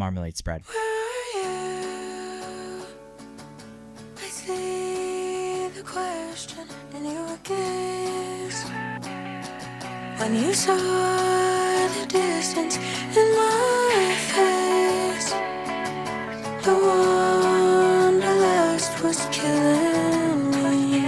Marmalade spread. Where are you? I see the question in your gaze. When you saw the distance in my face, the wanderlust was killing me.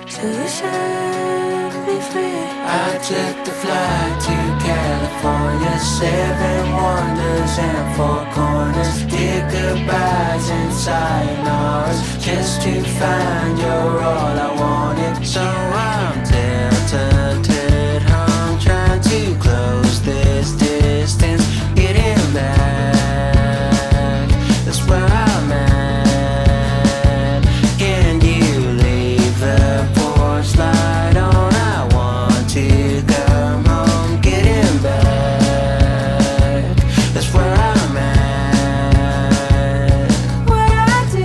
So you set me free. I took the flight to California, 7 wonders and 4 corners. Did goodbyes and sayonars, just to find you're all I wanted. So I'm tilted home, trying to close this distance, getting back, that's where I'm at. Can you leave the porch light on? I want to come home, getting back, that's where I'm at. What I do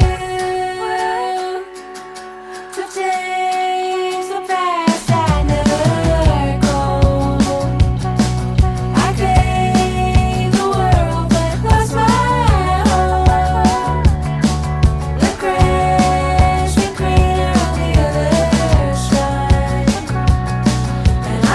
to change the past, I never go. I claim the world but lost my home. The grass is greener on the other side, and I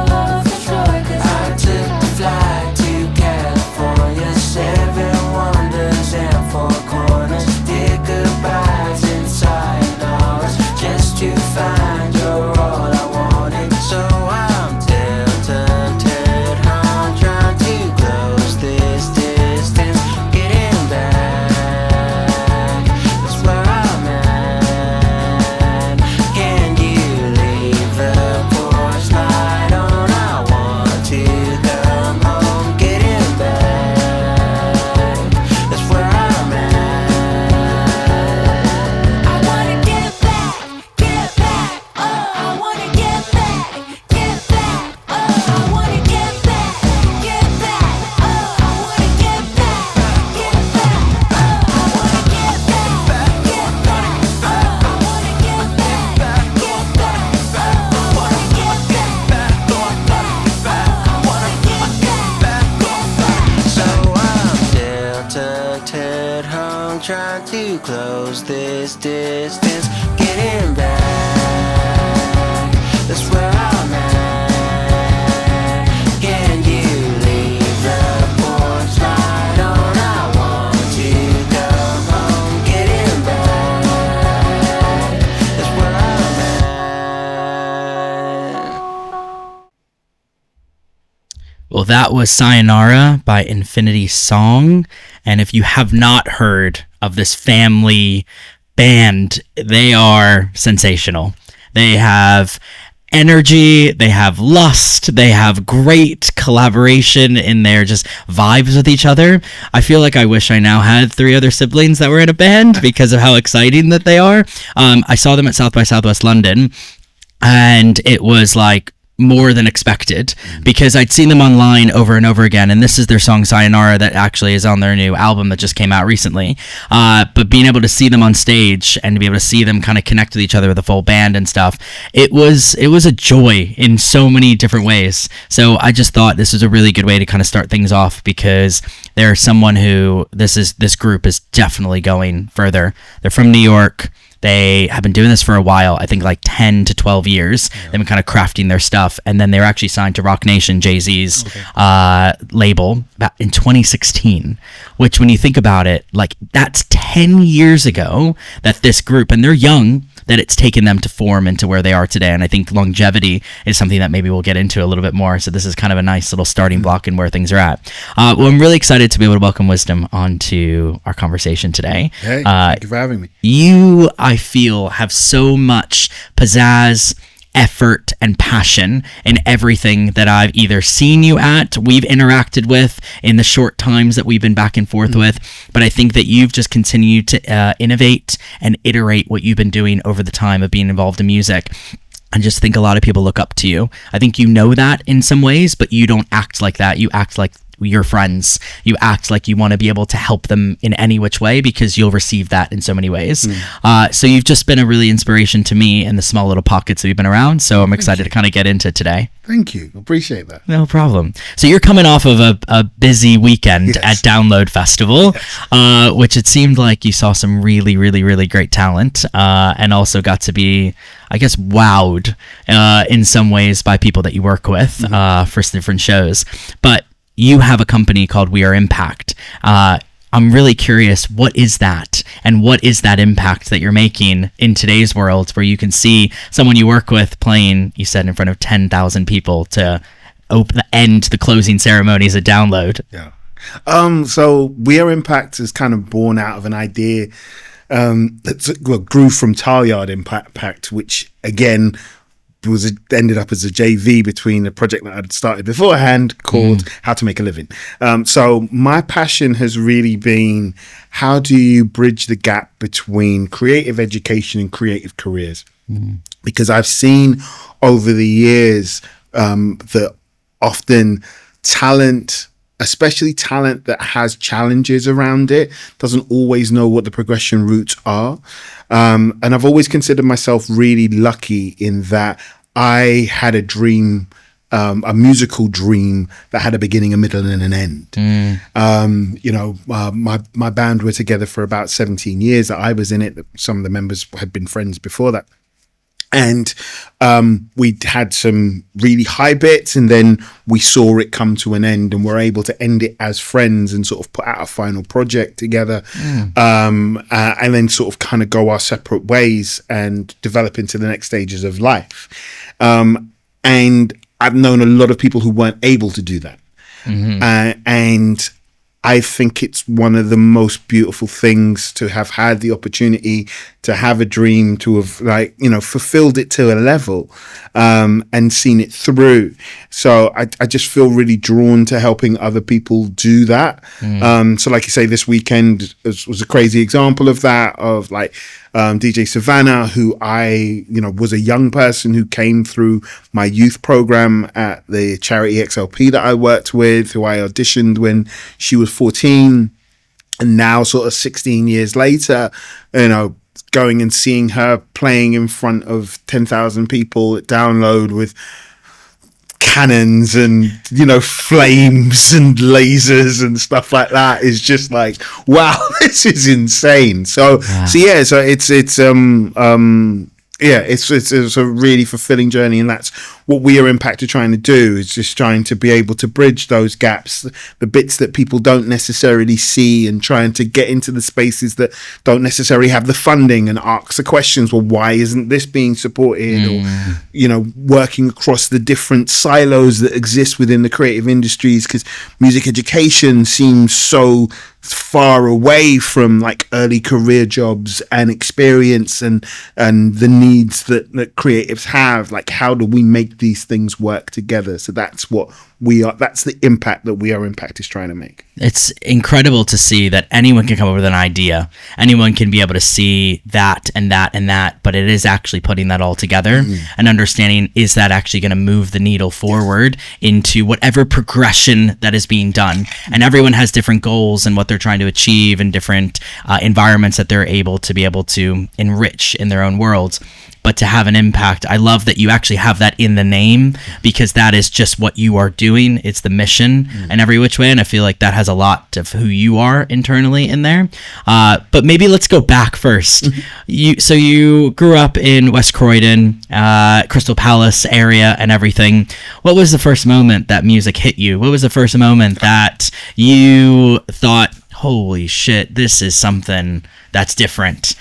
know for sure 'cause I took the flight to California, 7 wonders and 4 corners. Did goodbyes and sayonars, just to find you're all I wanted. So I'm tilted home, trying to close this distance, getting back, that's where I'm at. Can you leave the porch light on? I want to come home, getting back, that's where I'm at. I wanna get back, oh, I wanna get back, oh, I wanna get back, oh, I wanna get back, oh, I wanna get back, oh, I wanna get back, oh, I wanna get back. So I'm tilted home, trying to close this distance, getting back, that's where I'm at. Can you leave the porch light on? I want to come home, getting back, that's where I'm at. Well, that was Sayonara by Infinity Song. And if you have not heard of this family band, they are sensational. They have energy, they have lust, they have great collaboration in their just vibes with each other. I feel like I wish I now had 3 other siblings that were in a band because of how exciting that they are. I saw them at South by Southwest London, and it was like more than expected because I'd seen them online over and over again, and this is their song Sayonara that actually is on their new album that just came out recently. But being able to see them on stage and to be able to see them kind of connect with each other with a full band and stuff, it was a joy in so many different ways. So I just thought this was a really good way to kind of start things off because they're someone who this group is definitely going further. They're from New York. They have been doing this for a while, I think like 10 to 12 years. Yeah. They've been kind of crafting their stuff. And then they were actually signed to Rock Nation, Jay-Z's label in 2016, which when you think about it, like that's 10 years ago that this group, and they're young, that it's taken them to form into where they are today. And I think longevity is something that maybe we'll get into a little bit more. So this is kind of a nice little starting block in where things are at. Well, I'm really excited to be able to welcome Wizdom onto our conversation today. Hey, thank you for having me. You, I feel, have so much pizzazz, effort, and passion in everything that I've either seen you at, we've interacted with in the short times that we've been back and forth with, but I think that you've just continued to innovate and iterate what you've been doing over the time of being involved in music. I just think a lot of people look up to you. I think you know that in some ways, but you don't act like that. You act like your friends. You act like you want to be able to help them in any which way because you'll receive that in so many ways. So you've just been a really inspiration to me in the small little pockets that we've been around. So I'm excited to kind of get into today. Thank you. Appreciate that. No problem. So you're coming off of a busy weekend at Download Festival, which it seemed like you saw some really, really, really great talent, and also got to be, I guess, wowed in some ways by people that you work with for different shows. But you have a company called We Are Impact. I'm really curious, what is that? And what is that impact that you're making in today's world where you can see someone you work with playing, you said, in front of 10,000 people to end the closing ceremonies at Download? Yeah. So We Are Impact is kind of born out of an idea that grew from Tileyard Impact, which again ended up as a JV between a project that I'd started beforehand called How to Make a Living. So my passion has really been, how do you bridge the gap between creative education and creative careers? Because I've seen over the years that often talent, especially talent that has challenges around it, doesn't always know what the progression routes are. And I've always considered myself really lucky in that I had a dream, a musical dream that had a beginning, a middle, and an end. My band were together for about 17 years that I was in it. Some of the members had been friends before that. And we'd had some really high bits, and then we saw it come to an end, and we're able to end it as friends and sort of put out a final project together, and then sort of kind of go our separate ways and develop into the next stages of life. And I've known a lot of people who weren't able to do that. And I think it's one of the most beautiful things to have had the opportunity to have a dream, to have fulfilled it to a level, and seen it through. So I just feel really drawn to helping other people do that. So like you say, this weekend was a crazy example of that, of DJ Savannah, who I was a young person who came through my youth program at the charity XLP that I worked with, who I auditioned when she was 14, and now sort of 16 years later, going and seeing her playing in front of 10,000 people at Download with cannons and flames and lasers and stuff like that is just like, wow, this is insane. So it's a really fulfilling journey, and that's what We Are Impact are trying to do, is just trying to be able to bridge those gaps, the bits that people don't necessarily see, and trying to get into the spaces that don't necessarily have the funding, and ask the questions, well, why isn't this being supported? Or working across the different silos that exist within the creative industries, because music education seems so far away from like early career jobs and experience and the needs that creatives have. Like, how do we make these things work together? So that's what that's the impact that We Are Impact is trying to make. It's incredible to see that anyone can come up with an idea. Anyone can be able to see that and that and that, but it is actually putting that all together and understanding, is that actually going to move the needle forward into whatever progression that is being done? And everyone has different goals and what they're trying to achieve, and different environments that they're able to enrich in their own worlds. But to have an impact, I love that you actually have that in the name, because that is just what you are doing. It's the mission and every which way. And I feel like that has a lot of who you are internally in there. But maybe let's go back first. You grew up in West Croydon, Crystal Palace area and everything. What was the first moment that music hit you? What was the first moment that you thought, holy shit, this is something that's different?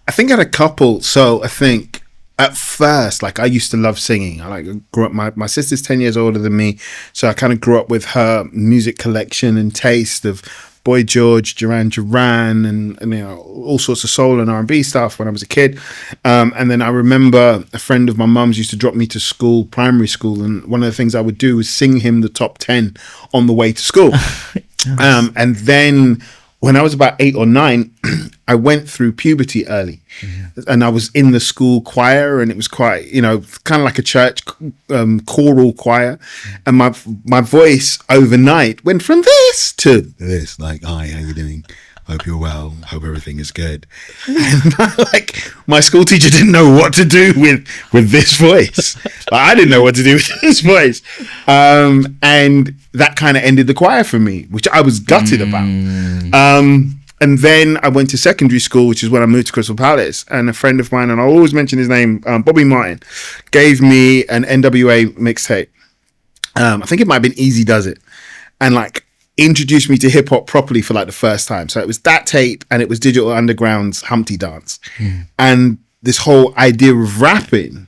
I think I had a couple. So I think at first, I used to love singing. I grew up, my sister's 10 years older than me, so I kind of grew up with her music collection and taste of Boy George, Duran Duran, and all sorts of soul and R&B stuff when I was a kid. And then I remember a friend of my mum's used to drop me to school, primary school, and one of the things I would do was sing him the top 10 on the way to school. And then when I was about 8 or 9, I went through puberty early, and I was in the school choir, and it was quite, kind of like a church choral choir, and my voice overnight went from this to this, like, hi, how you doing? Hope you're well. Hope everything is good. And my school teacher didn't know what to do with this voice. I didn't know what to do with this voice. And that kind of ended the choir for me, which I was gutted about. And then I went to secondary school, which is when I moved to Crystal Palace. And a friend of mine, and I'll always mention his name, Bobby Martin, gave me an NWA mixtape. I think it might have been Easy Does It. And introduced me to hip hop properly for the first time. So it was that tape, and it was Digital Underground's Humpty Dance. And this whole idea of rapping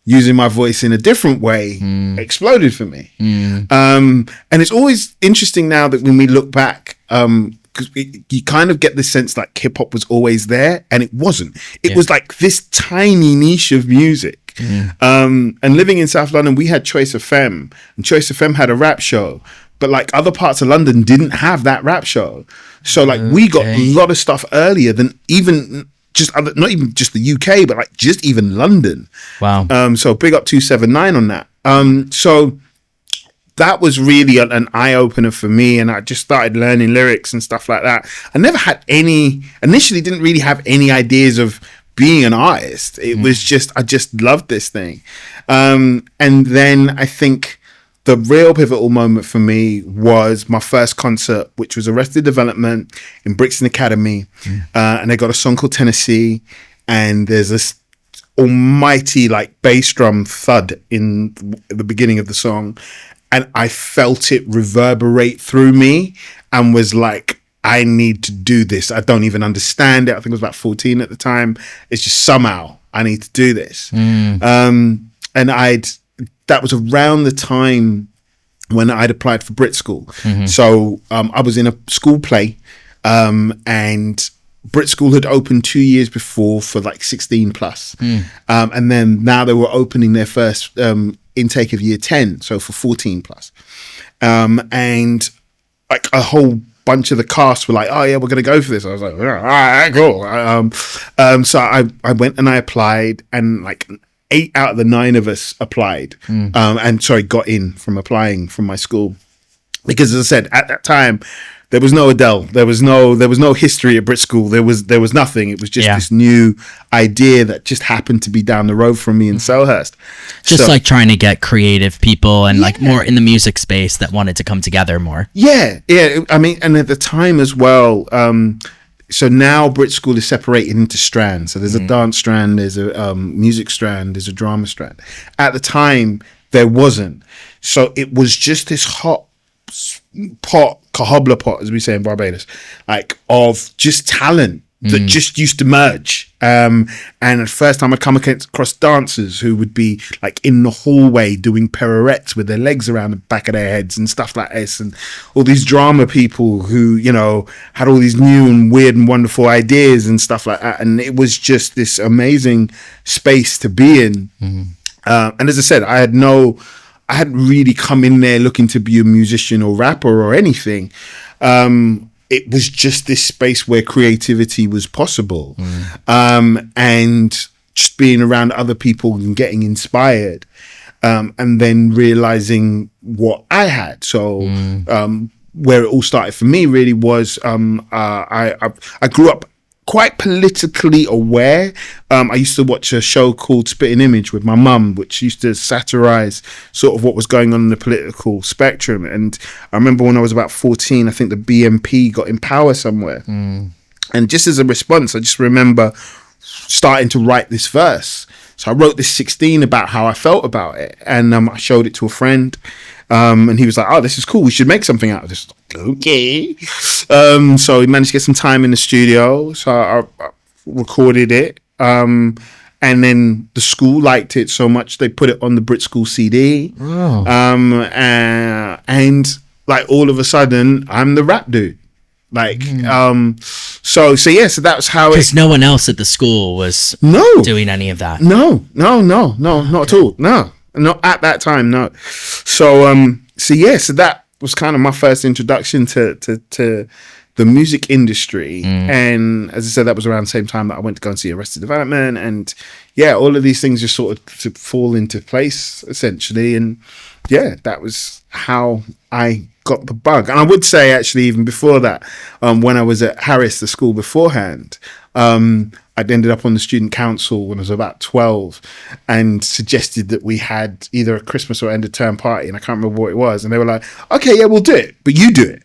using my voice in a different way exploded for me. And it's always interesting now that when we look back, because you kind of get this sense like hip hop was always there, and it wasn't. It was this tiny niche of music. And living in South London, we had Choice FM, and Choice FM had a rap show. But other parts of London didn't have that rap show. So we got a lot of stuff earlier than even not even just the UK, but just even London. Wow. So big up 279 on that. So that was really an eye opener for me, and I just started learning lyrics and stuff like that. I never had initially didn't really have any ideas of being an artist. It was just, I just loved this thing. And then I think the real pivotal moment for me was my first concert, which was Arrested Development in Brixton Academy. And they got a song called Tennessee. And there's this almighty bass drum thud in the beginning of the song. And I felt it reverberate through me and was like, I need to do this. I don't even understand it. I think I was about 14 at the time. It's just somehow I need to do this. And that was around the time when I'd applied for Brit School. So I was in a school play, and Brit School had opened 2 years before for 16 plus. And then now they were opening their first intake of year 10, so for 14 plus. And a whole bunch of the cast were like, oh yeah, we're going to go for this. I was like, all right, cool. So I went and I applied, and 8 out of the 9 of us applied, got in from applying from my school, because as I said, at that time there was no Adele, there was no history at Brit School, there was nothing. It was just this new idea that just happened to be down the road from me in Selhurst. Just trying to get creative people and more in the music space that wanted to come together more. Yeah. I mean, and at the time as well, so now Brit School is separated into strands. So there's a dance strand, there's a music strand, there's a drama strand. At the time, there wasn't. So it was just this hot pot, cobbler pot, as we say in Barbados, of just talent that just used to merge. And at first time I'd come across dancers who would be in the hallway doing pirouettes with their legs around the back of their heads and stuff like this, and all these drama people who had all these new and weird and wonderful ideas and stuff like that. And it was just this amazing space to be in. And as I said, I hadn't really come in there looking to be a musician or rapper or anything. It was just this space where creativity was possible. And just being around other people and getting inspired, and then realizing what I had. So where it all started for me really was I grew up quite politically aware. I used to watch a show called Spitting Image with my mum, which used to satirize sort of what was going on in the political spectrum. And I remember when I was about 14, I think the BNP got in power somewhere. And just as a response, I just remember starting to write this verse. So I wrote this 16 about how I felt about it. And I showed it to a friend. And he was like, oh, this is cool. We should make something out of this. Okay. So we managed to get some time in the studio. So I recorded it. And then the school liked it so much, they put it on the Brit School CD. Oh. And all of a sudden, I'm the rap dude. So that was how because no one else at the school was doing any of that. No, not at all. No, not at that time. No. So that was kind of my first introduction to the music industry. And as I said, that was around the same time that I went to go and see Arrested Development. And yeah, all of these things just sort of to fall into place essentially. And yeah, that was how I got the bug. And I would say actually even before that, when I was at Harris, the school beforehand, I'd ended up on the student council when I was about 12 and suggested that we had either a Christmas or end of term party, and I can't remember what it was. And they were like, okay, yeah, we'll do it, but you do it.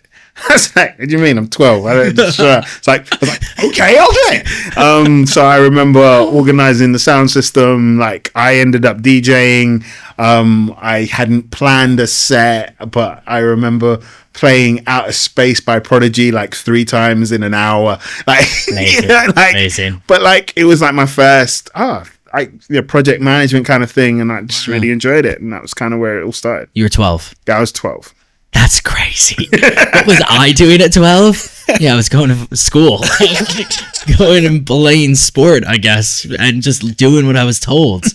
I was like, what do you mean? I'm 12. I don't sure. It's like, I was like, okay, I'll do it. So I remember organizing the sound system. Like I ended up DJing. I hadn't planned a set, but I remember playing Outer Space by Prodigy like 3 times in an hour. Like, Amazing. you know, like, Amazing. But like, it was like my first, project management kind of thing. And I just really enjoyed it. And that was kind of where it all started. You were 12. Yeah, I was 12. That's crazy. What was I doing at 12? Yeah, I was going to school, going and playing sport, I guess, and just doing what I was told.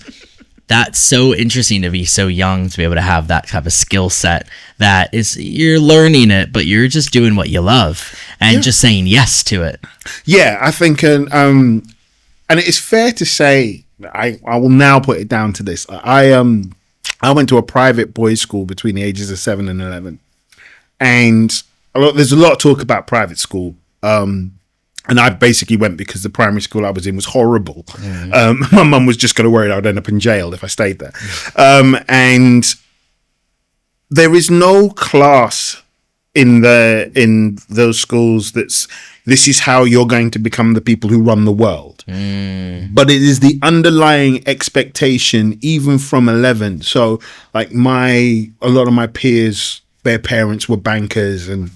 That's so interesting to be so young, to be able to have that type of skill set that is, you're learning it, but you're just doing what you love and just saying yes to it. Yeah, I think, and it is fair to say, I will now put it down to this. I went to a private boys' school between the ages of 7 and 11. And there's a lot of talk about private school. And I basically went because the primary school I was in was horrible. My mum was just going to worry I'd end up in jail if I stayed there. And there is no class in those schools this is how you're going to become the people who run the world. But it is the underlying expectation, even from 11. So like a lot of my peers, their parents were bankers and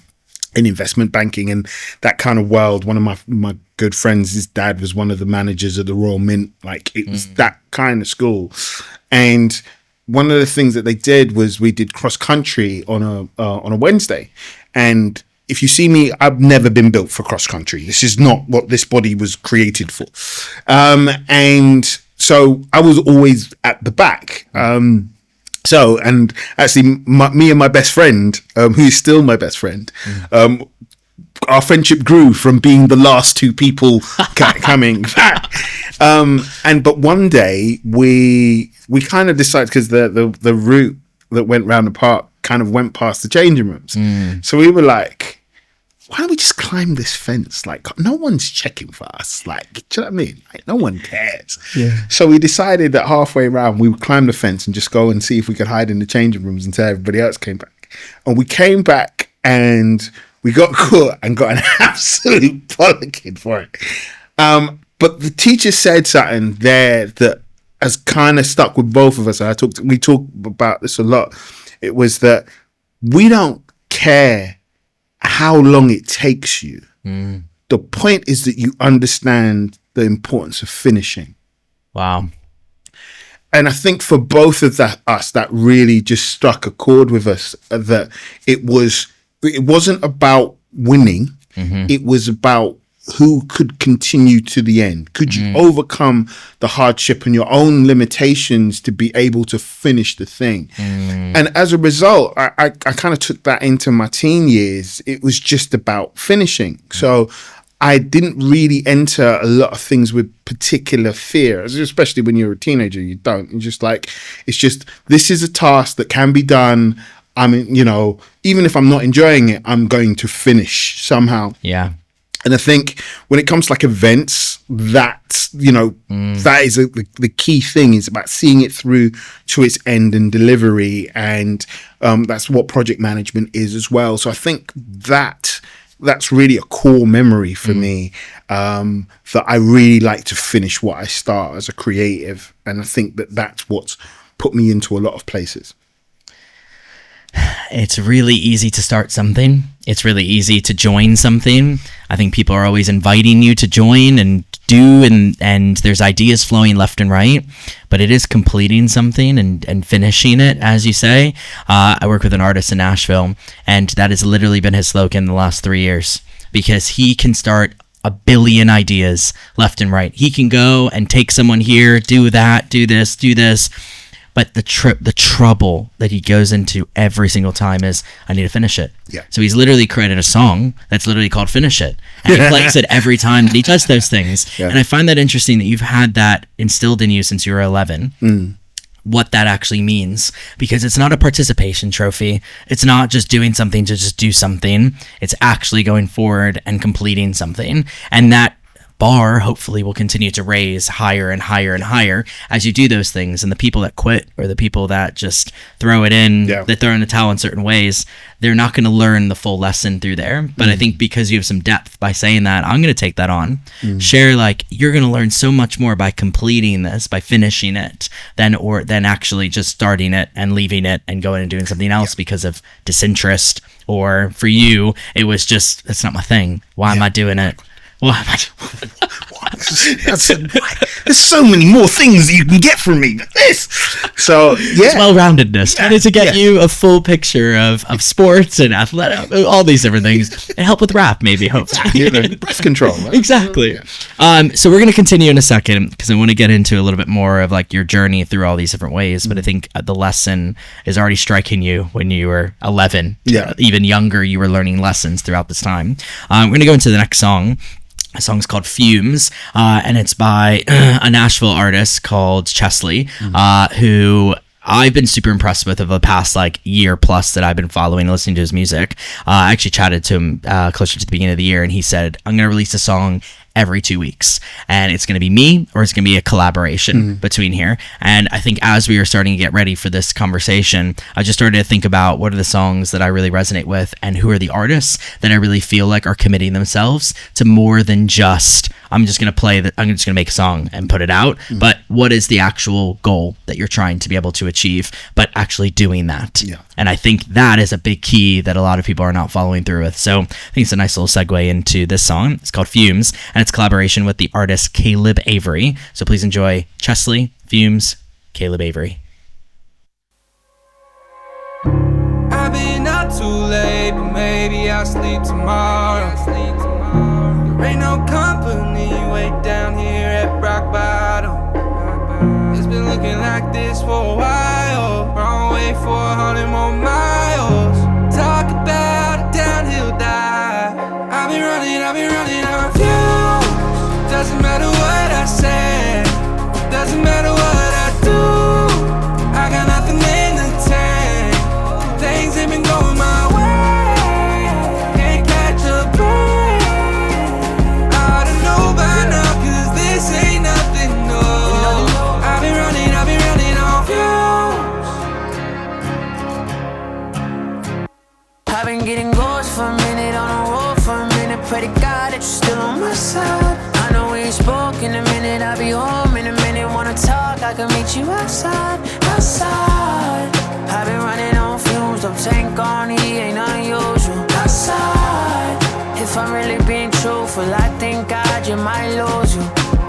in investment banking and that kind of world. One of my good friends, his dad was one of the managers of the Royal Mint. Like it was that kind of school. And one of the things that they did was we did cross country on a Wednesday. And if you see me, I've never been built for cross country. This is not what this body was created for. And so I was always at the back. And actually, me and my best friend, who is still my best friend, our friendship grew from being the last 2 people coming back. But one day we kind of decided, because the route that went round the park kind of went past the changing rooms. So we were like, why don't we just climb this fence? Like, no one's checking for us. Like, do you know what I mean? Like, no one cares. Yeah. So we decided that halfway around, we would climb the fence and just go and see if we could hide in the changing rooms until everybody else came back. And we came back and we got caught and got an absolute bollocking for it. But the teacher said something there that has kind of stuck with both of us. We talk about this a lot. It was that we don't care how long it takes you. The point is that you understand the importance of finishing. Wow. And I think for both of us, that really just struck a chord with us, that it wasn't about winning. It was about who could continue to the end. Could you overcome the hardship and your own limitations to be able to finish the thing? And as a result, I kind of took that into my teen years. It was just about finishing. So I didn't really enter a lot of things with particular fear, especially when you're a teenager. You don't. You're just like, this is a task that can be done. I mean, even if I'm not enjoying it, I'm going to finish somehow. Yeah. And I think when it comes to like events, that is the key thing, is about seeing it through to its end and delivery. And that's what project management is as well. So I think that's really a core memory for me, that I really like to finish what I start as a creative. And I think that's what's put me into a lot of places. It's really easy to start something. It's really easy to join something. I think people are always inviting you to join and do, and there's ideas flowing left and right, but it is completing something and finishing it, as you say. I work with an artist in Nashville, and that has literally been his slogan the last 3 years, because he can start a billion ideas left and right. He can go and take someone here, do that, do this, but the trouble that he goes into every single time is, I need to finish it. Yeah. So he's literally created a song that's literally called Finish It. And he plays it every time that he does those things. Yeah. And I find that interesting that you've had that instilled in you since you were 11. What that actually means, because it's not a participation trophy. It's not just doing something to just do something. It's actually going forward and completing something. And that bar hopefully will continue to raise higher and higher and higher as you do those things. And the people that quit, or the people that just throw it in, that throw in the towel in certain ways, they're not going to learn the full lesson through there. But I think because you have some depth by saying that, I'm going to take that on. Share, like, you're going to learn so much more by completing this, by finishing it, than actually just starting it and leaving it and going and doing something else because of disinterest. Or for you, it was just, it's not my thing. Why am I doing it? Why am I There's so many more things you can get from me than this. So It's well-roundedness. I need to get you a full picture of sports and athletic, all these different things, and help with rap, maybe, hopefully. Breath control. Right? Exactly. So we're going to continue in a second, because I want to get into a little bit more of like your journey through all these different ways. But I think the lesson is already striking you when you were 11. Yeah. Even younger, you were learning lessons throughout this time. We're going to go into the next song. The song's called Fumes, and it's by a Nashville artist called Chesley, who I've been super impressed with over the past like year plus that I've been following and listening to his music. I actually chatted to him closer to the beginning of the year, and he said, I'm going to release a song every 2 weeks, and it's going to be me, or it's going to be a collaboration between here. And I think as we were starting to get ready for this conversation, I just started to think about what are the songs that I really resonate with, and who are the artists that I really feel like are committing themselves to more than just, I'm just going to play that, I'm just going to make a song and put it out, but what is the actual goal that you're trying to be able to achieve, but actually doing that. And I think that is a big key that a lot of people are not following through with. So I think it's a nice little segue into this song. It's called Fumes, and it's collaboration with the artist Caleb Avery. So please enjoy Chesley, Fumes, Caleb Avery. I've been up too late, but maybe I'll sleep tomorrow. There ain't no company way down here at rock bottom. It's been looking like this for a while. Wrong way for 100 more miles. Talk about a downhill dive. I've been running on fumes. Doesn't matter what I say, doesn't matter what I do. I got nothing in the tank. Things ain't been going my way. Can't catch a break. I ought to know by now, 'cause this ain't nothing new. I've been running on fumes. I've been getting ghosts for a minute, on the road for a minute. Pray to God that you're still on my side. I know we ain't spoke in a minute. I'll be home in a minute. Wanna talk, I can meet you outside. I've been running on fumes, I'm tank on E, ain't unusual. Outside, if I'm really being truthful, I think God, you might lose you.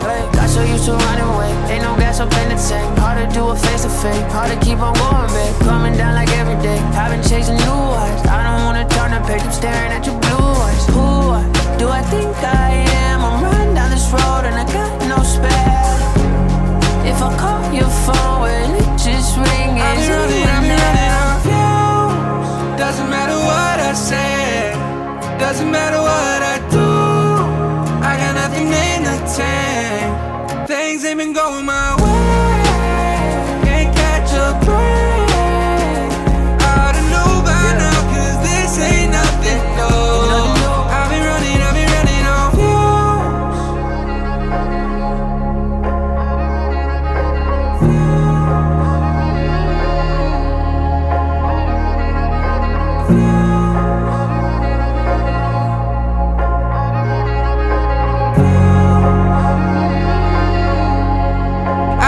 Hey, got so used to running away, ain't no gas up in the tank. Hard to do it face to face, hard to keep on going back. Coming down like every day, I've been chasing new eyes. I don't wanna turn the page, keep staring at your blue eyes. Who do I think I am? I'm running down this road and I got no spare. If I call your phone, will it just ring? I've been running on fumes. Doesn't matter what I say, doesn't matter what I do. I got nothing in the tank. Things ain't been going my way. Can't catch a break. I ought to know by now, 'cause this ain't nothing new. I've been running on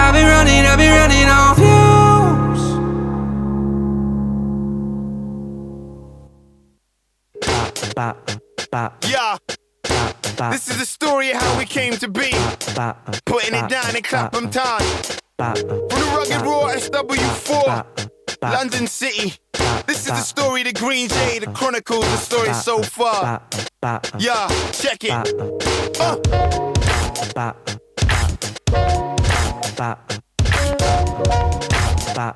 I've been running on fumes. Yeah, this is the story of how we came to be. Putting it down in Clapham Town. From the rugged raw SW4, London City. This is the story of GreenJade, the chronicles, the story so far. Yeah, check it. Hey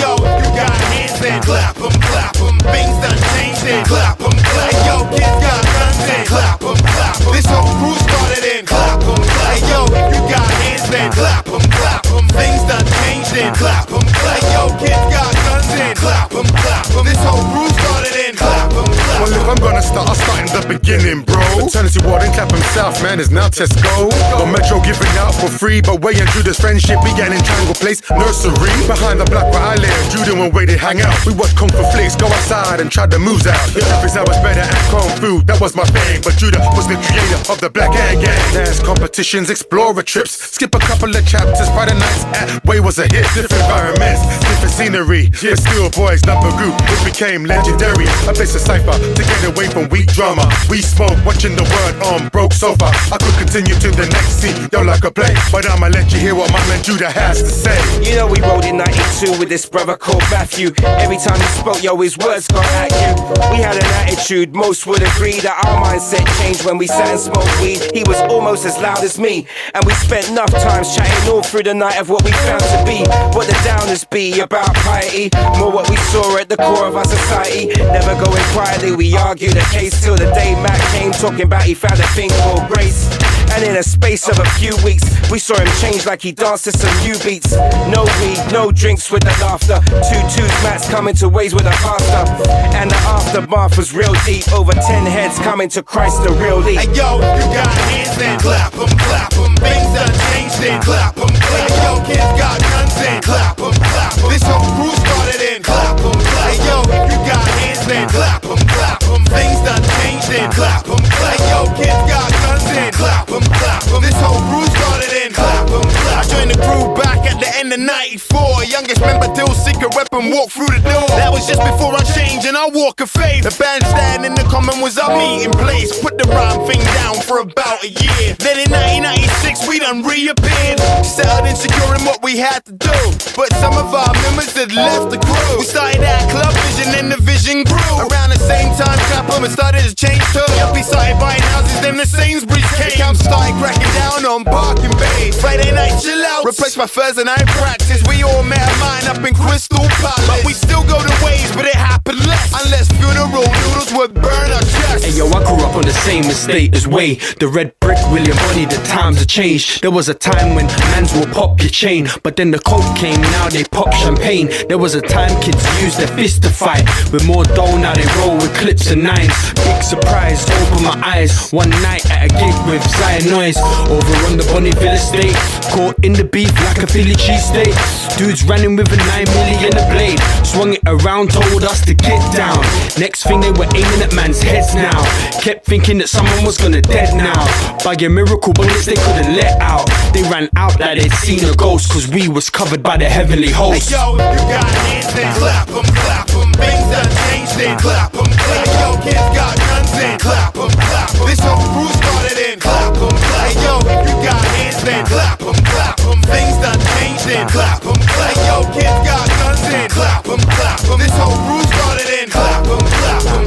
yo, you got hands then, clap 'em, clap 'em. Things done changed then, clap 'em, clap. Hey yo, kids got guns in, clap 'em, clap 'em. This whole crew started in, clap 'em, clap. Hey yo, you got hands then, clap 'em, clap 'em. Things done changed then, clap 'em, clap. Hey yo, kids got guns in, clap 'em, clap 'em. This whole crew started in, clap 'em, clap 'em. Well, if I'm gonna start, I'll start in the beginning, bro. Maternity ward in Clapham South, man, is now Tesco. Got Metro giving out for free, but weighing through this friendship began in Triangle Place Nursery. Behind the block where I live, Judah and Wade, they hang out. We watch Kung Fu flicks, go outside and try the moves out. The truth is I was better at Kung Fu, that was my thing. But Judah was the creator of the Black Gang Gang. Dance competitions, explorer trips, skip a couple of chapters. Friday nights at Way was a hit. Different environments, different scenery. But still, boys, number group, it became legendary. A place to cipher to get away from weak drama. We smoke, watching the word on broke sofa. I could continue to the next scene, yo, like a play, but I'ma let you hear what my man Judah has to say. You know we rode in 92 with this brother called Matthew. Every time he spoke, yo, his words got at you. We had an attitude, most would agree that our mindset changed when we sat and smoked weed. He was almost as loud as me, and we spent enough times chatting all through the night of what we found to be. What the downers be about piety, more what we saw at the core of our society. Never going quietly, we argued a case till the day Matt came talking about he found a thing called grace. And in a space of a few weeks, we saw him change like he danced to some new beats. No weed, no drinks with the laughter. 2 mats coming to ways with a pastor. And the aftermath was real deep. Over 10 heads coming to Christ, the real lead. Hey yo, you got hands then, clap 'em, clap 'em. Things done changed then, clap 'em, clap. Hey yo, kids got guns in, clap 'em, clap 'em. This whole crew started in, clap 'em, clap. Hey yo, if you got hands then, clap 'em, clap 'em. Things done changed then, clap 'em, clap. Hey yo, kids got guns in, clap 'em, clap 'em. This whole crew started in, clap 'em, clap. I joined the crew back at the end of '94. Youngest member till secret weapon walk through the door. That was just before I changed and I walk of faith. The bandstand in the common was our meeting place. Put the rhyme thing down for about a year. Then in 1996 we done reappeared. Settled in securing what we had to do. But some of our members had left the crew. We started at Club Vision and the vision grew. Around the same time Clapham started to change too. Yup, we started buying houses, then the Sainsbury's came. The camp started cracking down on parking bays. Friday night chill out, replaced by Thursday night practice. We all met a mine up in Crystal Palace. But we still go to ways, but it happened less. Unless funeral noodles would burn our chests. Hey yo, I grew up on the same estate as Way. The red brick, William Bonnie, the times have changed. There was a time when mans will pop your chain, but then the coke came, now they pop champagne. There was a time kids used their fists to fight. With more dough, now they roll with clips and nines. Big surprise, open my eyes. One night at a gig with Zion Noise, over on the Bonneville estate. Caught in the beef like a Philly cheesesteak. Dudes running with a 9 million a blade. Swung it around, told us to get down. Next thing they were aiming at man's heads now. Kept thinking that someone was gonna dead now. By your miracle bullets they couldn't let out. They ran out like they'd seen a ghost, cause we was covered by the heavenly host. Hey yo, if you got hands then, clap 'em, clap 'em. Things done changed then, clap 'em, clap. Hey yo, kids got guns in, clap 'em, clap 'em. This whole crew started in, clap 'em, clap. Hey yo, if you got hands then, clap 'em, clap 'em. Things done changed then, clap 'em, clap. Hey yo, kids got guns in, clap 'em, clap 'em. This whole crew started in, clap 'em, clap 'em.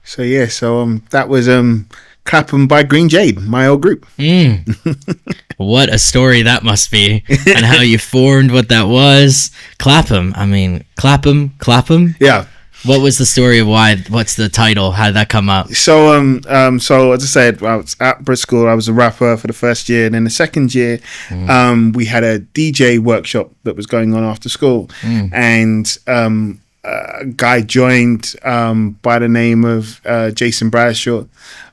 So yeah, that was Clapham by GreenJade, my old group. What a story that must be, and how you formed what that was. Clapham. I mean, Clapham. Yeah. What was the story of what's the title? How did that come up? So as I said, I was at Bristol. I was a rapper for the first year, and then the second year, we had a DJ workshop that was going on after school, and a guy joined by the name of Jason Bradshaw,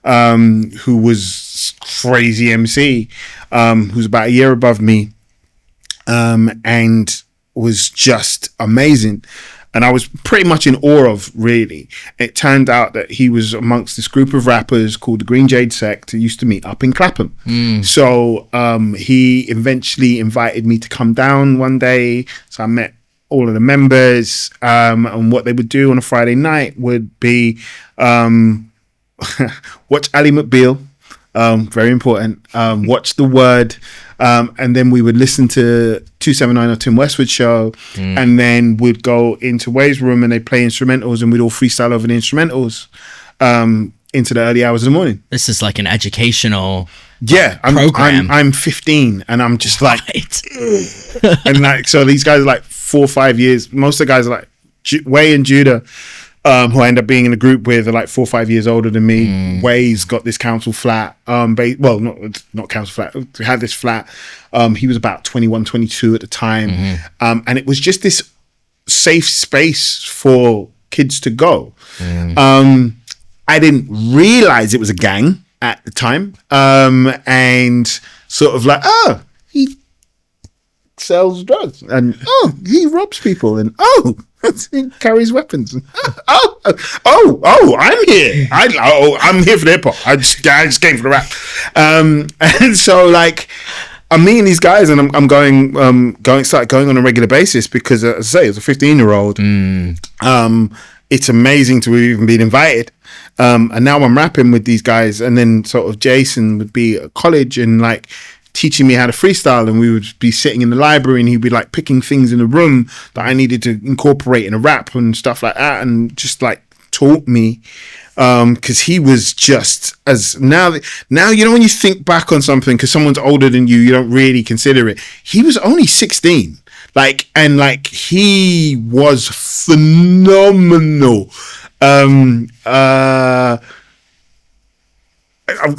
who was crazy MC, who's about a year above me, and was just amazing. and I was pretty much in awe of, really. It turned out that he was amongst this group of rappers called the GreenJade sect who used to meet up in Clapham. So he eventually invited me to come down one day. So I met all of the members, and what they would do on a Friday night would be watch Ali McBeal, very important, watch The Word, and then we would listen to 279 or Tim Westwood show, and then we'd go into Wave's room and they'd play instrumentals and we'd all freestyle over the instrumentals into the early hours of the morning. This is like an educational program. I'm 15 and I'm just like, and like, so these guys are like 4 or 5 years. Most of the guys are like Way and Judah, who I end up being in a group with, are like 4 or 5 years older than me. Way's got this council flat. Not council flat. We had this flat. He was about 21, 22 at the time. And it was just this safe space for kids to go. I didn't realize it was a gang at the time. And sort of like, oh, he sells drugs, and oh, he robs people, and oh, he carries weapons. I'm here. I'm here for the hip hop. I just came for the rap. And so like I'm meeting these guys, and I'm start going on a regular basis because, as I say, as a 15-year-old, it's amazing to have even been invited. And now I'm rapping with these guys, and then sort of Jason would be at college and like teaching me how to freestyle, and we would be sitting in the library and he'd be like picking things in the room that I needed to incorporate in a rap and stuff like that, and just like taught me, because he was just, as now you know, when you think back on something because someone's older than you don't really consider it. He was only 16, and he was phenomenal.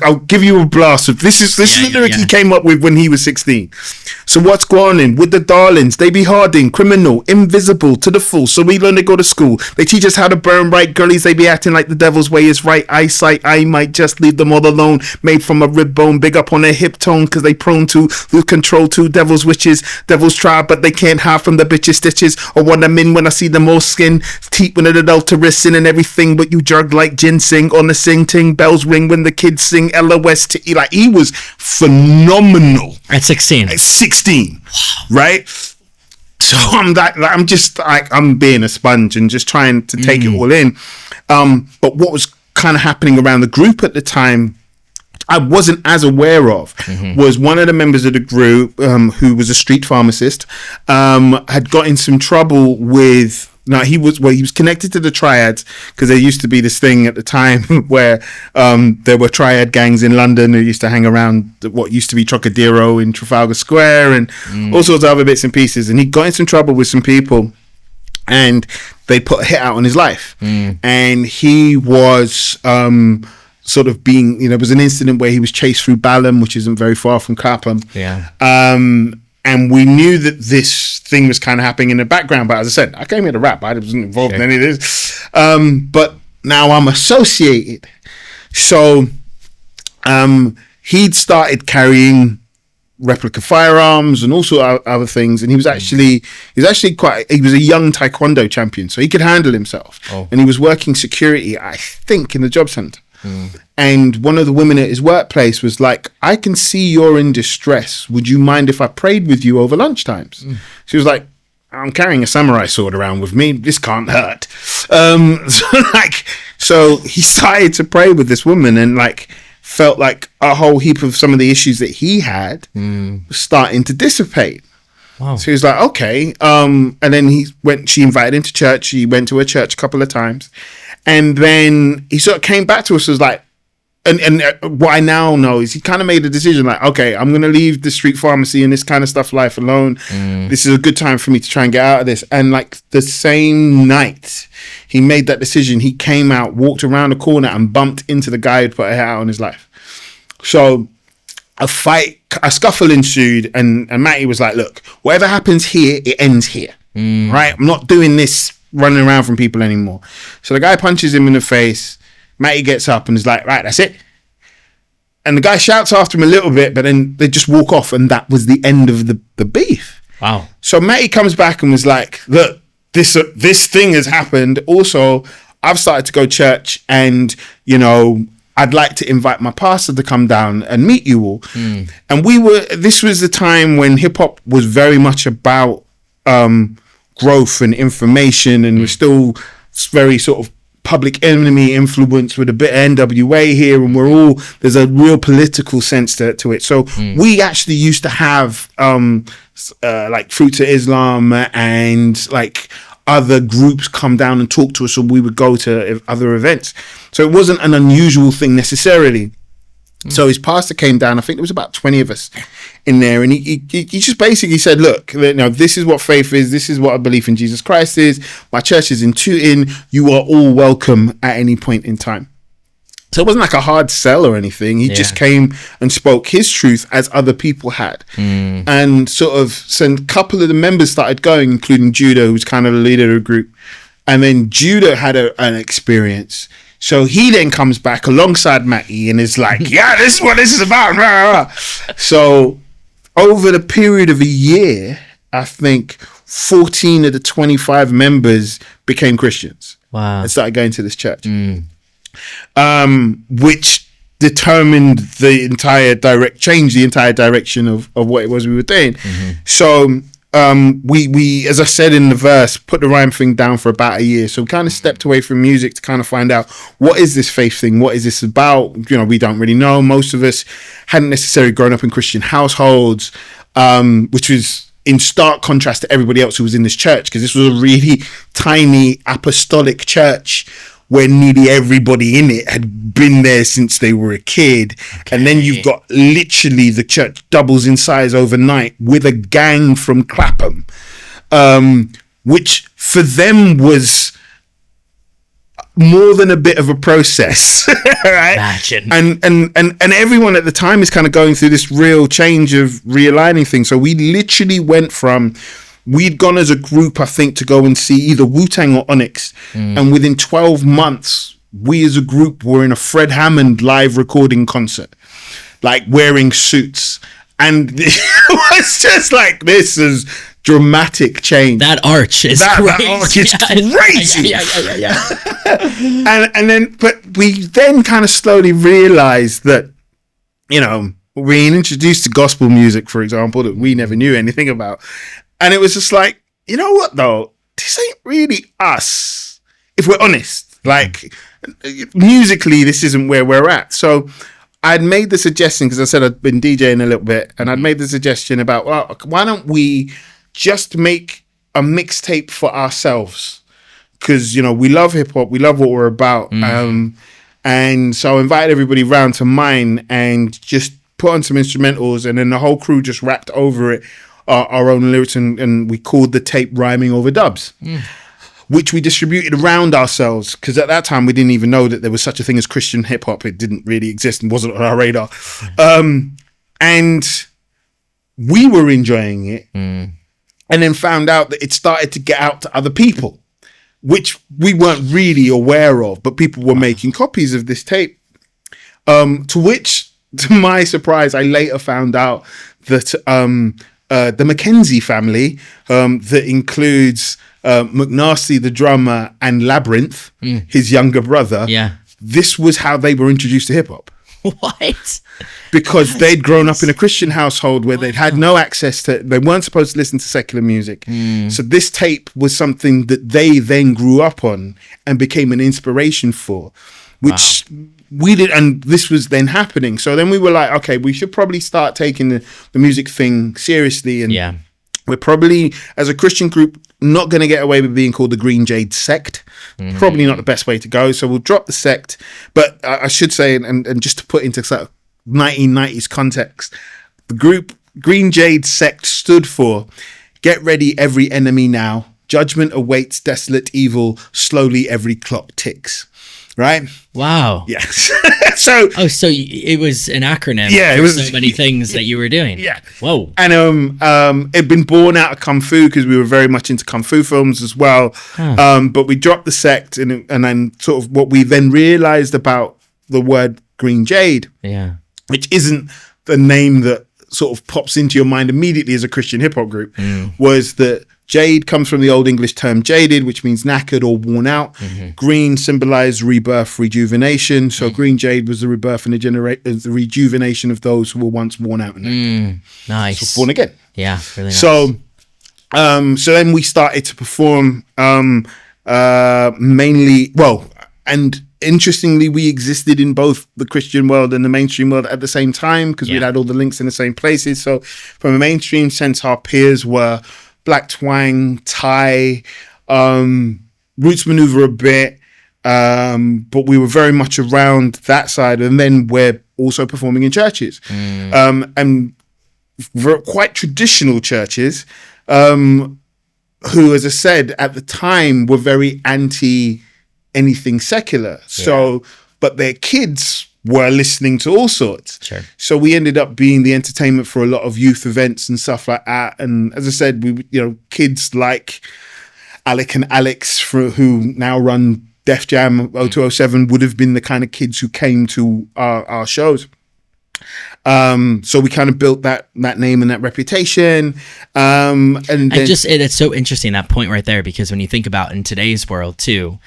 I'll give you a blast of this. Is the lyric he came up with when he was 16. So what's going on with the darlings? They be harding, criminal, invisible to the full. So we learn to go to school. They teach us how to burn right. Girlies, they be acting like the devil's way is right. Eyesight, I might just leave them all alone. Made from a rib bone, big up on their hip tone, cause they prone to lose control to devil's witches. Devils try, but they can't hide from the bitches stitches. Or when I'm in, when I see them all skin. Teeth when it adulterous, sin and everything, but you jerk like ginseng on the sing ting. Bells ring when the kids sing LOS to like he was phenomenal at 16. 16, right? So I'm just like, I'm being a sponge and just trying to take it all in. But what was kind of happening around the group at the time, I wasn't as aware of, was one of the members of the group, who was a street pharmacist, had got in some trouble with. No, he was connected to the triads, because there used to be this thing at the time where there were triad gangs in London who used to hang around what used to be Trocadero in Trafalgar Square and all sorts of other bits and pieces. And he got in some trouble with some people, and they put a hit out on his life. And he was sort of being, there was an incident where he was chased through Balham, which isn't very far from Clapham. And we knew that this thing was kind of happening in the background. But as I said, I came here to rap. I wasn't involved in any of this. But now I'm associated. So he'd started carrying replica firearms and also other things. And he was a young taekwondo champion. So he could handle himself. And he was working security, I think, in the job centre. And one of the women at his workplace was like, I can see you're in distress. Would you mind if I prayed with you over lunchtimes? She was like, I'm carrying a samurai sword around with me. This can't hurt. So he started to pray with this woman, and like felt like a whole heap of some of the issues that he had was starting to dissipate. Wow. So he was like, okay. And then she invited him to church. He went to her church a couple of times. And then he sort of came back to us as like, and what I now know is he kind of made a decision like, okay, I'm going to leave the street pharmacy and this kind of stuff life alone. This is a good time for me to try and get out of this. And like the same night he made that decision, he came out, walked around the corner and bumped into the guy who'd put a hit out on his life. So a scuffle ensued, and Matty was like, look, whatever happens here, it ends here. Right? I'm not doing this running around from people anymore. So the guy punches him in the face. Matty gets up and is like, right, that's it. And the guy shouts after him a little bit, but then they just walk off, and that was the end of the beef. Wow. So Matty comes back and was like, look, this thing has happened. Also, I've started to go church, and I'd like to invite my pastor to come down and meet you all. And this was the time when hip hop was very much about growth and information, and we're still very sort of Public Enemy influence with a bit of NWA here, and there's a real political sense to it. So we actually used to have like Fruits of Islam and like other groups come down and talk to us, and we would go to other events. So it wasn't an unusual thing necessarily. So his pastor came down. I think there was about 20 of us in there, and he just basically said, "Look, this is what faith is. This is what a belief in Jesus Christ is. My church is in Tooting. You are all welcome at any point in time." So it wasn't like a hard sell or anything. He just came and spoke his truth as other people had, and so a couple of the members started going, including Judah, who was kind of the leader of the group, and then Judah had an experience. So he then comes back alongside Matty and is like, "Yeah, this is what this is about." So over the period of a year, I think 14 of the 25 members became Christians. Wow. And started going to this church, which determined the entire direction of what it was we were doing. So we, as I said in the verse, put the rhyme thing down for about a year. So we kind of stepped away from music to kind of find out, what is this faith thing? What is this about? We don't really know. Most of us hadn't necessarily grown up in Christian households, which was in stark contrast to everybody else who was in this church, because this was a really tiny apostolic church where nearly everybody in it had been there since they were a kid. Okay. And then you've got literally the church doubles in size overnight with a gang from Clapham, which for them was more than a bit of a process, right? Imagine. And everyone at the time is kind of going through this real change of realigning things. So we literally went from, we'd gone as a group, I think, to go and see either Wu-Tang or Onyx. And within 12 months, we as a group were in a Fred Hammond live recording concert, like wearing suits. And it was just like, this is dramatic change. That arch is that crazy. arch is crazy. Yeah. And then, but we then kind of slowly realized that, we introduced to gospel music, for example, that we never knew anything about. And it was just like, you know what though? This ain't really us, if we're honest. Like, musically, this isn't where we're at. So I'd made the suggestion, because I said I'd been DJing a little bit, and I'd made the suggestion about, well, why don't we just make a mixtape for ourselves? Because, we love hip hop, we love what we're about. And so I invited everybody round to mine and just put on some instrumentals, and then the whole crew just rapped over it, our own lyrics, and we called the tape Rhyming Over Dubs, which we distributed around ourselves, because at that time we didn't even know that there was such a thing as Christian hip hop. It didn't really exist and wasn't on our radar. And we were enjoying it, and then found out that it started to get out to other people, which we weren't really aware of, but people were making copies of this tape. To which, to my surprise, I later found out that the Mackenzie family, that includes McNasty, the drummer, and Labyrinth, his younger brother. Yeah. This was how they were introduced to hip hop. What? Because they'd grown up in a Christian household where they'd had no access to, they weren't supposed to listen to secular music. So this tape was something that they then grew up on and became an inspiration for, which we did, and this was then happening. So then we were like, okay, we should probably start taking the music thing seriously. And we're probably, as a Christian group, not going to get away with being called the GreenJade sect. Probably not the best way to go. So we'll drop the sect. But I should say, and just to put into sort of 1990s context, the group GreenJade sect stood for Get Ready Every Enemy Now, Judgment Awaits Desolate Evil, Slowly Every Clock Ticks. Right? Wow. Yes. So it was an acronym. Yeah, for it was so many things that you were doing. Yeah. Whoa. And it'd been born out of Kung Fu, because we were very much into Kung Fu films as well. But we dropped the sect, and then sort of what we then realized about the word GreenJade, which isn't the name that sort of pops into your mind immediately as a Christian hip hop group, was that Jade comes from the Old English term jaded, which means knackered or worn out. Green symbolized rebirth, rejuvenation. So GreenJade was the rebirth and the rejuvenation of those who were once worn out and knackered. Nice. So born again. Yeah, really nice. So then we started to perform mainly, and interestingly, we existed in both the Christian world and the mainstream world at the same time because we had all the links in the same places. So from a mainstream sense, our peers were Black Twang, Thai, Roots Maneuver a bit, but we were very much around that side. And then we're also performing in churches, and quite traditional churches, who, as I said, at the time were very anti anything secular. So, but their kids were listening to all sorts. Sure. So we ended up being the entertainment for a lot of youth events and stuff like that. And as I said, kids like Alec and Alex, who now run Def Jam 0207, would have been the kind of kids who came to our shows. So we kind of built that name and that reputation. And it's so interesting, that point right there, because when you think about in today's world too,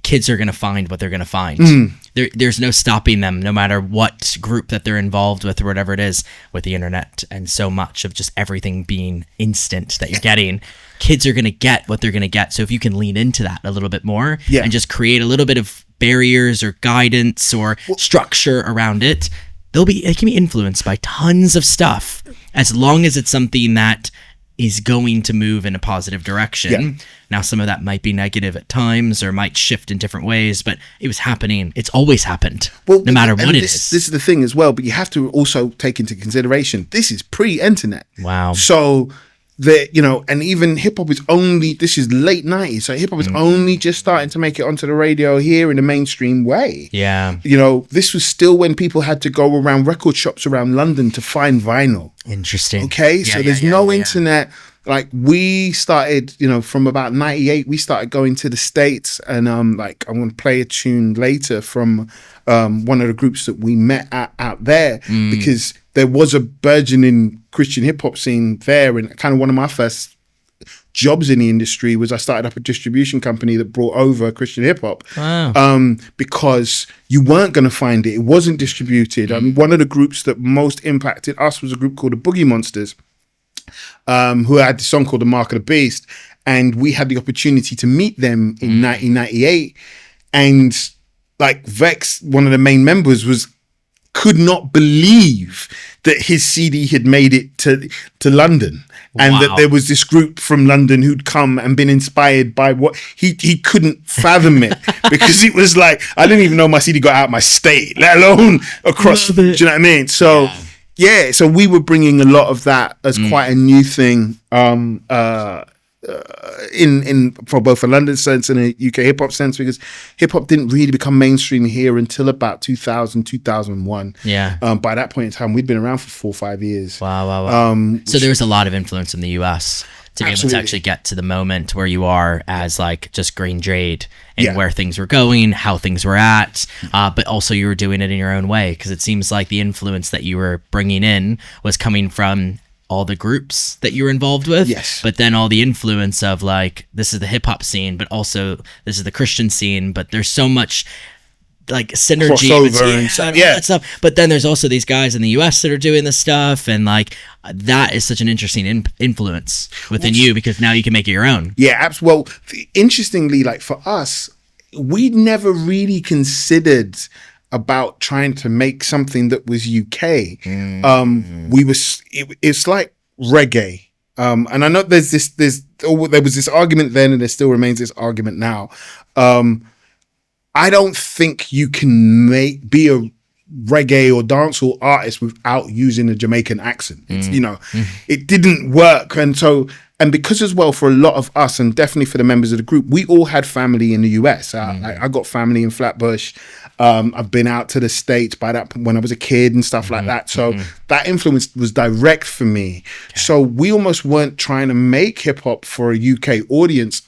kids are going to find what they're going to find. There's no stopping them, no matter what group that they're involved with or whatever it is, with the internet and so much of just everything being instant that you're getting. Kids are going to get what they're going to get. So if you can lean into that a little bit more and just create a little bit of barriers or guidance or structure around it, it can be influenced by tons of stuff, as long as it's something that is going to move in a positive direction. Now, some of that might be negative at times or might shift in different ways, but it was happening. It's always happened, no matter what it is. This is the thing as well, but you have to also take into consideration, this is pre-internet. Wow. So, and even hip-hop is this is late 90s, so hip-hop is only just starting to make it onto the radio here in a mainstream way. Yeah. This was still when people had to go around record shops around London to find vinyl. Interesting. Okay, so there's no internet. Like, we started, from about 98, we started going to the States, and I'm going to play a tune later from one of the groups that we met out there, because there was a burgeoning Christian hip hop scene there, and kind of one of my first jobs in the industry was I started up a distribution company that brought over Christian hip hop. Wow. Because you weren't going to find it. It wasn't distributed. One of the groups that most impacted us was a group called the Boogie Monsters, who had this song called The Mark of the Beast. And we had the opportunity to meet them in 1998. And Vex, one of the main members, could not believe that his CD had made it to London, and that there was this group from London who'd come and been inspired by what he couldn't fathom it, because it was like, I didn't even know my CD got out of my state, let alone across. Do you know what I mean? So so we were bringing a lot of that as quite a new thing. In for both a London sense and a UK hip hop sense, because hip hop didn't really become mainstream here until about 2000, 2001. Yeah. By that point in time, we'd been around for 4 or 5 years. Wow. So there was a lot of influence in the US to be able to actually get to the moment where you are as just GreenJade and where things were going, how things were at, but also you were doing it in your own way, because it seems like the influence that you were bringing in was coming from all the groups that you were involved with, but then all the influence of this is the hip hop scene, but also this is the Christian scene, but there's so much synergy and that stuff. But then there's also these guys in the US that are doing this stuff, and that is such an interesting influence within you, because now you can make it your own. Well, interestingly, for us, we never really considered about trying to make something that was UK. It's like reggae. And I know there was this argument then, and there still remains this argument now. I don't think you can be a reggae or dancehall artist without using a Jamaican accent. It's, it didn't work. And because as well, for a lot of us, and definitely for the members of the group, we all had family in the US. I got family in Flatbush. I've been out to the States by that when I was a kid and stuff like that. So that influence was direct for me. Okay. So we almost weren't trying to make hip hop for a UK audience.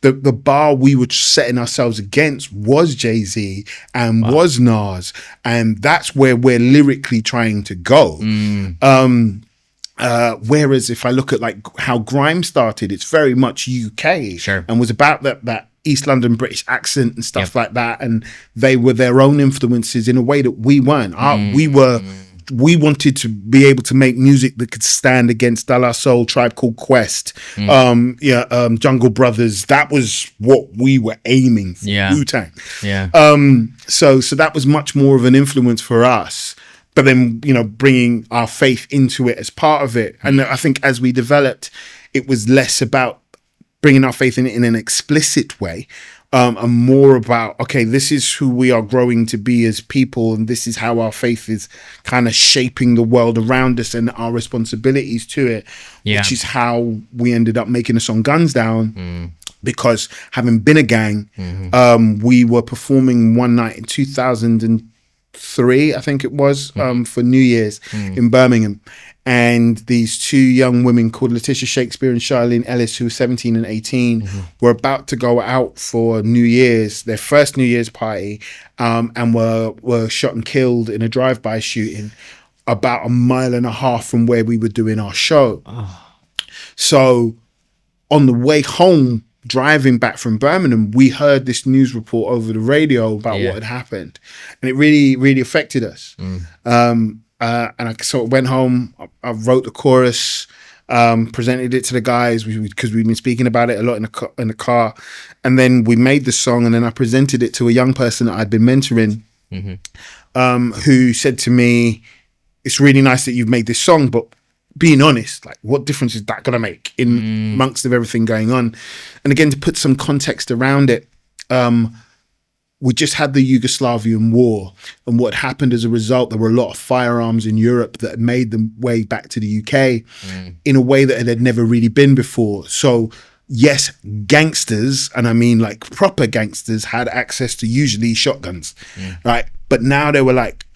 The bar we were setting ourselves against was Jay-Z and was Nas. And that's where we're lyrically trying to go. Whereas if I look at like how grime started, it's very much UK, Sure. and was about that East London British accent and stuff like that, and they were their own influences in a way that we weren't. We wanted to be able to make music that could stand against De La Soul, Tribe Called Quest, Jungle Brothers. That was what we were aiming for. Yeah. Wu-Tang. Yeah. So that was much more of an influence for us. But then, bringing our faith into it as part of it. And I think as we developed, it was less about bringing our faith in it in an explicit way, and more about, okay, this is who we are growing to be as people, and this is how our faith is kind of shaping the world around us and our responsibilities to it, which is how we ended up making the song Gunz Down. Because having been a gang, we were performing one night in 2003, I think it was, for New Year's in Birmingham. And these two young women called Letitia Shakespeare and Charlene Ellis, who were 17 and 18, were about to go out for New Year's, their first New Year's party, and were shot and killed in a drive-by shooting about 1.5 miles from where we were doing our show. So on the way home, driving back from Birmingham, we heard this news report over the radio about what had happened, and it really, really affected us. And I sort of went home. I wrote the chorus, presented it to the guys because we've been speaking about it a lot in the car, and then we made the song, and then I presented it to a young person that I'd been mentoring, who said to me, "It's really nice that you've made this song, but being honest, like, what difference is that going to make in amongst of everything going on?" And again, to put some context around it, we just had the Yugoslavian war, and what happened as a result, there were a lot of firearms in Europe that had made their way back to the UK in a way that it had never really been before. So yes, gangsters, and I mean like proper gangsters, had access to usually shotguns, right? But now they were like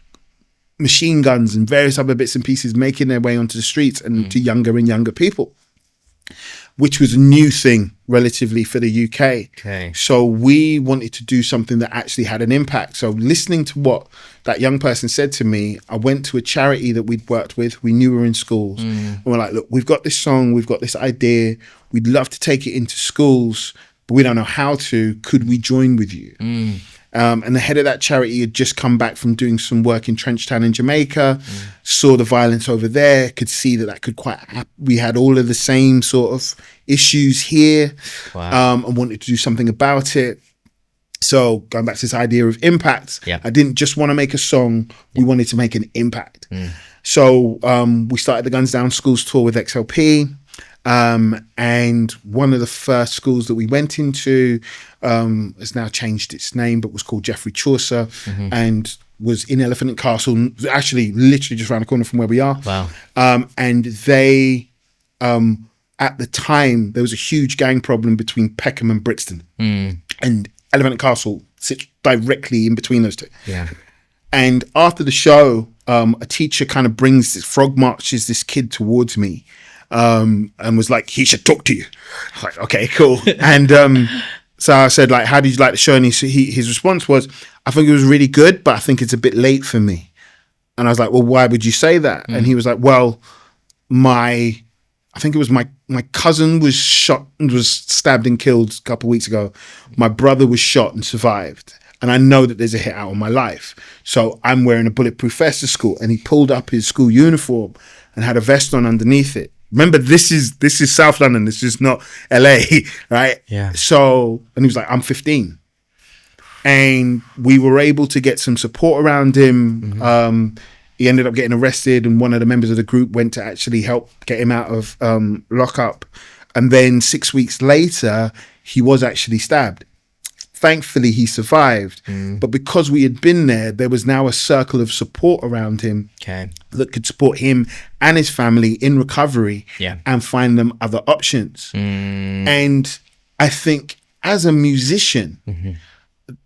machine guns and various other bits and pieces making their way onto the streets and to younger and younger people, which was a new thing relatively for the UK. Okay. So we wanted to do something that actually had an impact. So listening to what that young person said to me, I went to a charity that we'd worked with. We knew we were in schools. And we're like, look, we've got this song, we've got this idea. We'd love to take it into schools, but we don't know how to. Could we join with you? And the head of that charity had just come back from doing some work in Trenchtown in Jamaica, saw the violence over there, could see that could we had all of the same sort of issues here, and wanted to do something about it. So going back to this idea of impact, I didn't just want to make a song, we wanted to make an impact. So we started the Gunz Down Schools Tour with XLP. And one of the first schools that we went into has now changed its name, but was called Geoffrey Chaucer, and was in Elephant and Castle, actually literally just around the corner from where we are. Wow. And they, at the time, there was a huge gang problem between Peckham and Brixton. And Elephant and Castle sits directly in between those two. Yeah. And after the show, a teacher kind of frog marches this kid towards me. And was like, he should talk to you. I was like, okay, cool. And so I said, like, how did you like the show? And his response was, I think it was really good, but I think it's a bit late for me. And I was like, well, why would you say that? And he was like, well, I think it was my cousin was stabbed and killed a couple of weeks ago. My brother was shot and survived. And I know that there's a hit out on my life. So I'm wearing a bulletproof vest to school. And he pulled up his school uniform and had a vest on underneath it. Remember, this is South London. This is not LA, right? Yeah. So, and he was like, I'm 15. And we were able to get some support around him. He ended up getting arrested, and one of the members of the group went to actually help get him out of lockup. And then 6 weeks later, he was actually stabbed. Thankfully, he survived. But because we had been there was now a circle of support around him that could support him and his family in recovery and find them other options. And I think as a musician,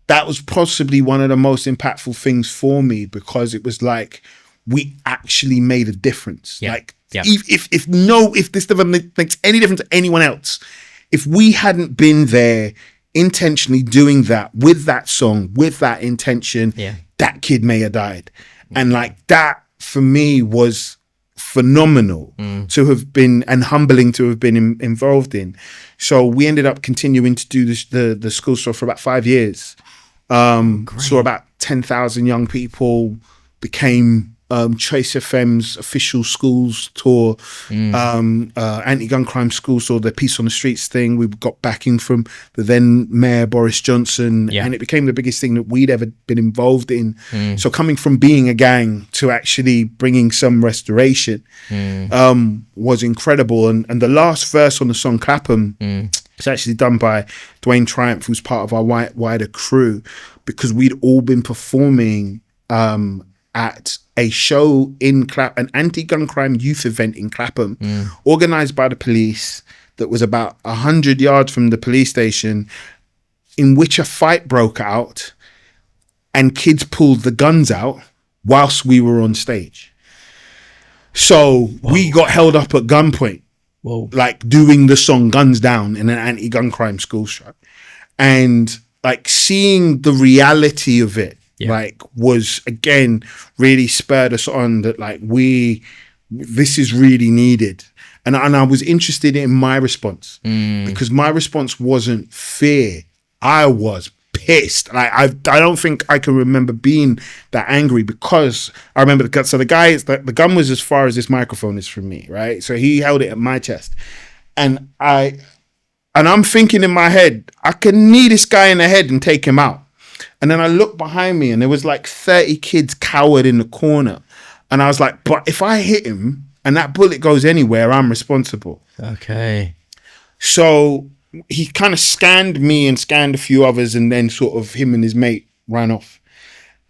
that was possibly one of the most impactful things for me, because it was like we actually made a difference. Like if this doesn't make any difference to anyone else, if we hadn't been there intentionally doing that with that song, with that intention, that kid may have died. And like that for me was phenomenal to have been, and humbling to have been involved in. So we ended up continuing to do this, the school tour for about 5 years. Saw about 10,000 young people, became Trace FM's official schools tour, anti-gun crime schools tour, the Peace on the Streets thing. We got backing from the then Mayor Boris Johnson, and it became the biggest thing that we'd ever been involved in. So coming from being a gang to actually bringing some restoration was incredible. And the last verse on the song Clapham is actually done by Dwayne Triumph, who's part of our wider crew, because we'd all been performing at a show in an anti-gun crime youth event in Clapham, organised by the police, that was about 100 yards from the police station, in which a fight broke out and kids pulled the guns out whilst we were on stage. So we got held up at gunpoint, like doing the song Gunz Down in an anti-gun crime school show. And like seeing the reality of it, like was again really spurred us on that like this is really needed. And I was interested in my response, because my response wasn't fear. I was pissed. Like I don't think I can remember being that angry, because I remember the gun was as far as this microphone is from me, right? So he held it at my chest, and I'm thinking in my head, I can knee this guy in the head and take him out. And then I looked behind me and there was like 30 kids cowered in the corner. And I was like, but if I hit him and that bullet goes anywhere, I'm responsible. Okay. So he kind of scanned me and scanned a few others, and then sort of him and his mate ran off.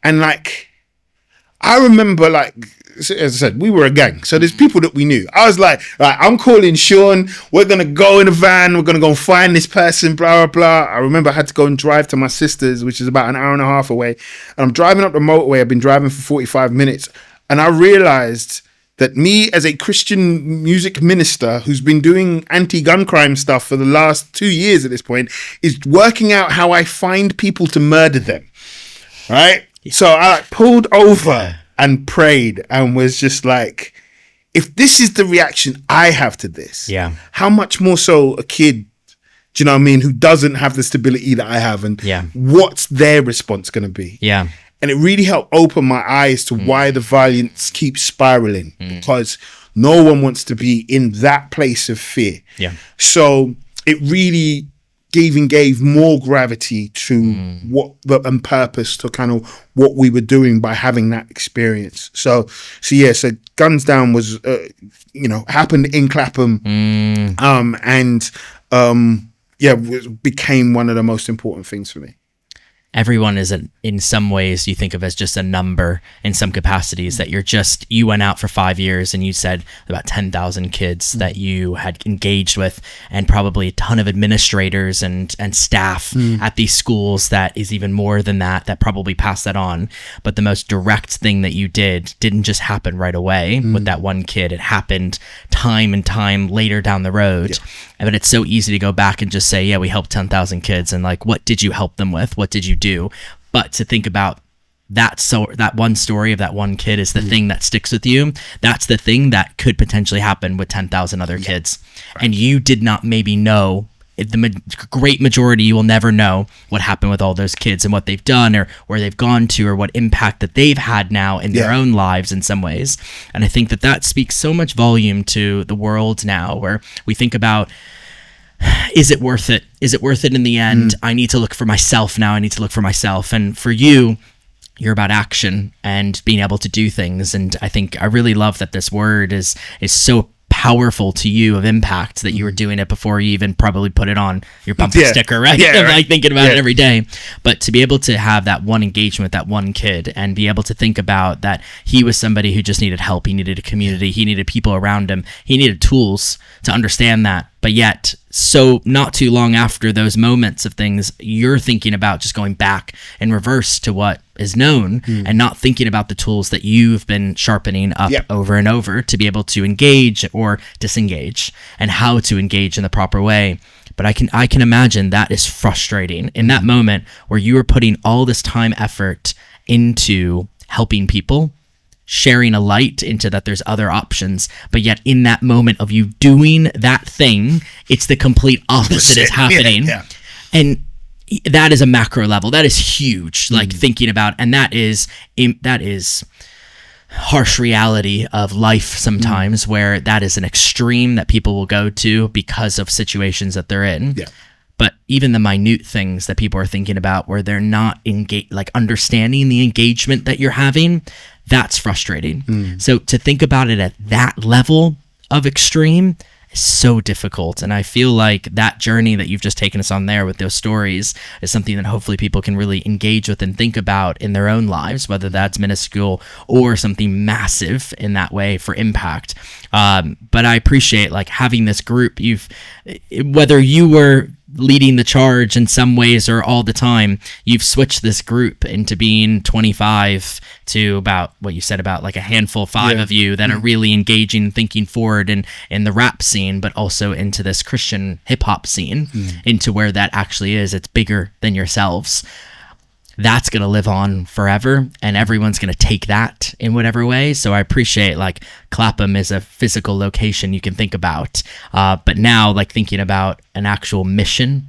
And like, I remember, like, as I said, we were a gang. So there's people that we knew. I was like, right, I'm calling Sean. We're going to go in a van. We're going to go and find this person, blah, blah, blah. I remember I had to go and drive to my sister's, which is about an hour and a half away. And I'm driving up the motorway. I've been driving for 45 minutes. And I realized that me, as a Christian music minister who's been doing anti-gun crime stuff for the last 2 years at this point, is working out how I find people to murder them. Right? So I like pulled over and prayed and was just like, if this is the reaction I have to this, how much more so a kid, do you know what I mean, who doesn't have the stability that I have, and what's their response going to be? And it really helped open my eyes to why the violence keeps spiraling, because no one wants to be in that place of fear. So it really gave more gravity to and purpose to kind of what we were doing by having that experience. So Gunz Down was happened in Clapham, became one of the most important things for me. Everyone is in some ways you think of as just a number in some capacities, that you went out for 5 years and you said about 10,000 kids that you had engaged with, and probably a ton of administrators and staff at these schools that is even more than that probably passed that on. But the most direct thing that you didn't just happen right away with that one kid. It happened time and time later down the road. But it's so easy to go back and just say, we helped 10,000 kids, and like, what did you help them with? What did you do? But to think about that one story of that one kid is the thing that sticks with you. That's the thing that could potentially happen with 10,000 other kids. And you did not maybe know, the great majority, you will never know what happened with all those kids and what they've done or where they've gone to or what impact that they've had now in their own lives in some ways. And I think that speaks so much volume to the world now, where we think about, is it worth it? Is it worth it in the end? I need to look for myself now. I need to look for myself. And for you, you're about action and being able to do things. And I think I really love that this word is so powerful to you of impact, that you were doing it before you even probably put it on your bumper sticker, right? Like thinking about it every day. But to be able to have that one engagement with that one kid and be able to think about that he was somebody who just needed help. He needed a community. He needed people around him. He needed tools to understand that. But yet, so not too long after those moments of things, you're thinking about just going back in reverse to what is known and not thinking about the tools that you've been sharpening up over and over to be able to engage or disengage, and how to engage in the proper way. But I can imagine that is frustrating in that moment where you are putting all this time, effort into helping people, sharing a light into that there's other options, but yet in that moment of you doing that thing, it's the complete opposite is happening. Yeah. And that is a macro level. That is huge, like thinking about, and that is harsh reality of life sometimes, where that is an extreme that people will go to because of situations that they're in. Yeah. But even the minute things that people are thinking about where they're not like understanding the engagement that you're having, that's frustrating. So to think about it at that level of extreme is so difficult. And I feel like that journey that you've just taken us on there with those stories is something that hopefully people can really engage with and think about in their own lives, whether that's minuscule or something massive in that way for impact. But I appreciate like having this group. Whether you were leading the charge in some ways or all the time, you've switched this group into being 25 to about what you said about like a handful, 5 of you that are really engaging, thinking forward in the rap scene, but also into this Christian hip hop scene, into where that actually is. It's bigger than yourselves. That's going to live on forever, and everyone's going to take that in whatever way. So I appreciate like Clapham is a physical location you can think about. But now like thinking about an actual mission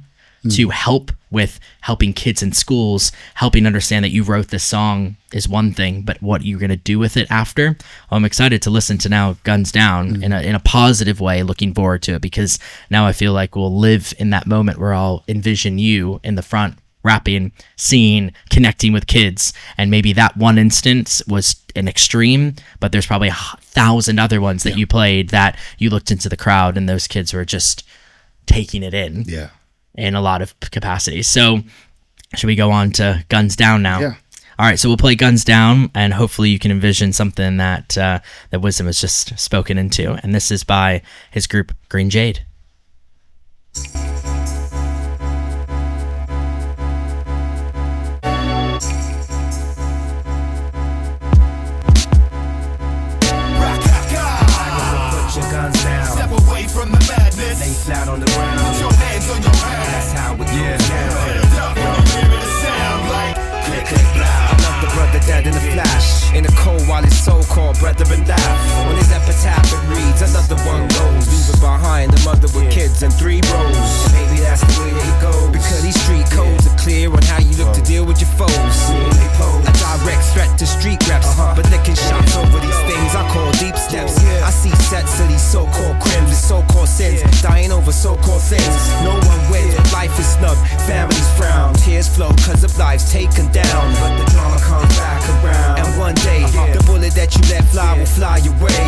to help with helping kids in schools, helping understand that you wrote this song is one thing, but what you're going to do with it after. Well, I'm excited to listen to now Gunz Down in a positive way, looking forward to it, because now I feel like we'll live in that moment where I'll envision you in the front, rapping, singing, connecting with kids. And maybe that one instance was an extreme, but there's probably 1,000 other ones that you played that you looked into the crowd and those kids were just taking it in a lot of capacity. So should we go on to Gunz Down now? Yeah. All right, so we'll play Gunz Down, and hopefully you can envision something that that Wizdom has just spoken into. And this is by his group GreenJade. Lay flat on the ground. Put your hands on your head. That's how it goes down. Click, click, loud. I love the brother dead in the flash. In the cold while his so-called brethren laugh. On his epitaph it reads, another one goes. Leaving behind the mother with kids and 3 bros. Maybe that's the way it goes. Because these street codes are clear on how you look to deal with your foes. A direct threat to street reps. But licking shots over these things I call deep steps. I see sets of these so-called crimes and so-called sins, dying over so-called things. No one wins, but life is snug, families frown. Tears flow cause of life's taken down, but the drama comes back around. And one day, the bullet that you let fly will fly away.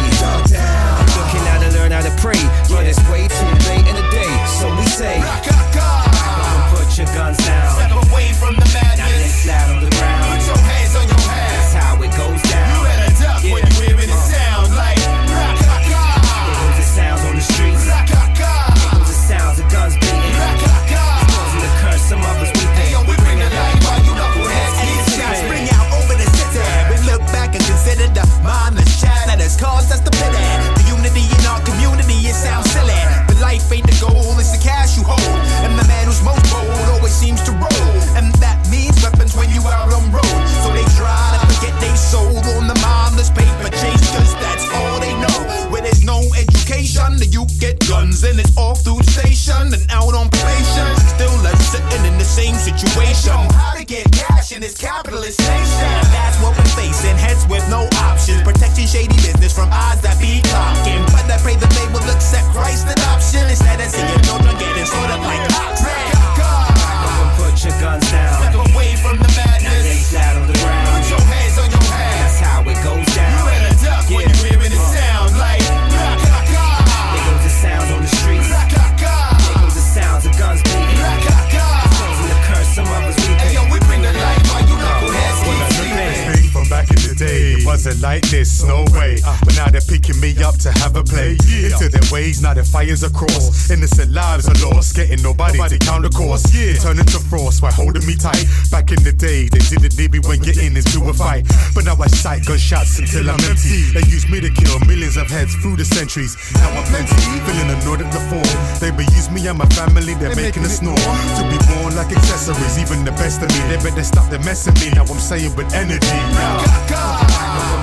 Looking how to learn how to pray, but it's way too late in the day. So we say, put your guns down. Step away from the madness. Now lay flat on the ground. Put your hands on your head. That's how it goes down. You better duck when you hearing it sound like there goes the sounds on the streets. There goes the sounds of guns beating. Causing the curse some of us we pay. We bring the light while you knuckleheads keep shots ring out over the city. We look back and consider the mindless chat that has caused us to pity. The unity in our community, it sounds silly, but life ain't the goal, it's the cash you hold. And the man who's most bold always seems to roll, and that means weapons when you out on road. So they try to forget they sold on the mindless paper chase, cause that's all they know. Where there's no education, you get guns and it's all through the station and out on probation. Still left sitting in the same situation. How to get cash in this capitalist nation? And that's what we're facing, heads with no options, protecting shady business from eyes that be clocking. But I pray that they will accept Christ's adoption instead of seeing children getting sort of like oxen. Put your guns down. Step away from the madness. Now lay flat on the ground. Put your hands on your head. That's how it goes down. You better duck when you hearing it sound like there goes the sounds on the streets. There goes the sounds of guns beating. Causing the curse some of us we pay. we bring the light while you knuckleheads keep sleeping. From back in the day, it wasn't like this, no way. But now they're picking me up to have a play into their ways. Now their fires across. Innocent lives are lost, getting nobody to count the course. Turning to frost by holding me tight. Back in the day, they didn't need me when getting into a fight. But now I sight gunshots until I'm empty. They used me to kill millions of heads through the centuries. Now I'm plenty, feeling annoyed at the fall. They abuse me and my family, they're making us snore. To be born like accessories, even the best of me. They better stop the messing me. Now I'm saying with energy.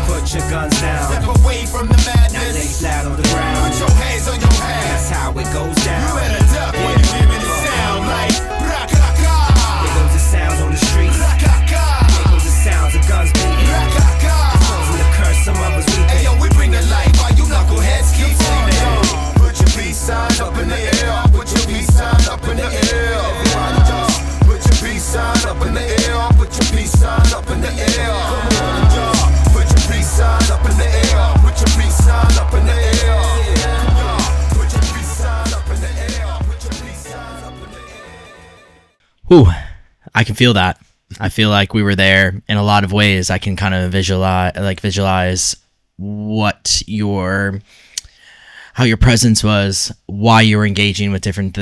Put your guns down. Step away from the madness. Now lay flat on the ground. Put your hands on your head. That's how it goes down. You better duck when you hear the sound like bra-ka-ka. Here goes the sounds on the streets. Bra-ka-ka. Here goes the sounds of guns beating. Bra-ka-ka. Closing the curse, some of us weeping. Hey yo, we bring the light while you knuckleheads keep sleeping. Put your peace sign up in the air. Put your peace sign up in the air. Everybody just put your peace sign up in the air. Put your peace sign up in the air. Put your peace sign up in the air. Put your peace sign up in the air. Put your peace sign up in the air. Put your peace sign up in the air. Whew, I can feel that. I feel like we were there in a lot of ways. I can kind of visualize what how your presence was, why you were engaging with different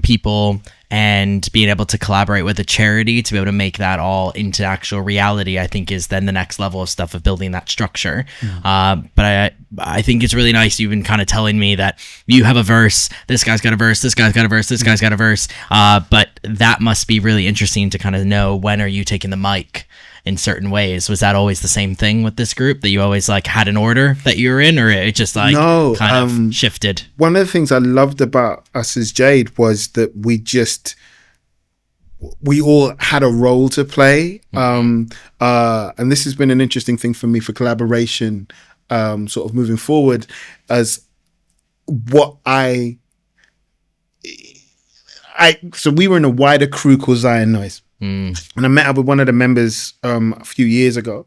people, and being able to collaborate with a charity to be able to make that all into actual reality. I think is then the next level of stuff of building that structure. But I think it's really nice. You've been kind of telling me that you have a verse. This guy's got a verse. This guy's got a verse. This guy's got a verse. But that must be really interesting to kind of know when are you taking the mic in certain ways. Was that always the same thing with this group, that you always like had an order that you were in, or it just like kind of shifted? One of the things I loved about us as Jade was that we all had a role to play. And this has been an interesting thing for me for collaboration, sort of moving forward, as what so we were in a wider crew called Zion Noise. And I met up with one of the members a few years ago,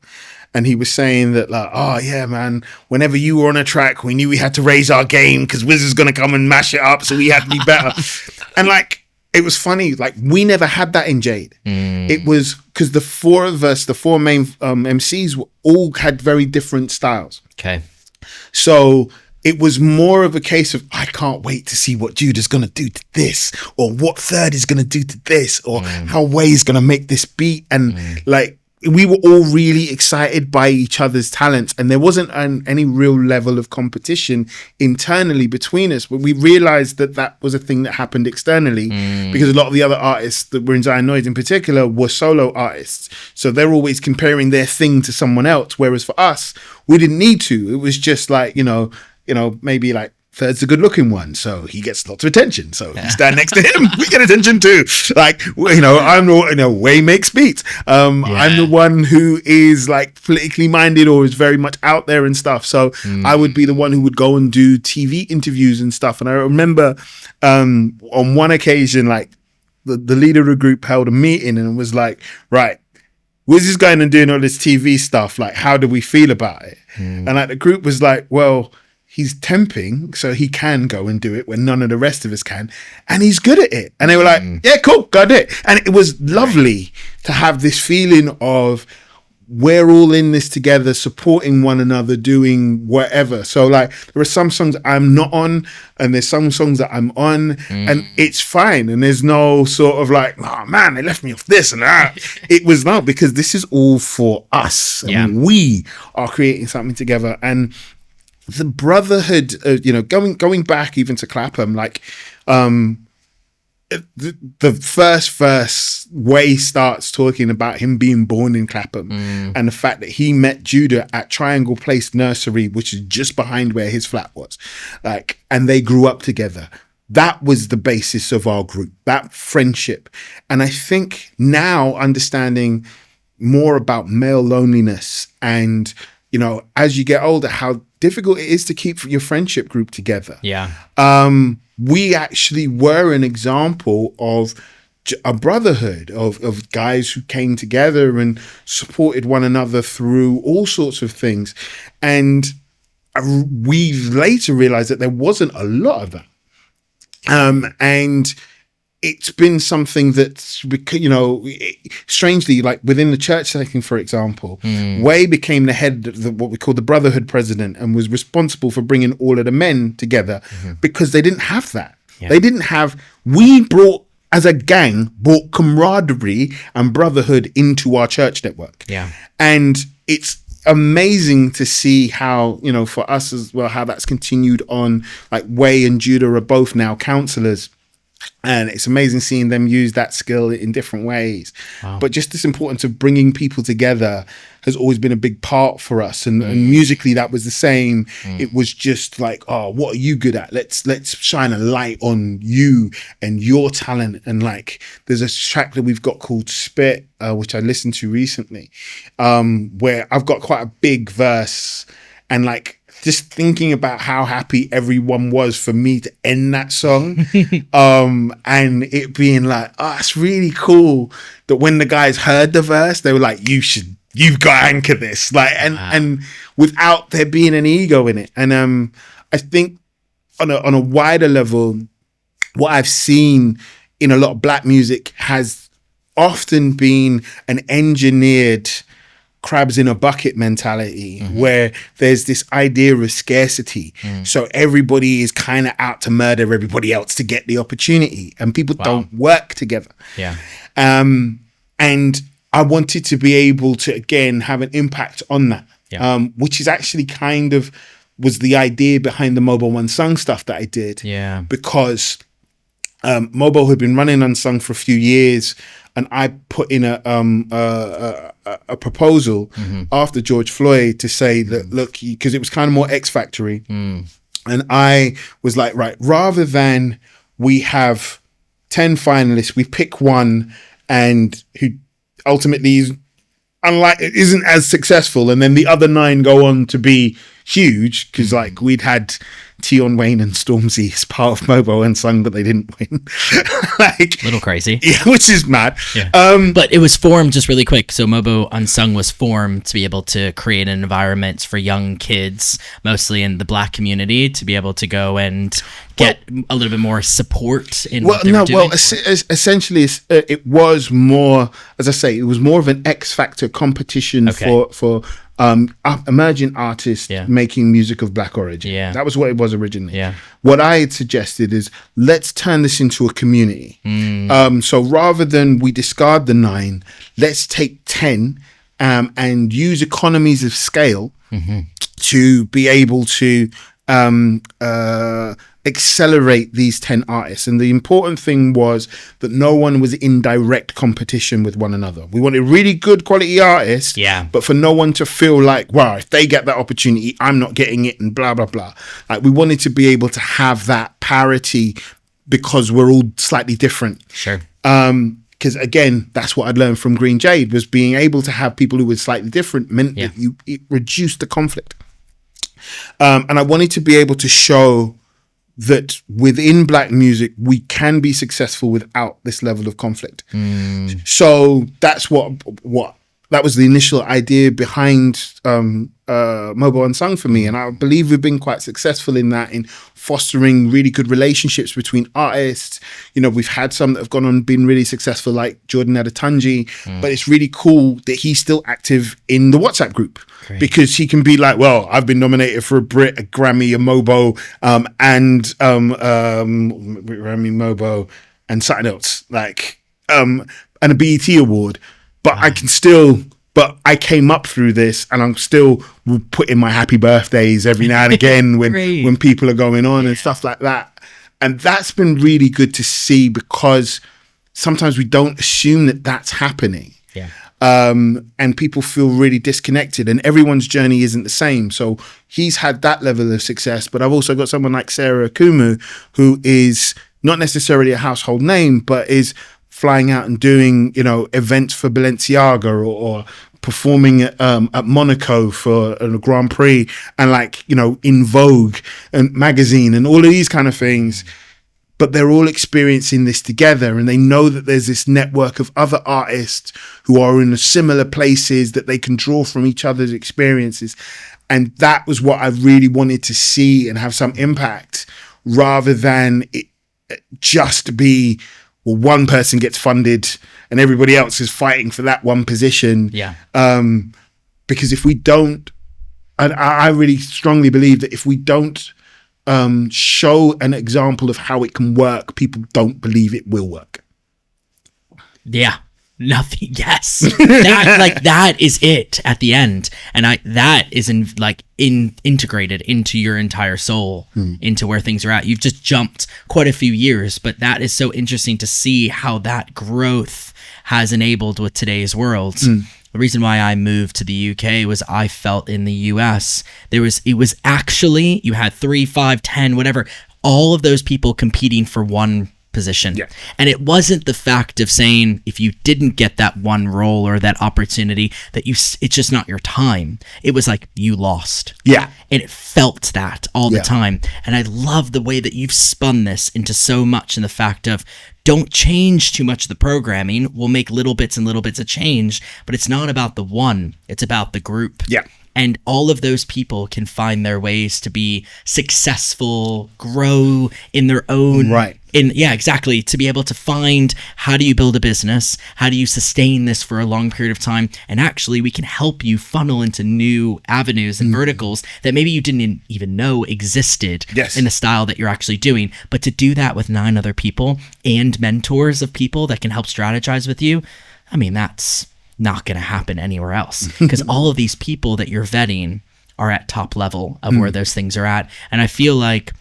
and he was saying that like, oh yeah, man, whenever you were on a track, we knew we had to raise our game because Wiz is gonna come and mash it up, so we had to be better. And like, it was funny, like we never had that in Jade. It was because the four of us, the four main MCs, all had very different styles. Okay, so it was more of a case of, I can't wait to see what Judah's going to do to this, or what Third is going to do to this, or how Way's going to make this beat. And like, we were all really excited by each other's talents, and there wasn't any real level of competition internally between us. But we realized that that was a thing that happened externally, because a lot of the other artists that were in Zion Noise in particular were solo artists. So they're always comparing their thing to someone else. Whereas for us, we didn't need to. It was just like, maybe like Third's a good looking one, so he gets lots of attention. So you stand next to him, we get attention too. Like, I'm Way makes beats. I'm the one who is like politically minded or is very much out there and stuff. So I would be the one who would go and do TV interviews and stuff. And I remember on one occasion, like the leader of the group held a meeting and was like, right, Wiz is going and doing all this TV stuff. Like, how do we feel about it? And like the group was like, well, he's temping, so he can go and do it when none of the rest of us can, and he's good at it. And they were like, yeah, cool, go do it. And it was lovely to have this feeling of we're all in this together, supporting one another, doing whatever. So like, there are some songs I'm not on, and there's some songs that I'm on, and it's fine. And there's no sort of like, oh man, they left me off this and that. It was not, because this is all for us. And we are creating something together. And the brotherhood, going back even to Clapham, like the first verse, Way starts talking about him being born in Clapham and the fact that he met Judah at Triangle Place Nursery, which is just behind where his flat was, like, and they grew up together. That was the basis of our group, that friendship. And I think now understanding more about male loneliness and, as you get older, how difficult it is to keep your friendship group together. We actually were an example of a brotherhood of guys who came together and supported one another through all sorts of things. And we later realized that there wasn't a lot of that. And it's been something that's, strangely, like within the church setting, for example, Way became the head of what we call the brotherhood president, and was responsible for bringing all of the men together because they didn't have that. Yeah. They didn't have, we brought, as a gang, brought camaraderie and brotherhood into our church network. Yeah. And it's amazing to see how, for us as well, how that's continued on. Like Way and Judah are both now counselors. And it's amazing seeing them use that skill in different ways. Wow. But just this importance of bringing people together has always been a big part for us. And musically, that was the same. It was just like, oh, what are you good at? Let's shine a light on you and your talent. And like, there's a track that we've got called Spit, which I listened to recently, where I've got quite a big verse, and like, just thinking about how happy everyone was for me to end that song, and it being like, oh, it's really cool that when the guys heard the verse, they were like, you've got to anchor this, like, and without there being an ego in it. And I think on a wider level, what I've seen in a lot of black music has often been an engineered crabs in a bucket mentality, where there's this idea of scarcity. So everybody is kind of out to murder everybody else to get the opportunity, and people don't work together. Yeah. And I wanted to be able to, again, have an impact on that, which is actually kind of was the idea behind the MOBO Unsung stuff that I did. Yeah. Because MOBO had been running Unsung for a few years, and I put in a proposal after George Floyd to say that, look, because it was kind of more X Factory, and I was like, right, rather than we have 10 finalists, we pick one and who ultimately isn't as successful, and then the other 9 go on to be huge, because like we'd had Tion Wayne and Stormzy as part of MOBO Unsung, but they didn't win. Like, Little crazy. Yeah, which is mad. Yeah. But it was formed, just really quick. So MOBO Unsung was formed to be able to create an environment for young kids, mostly in the black community, to be able to go and get a little bit more support in what they were doing. Essentially, it was more, as I say, it was more of an X Factor competition for emerging artists making music of black origin. Yeah. That was what it was originally. Yeah. What I had suggested is, let's turn this into a community. So rather than we discard the 9, let's take 10 and use economies of scale to be able to accelerate these 10 artists. And the important thing was that no one was in direct competition with one another. We wanted really good quality artists, but for no one to feel like, wow, if they get that opportunity, I'm not getting it, and blah, blah, blah. Like, we wanted to be able to have that parity because we're all slightly different. Sure. Because again, that's what I'd learned from GreenJade, was being able to have people who were slightly different meant that it reduced the conflict. And I wanted to be able to show that within black music, we can be successful without this level of conflict. So that's what that was the initial idea behind MOBO Unsung for me. And I believe we've been quite successful in that, in fostering really good relationships between artists. We've had some that have gone on and been really successful, like Jordan Adetunji, but it's really cool that he's still active in the WhatsApp group. Great. Because he can be like, well, I've been nominated for a Brit, a Grammy, a MOBO, and Grammy, MOBO, and something else, like, and a BET award. But I came up through this, and I'm still putting my happy birthdays every now and again when people are going on and stuff like that. And that's been really good to see, because sometimes we don't assume that that's happening. Yeah. And people feel really disconnected, and everyone's journey isn't the same. So he's had that level of success, but I've also got someone like Sarah Akumu, who is not necessarily a household name, but is flying out and doing, events for Balenciaga or performing at Monaco for a Grand Prix, and in Vogue and magazine and all of these kind of things. But they're all experiencing this together, and they know that there's this network of other artists who are in similar places that they can draw from each other's experiences. And that was what I really wanted to see and have some impact, rather than it just be, well, one person gets funded and everybody else is fighting for that one position. Yeah. Because if we don't, I really strongly believe that if we don't show an example of how it can work, people don't believe it will work. Yeah. Nothing. Yes. That is it at the end. And that is integrated into your entire soul, into where things are at. You've just jumped quite a few years, but that is so interesting to see how that growth has enabled with today's world. The reason why I moved to the UK was I felt in the US, it was actually, you had 3, 5, 10, whatever, all of those people competing for one position. Yeah. And it wasn't the fact of saying if you didn't get that one role or that opportunity that it's just not your time. It was like you lost. Yeah. And it felt that all the Yeah. time. And I love the way that you've spun this into so much, in the fact of don't change too much of the programming. We'll make little bits and little bits of change, but it's not about the one, it's about the group. Yeah. And all of those people can find their ways to be successful, grow in their own Right. Yeah, exactly. To be able to find, how do you build a business? How do you sustain this for a long period of time? And actually, we can help you funnel into new avenues and verticals that maybe you didn't even know existed Yes. in the style that you're actually doing. But to do that with 9 other people and mentors of people that can help strategize with you, I mean, that's not going to happen anywhere else, because all of these people that you're vetting are at top level of where those things are at. And I feel like,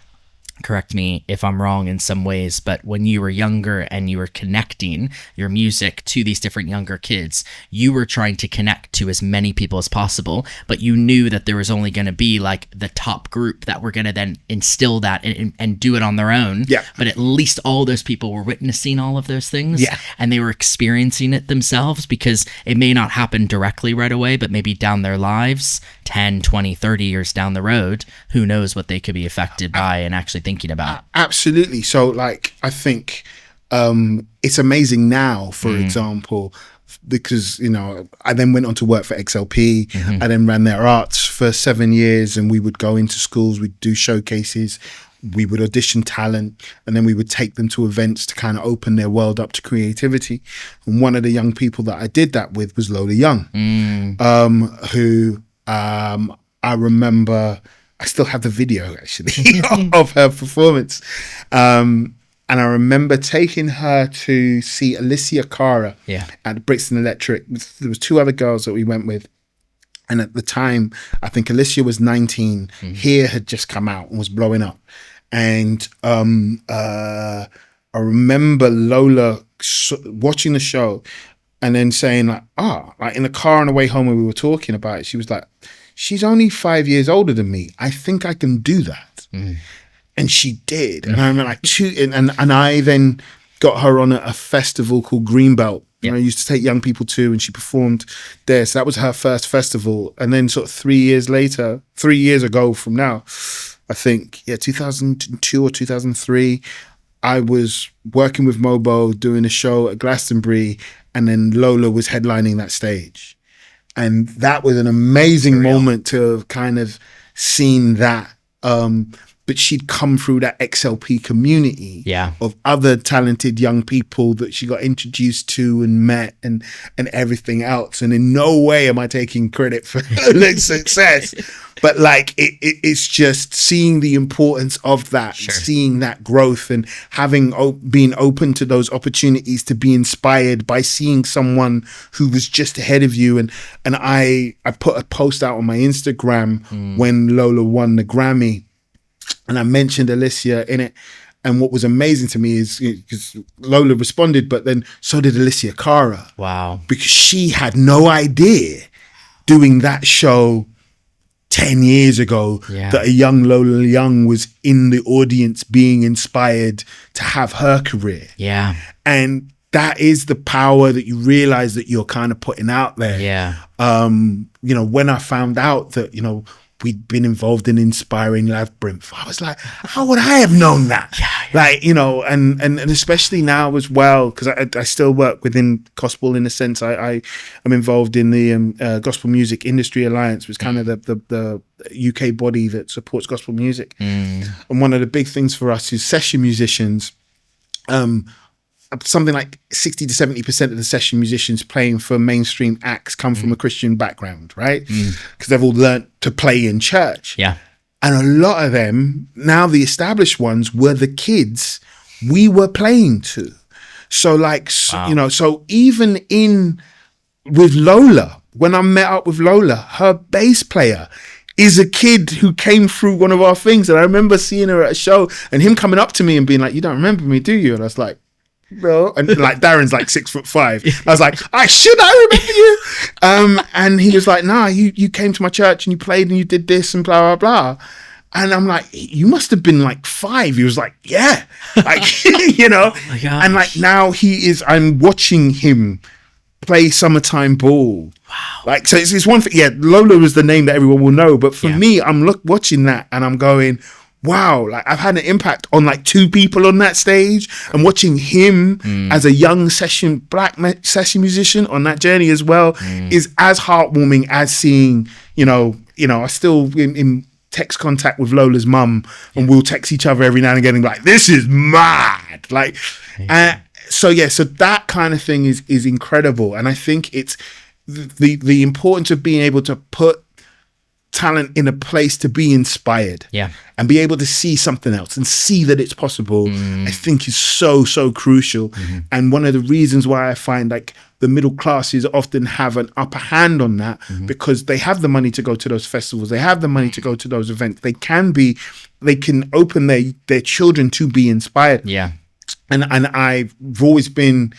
correct me if I'm wrong in some ways, but when you were younger and you were connecting your music to these different younger kids, you were trying to connect to as many people as possible, but you knew that there was only going to be like the top group that were going to then instill that and do it on their own. Yeah. But at least all those people were witnessing all of those things. Yeah. And they were experiencing it themselves, because it may not happen directly right away, but maybe down their lives, 10, 20, 30 years down the road, who knows what they could be affected by and actually thinking about. Absolutely. So, like, I think it's amazing now, for example, because, you know, I then went on to work for XLP. I then ran their arts for 7 years, and we would go into schools, we'd do showcases, we would audition talent, and then we would take them to events to kind of open their world up to creativity. And one of the young people that I did that with was Lola Young, who I remember, I still have the video actually of her performance. And I remember taking her to see Alicia Cara at Brixton Electric. There was 2 other girls that we went with. And at the time, I think Alicia was 19. Here had just come out and was blowing up. And I remember Lola watching the show and then saying like in the car on the way home when we were talking about it, she was like, she's only 5 years older than me. I think I can do that. And she did. And I remember and I then got her on a festival called Greenbelt. I used to take young people to, and she performed there. So that was her first festival. And then sort of 3 years later, 3 years ago from now, I think, 2002 or 2003, I was working with MOBO, doing a show at Glastonbury, and then Lola was headlining that stage. And that was an amazing moment to have kind of seen that. But she'd come through that XLP community of other talented young people that she got introduced to and met and everything else. And in no way am I taking credit for her success. But like it's just seeing the importance of that, seeing that growth, and being open to those opportunities to be inspired by seeing someone who was just ahead of you. And I put a post out on my Instagram when Lola won the Grammy, and I mentioned Alicia in it. And what was amazing to me is because Lola responded, but then so did Alicia Cara. Wow. Because she had no idea doing that show 10 years ago that a young Lola Young was in the audience being inspired to have her career. Yeah. And that is the power that you realize that you're kind of putting out there. Yeah. You know, when I found out that, you know, we'd been involved in Inspiring Labyrinth, I was like, how would I have known that? Like, you know, and especially now as well, because I still work within gospel in a sense. I am involved in the Gospel Music Industry Alliance, which is kind of the UK body that supports gospel music. And one of the big things for us is session musicians. something like 60 to 70% of the session musicians playing for mainstream acts come from a Christian background, right? Because they've all learnt to play in church. Yeah. And a lot of them, now the established ones, were the kids we were playing to. So like, you know, so even with Lola, when I met up with Lola, her bass player is a kid who came through one of our things. And I remember seeing her at a show and him coming up to me and being like, "You don't remember me, do you?" And I was like, "No." And like, Darren's like 6'5". I was like, I remember you. And he was like, "Nah, you came to my church and you played and you did this and blah, blah, blah." And I'm like, "You must have been like 5. He was like, "Yeah." Like, you know, my gosh. and like now I'm watching him play Summertime Ball. Wow. Like, so it's one thing. Yeah, Lola was the name that everyone will know. But for me, I'm watching that and I'm going, wow, like I've had an impact on like 2 people on that stage, and watching him as a young black session musician on that journey as well is as heartwarming as seeing, you know, I still in text contact with Lola's mum and we'll text each other every now and again and be like, "This is mad." Like, so that kind of thing is incredible. And I think it's the importance of being able to put talent in a place to be inspired and be able to see something else and see that it's possible, I think is so crucial. And one of the reasons why I find like the middle classes often have an upper hand on that, because they have the money to go to those festivals, they have the money to go to those events, they can open their children to be inspired. And I've always been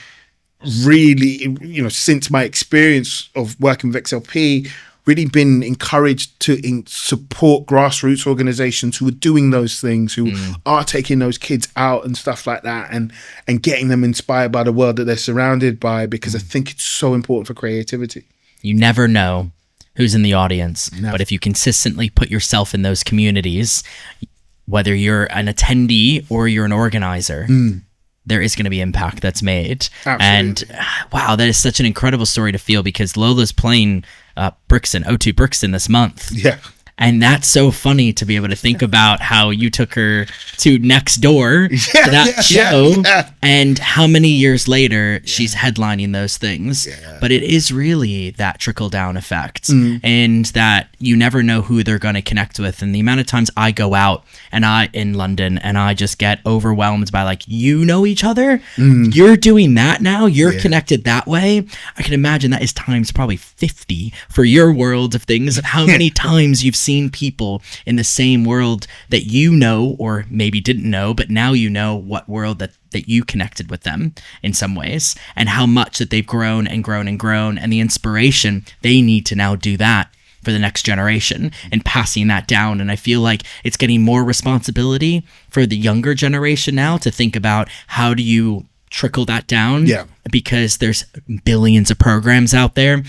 really, you know, since my experience of working with XLP, really been encouraged to support grassroots organizations who are doing those things, who are taking those kids out and stuff like that, and getting them inspired by the world that they're surrounded by, because I think it's so important for creativity. You never know who's in the audience, but if you consistently put yourself in those communities, whether you're an attendee or you're an organizer, there is going to be impact that's made. Absolutely. And wow, that is such an incredible story to feel, because Lola's playing O2 Brixton this month. Yeah. And that's so funny to be able to think about how you took her to next door to that show, and how many years later she's headlining those things. But it is really that trickle down effect, and that you never know who they're going to connect with. And the amount of times I go out in London and I just get overwhelmed by like, you know each other, you're doing that now, you're connected that way. I can imagine that is times probably 50 for your world of things, of how many times you've seen people in the same world that you know, or maybe didn't know, but now you know what world that you connected with them in some ways, and how much that they've grown and grown and grown, and the inspiration they need to now do that for the next generation and passing that down. And I feel like it's getting more responsibility for the younger generation now to think about, how do you trickle that down? Because there's billions of programs out there.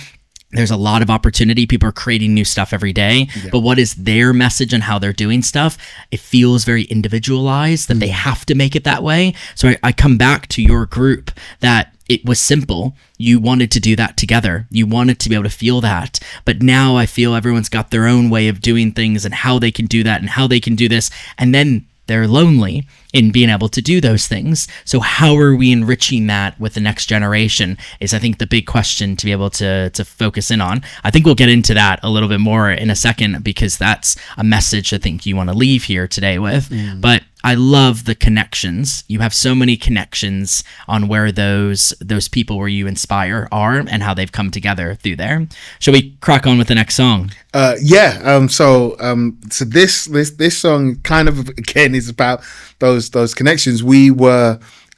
There's a lot of opportunity. People are creating new stuff every day. But what is their message on how they're doing stuff? It feels very individualized, that they have to make it that way. So I come back to your group, that it was simple. You wanted to do that together. You wanted to be able to feel that. But now I feel everyone's got their own way of doing things, and how they can do that and how they can do this. And then they're lonely in being able to do those things. So how are we enriching that with the next generation is, I think, the big question to be able to focus in on. I think we'll get into that a little bit more in a second, because that's a message I think you want to leave here today with. But I love the connections. You have so many connections on where those people where you inspire are, and how they've come together through there. Shall we crack on with the next song? So this song kind of, again, is about those connections.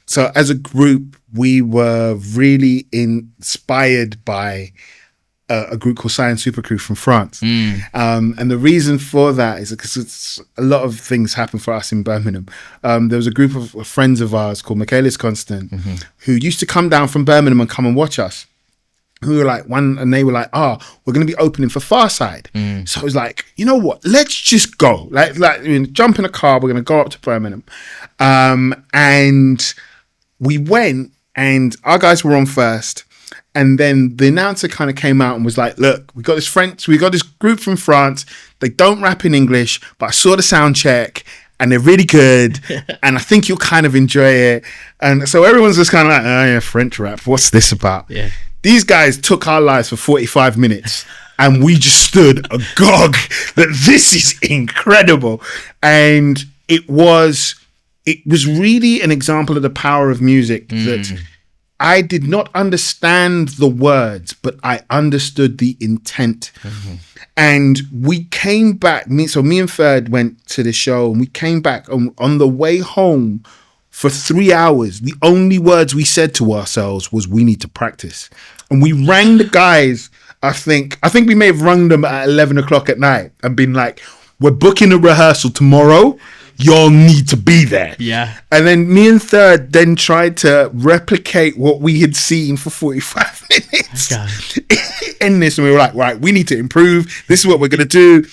So as a group, we were really inspired by a group called Science Supercrew from France. And the reason for that is because a lot of things happen for us in Birmingham. There was a group of friends of ours called Michaelis Constant, who used to come down from Birmingham and come and watch us. Who were like they were like, we're going to be opening for Farside. So I was like, you know what? Let's just go. Like jump in a car. We're going to go up to Birmingham. And we went, and our guys were on first. And then the announcer kind of came out and was like, look, we got this group from France. They don't rap in English, but I saw the sound check, and they're really good, and I think you'll kind of enjoy it. And so everyone's just kind of like, oh yeah, French rap, what's this about? Yeah. These guys took our lives for 45 minutes, and we just stood agog that this is incredible. And it was really an example of the power of music that I did not understand the words, but I understood the intent. And we came back, me and Ferd went to the show, and we came back on the way home for 3 hours. The only words we said to ourselves was, we need to practice. And we rang the guys, I think we may have rung them at 11 o'clock at night and been like, we're booking a rehearsal tomorrow. Y'all need to be there. Yeah. And then me and Third then tried to replicate what we had seen for 45 minutes in this. And we were like, right, we need to improve. This is what we're going to do.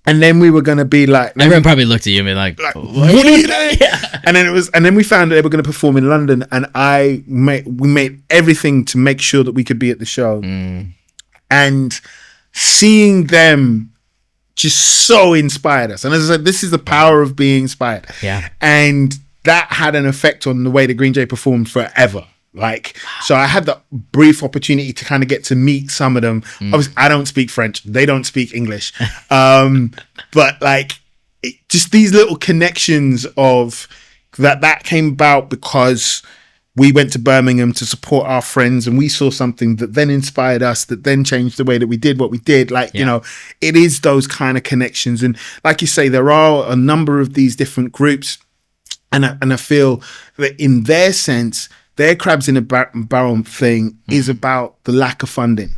And then we were going to be like... Everyone probably looked at you and be like, what are you doing? Yeah. And then we found that they were going to perform in London, and we made everything to make sure that we could be at the show. And seeing them just so inspired us. And as I said, this is the power of being inspired. Yeah. And that had an effect on the way that GreenJade performed forever. Like, so I had the brief opportunity to kind of get to meet some of them. Obviously, I don't speak French. They don't speak English. But like, just these little connections of that came about because we went to Birmingham to support our friends, and we saw something that then inspired us, that then changed the way that we did what we did. Like, you know, it is those kind of connections. And like you say, there are a number of these different groups. And I feel that in their sense, their crabs in a barrel thing is about the lack of funding.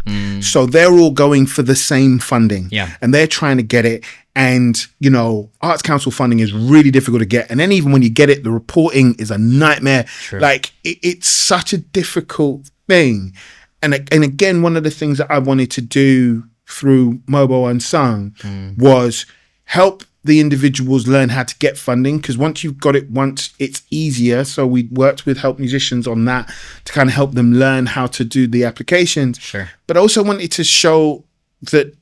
So they're all going for the same funding. Yeah. And they're trying to get it. And, you know, Arts Council funding is really difficult to get. And then even when you get it, the reporting is a nightmare. True. Like, it's such a difficult thing. And again, one of the things that I wanted to do through MOBO Unsung was help the individuals learn how to get funding, because once you've got it once, it's easier. So we worked with Help Musicians on that to kind of help them learn how to do the applications. Sure. But I also wanted to show that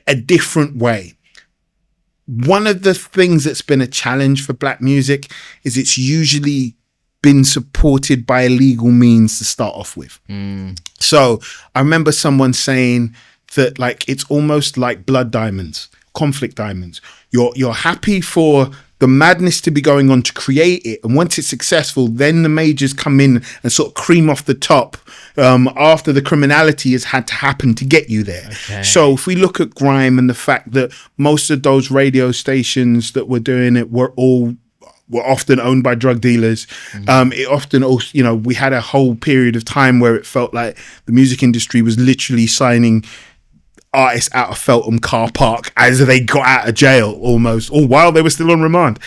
a different way. One of the things that's been a challenge for Black music is it's usually been supported by illegal means to start off with. So I remember someone saying that, like, it's almost like blood diamonds, conflict diamonds. You're happy for the madness to be going on to create it, and once it's successful, then the majors come in and sort of cream off the top after the criminality has had to happen to get you there. Okay. So if we look at grime and the fact that most of those radio stations that were doing it were often owned by drug dealers. It often also, you know, we had a whole period of time where it felt like the music industry was literally signing artists out of Feltham car park as they got out of jail almost, or while they were still on remand,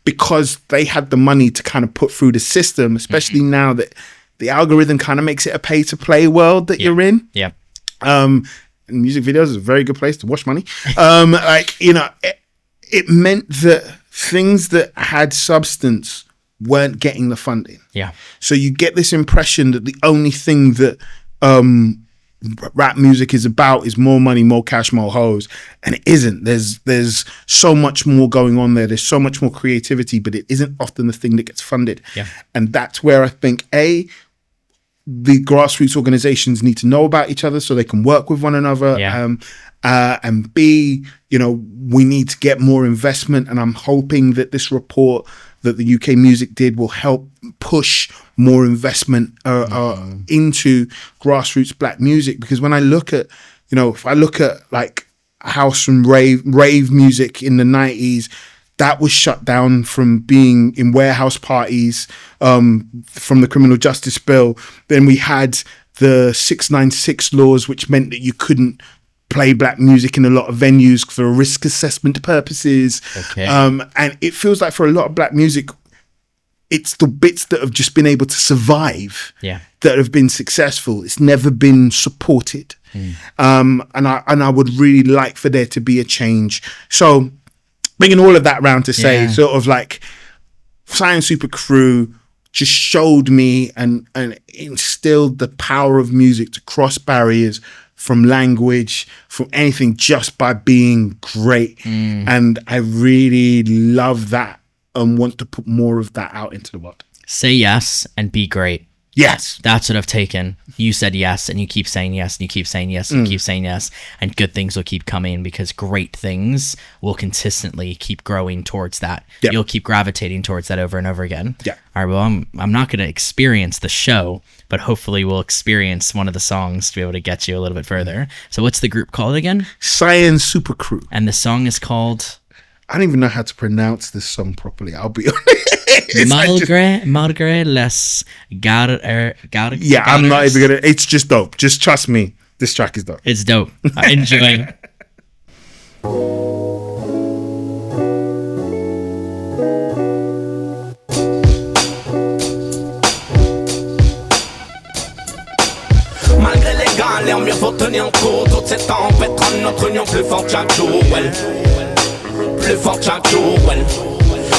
because they had the money to kind of put through the system, especially now that the algorithm kind of makes it a pay to play world that you're in. Yeah. And music videos is a very good place to wash money. Like, you know, it meant that things that had substance weren't getting the funding. Yeah. So you get this impression that the only thing that rap music is about is more money, more cash, more hoes, and it isn't. There's so much more going on there. There's so much more creativity, but it isn't often the thing that gets funded. Yeah. And that's where I think the grassroots organizations need to know about each other so they can work with one another. Yeah. And B, you know, we need to get more investment, and I'm hoping that this report that the UK Music did will help push more investment into grassroots Black music. Because when I look at, you know, if I look at like house and rave music in the 90s, that was shut down from being in warehouse parties from the criminal justice bill. Then we had the 696 laws, which meant that you couldn't play Black music in a lot of venues for risk assessment purposes. Okay. And it feels like for a lot of Black music, it's the bits that have just been able to survive that have been successful. It's never been supported. And I would really like for there to be a change. So bringing all of that round to say, sort of like Science Super Crew just showed me and instilled the power of music to cross barriers, from language, from anything, just by being great. And I really love that and want to put more of that out into the world. Say yes and be great. Yes. That's what I've taken. You said yes, and you keep saying yes, and you keep saying yes, and you keep saying yes, and good things will keep coming because great things will consistently keep growing towards that. Yep. You'll keep gravitating towards that over and over again. Yeah. All right, well, I'm not going to experience the show, but hopefully we'll experience one of the songs to be able to get you a little bit further. So what's the group called again? Cyan Super Crew. And the song is called... I don't even know how to pronounce this song properly. I'll be honest. Malgré les gardes. Yeah, I'm not even gonna. It's just dope. Just trust me. This track is dope. It's dope. Enjoy. Malgré les galères, mieux faut tenir compte. Toute cette tempête rend notre union plus forte chaque jour. Well. Plus forte chaque jour. Well.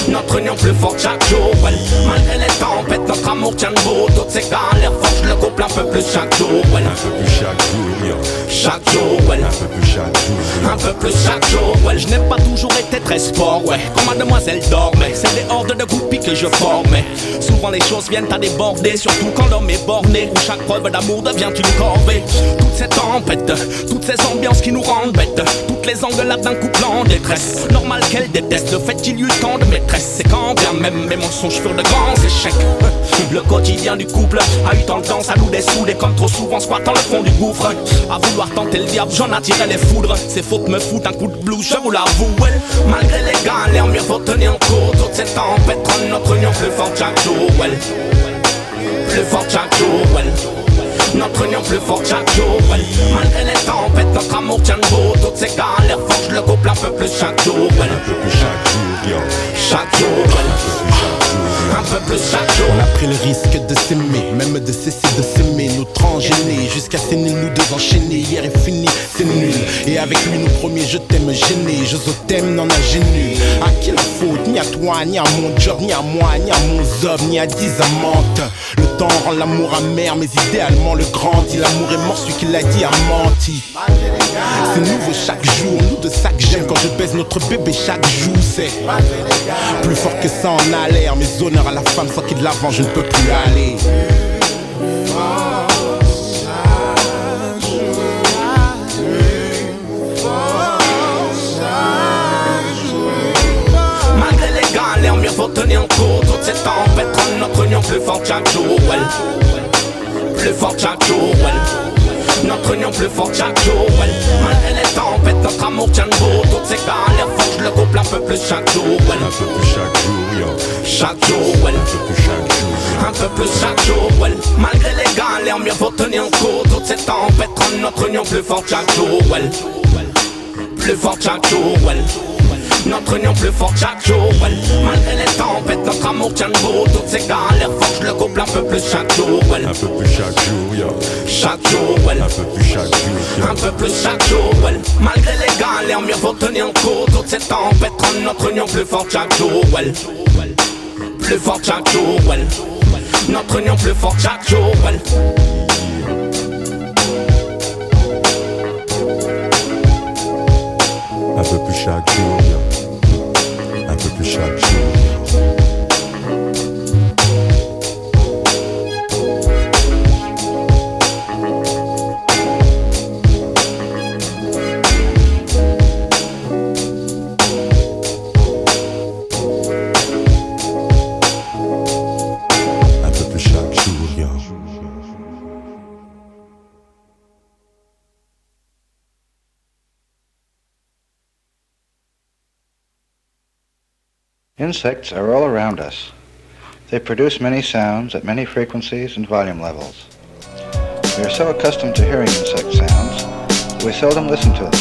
Notre union plus forte chaque jour. Well. Malgré les tempêtes, notre amour tient debout. Toutes ces galères forgent le couple un peu plus chaque jour. Well. Un peu plus chaque jour, yo. Chaque jour. Well. Un peu plus chaque jour. Un peu plus chaque jour. Well. Je n'ai pas toujours été très sport, ouais. Comme mademoiselle dormait, c'est des hordes de groupies que je formais. Souvent les choses viennent à déborder, surtout quand l'homme est borné, où chaque preuve d'amour devient une corvée. Toute cette tempête, toutes ces ambiances qui nous rendent bêtes, toutes les engueulades d'un couple en détresse. Normal qu'elle déteste le fait qu'il y eut tant de maîtresses. C'est quand bien même mes mensonges furent de grands échecs. Le quotidien du couple a eu tendance à nous dessouder, comme trop souvent squattant le fond du gouffre. À vouloir tenter le diable, j'en attirais les foudres. Ces fautes me foutent un coup de blues, je vous l'avoue. Ouais. Malgré les galères, mieux faut tenir en cours. Toute cette tempête rend notre union plus forte chaque jour. Well. Plus forte chaque jour. Well. Notre union plus forte chaque jour. Well. Malgré les tempêtes, notre amour tient debout. Toutes ces galères forgent le couple un peu plus chaque jour. Well. Un peu plus chaque jour, yo. Chaque jour. Well. Un peu plus chaque jour. On a pris le risque de s'aimer, même de cesser de s'aimer. Notre enchaîné, jusqu'à s'aimer nous deux enchaînés. Hier est fini, c'est nul. Et avec lui nos premiers je t'aime gêné. Je t'aime n'en a gêné. À qui la faute? Ni à toi, ni à mon job, ni à moi, ni à mon zob, ni à 10 amantes. Le temps rend l'amour amer, mais idéalement le grandit. L'amour est mort, celui qui l'a dit a menti. C'est nouveau chaque jour, nous de ça que j'aime. Quand je baise notre bébé chaque jour, c'est plus fort que ça en a l'air. Mes honneurs à la femme, sans qui de l'avant je ne peux plus aller. Malgré les galères, mieux faut tenir en cours. Toute cette tempête rend notre union plus forte chaque jour. Well. Plus forte chaque jour. Well. Notre union plus forte chaque jour. Well. Malgré les tempêtes, notre amour tient debout. Toutes ces galères forgent le couple un peu plus chaque jour. Well. Un peu plus chaque jour, yo. Chaque jour. Well. Un peu plus chaque jour. Un peu plus chaque jour. Well. Malgré les galères, mieux faut tenir en cours. Toutes ces tempêtes rend notre union plus forte chaque jour. Well. Plus forte chaque jour. Well. Notre union plus forte chaque jour. Well. Malgré les tempêtes, notre amour tient debout. Toutes ces galères forgent le couple un peu plus chaque jour. Well. Un peu plus chaque jour, yo. Chaque jour. Well. Un peu plus chaque jour, yo. Un peu plus chaque jour. Well. Malgré les galères, mieux faut tenir en cours. Toutes ces tempêtes rendent notre union plus forte chaque jour. Well. Plus forte chaque jour. Well. Notre union plus forte chaque jour. Well. Un peu plus chaque jour, yo. Un peu plus chaque jour. Un peu plus chaque jour, yo. Insects are all around us. They produce many sounds at many frequencies and volume levels. We are so accustomed to hearing insect sounds that we seldom listen to them.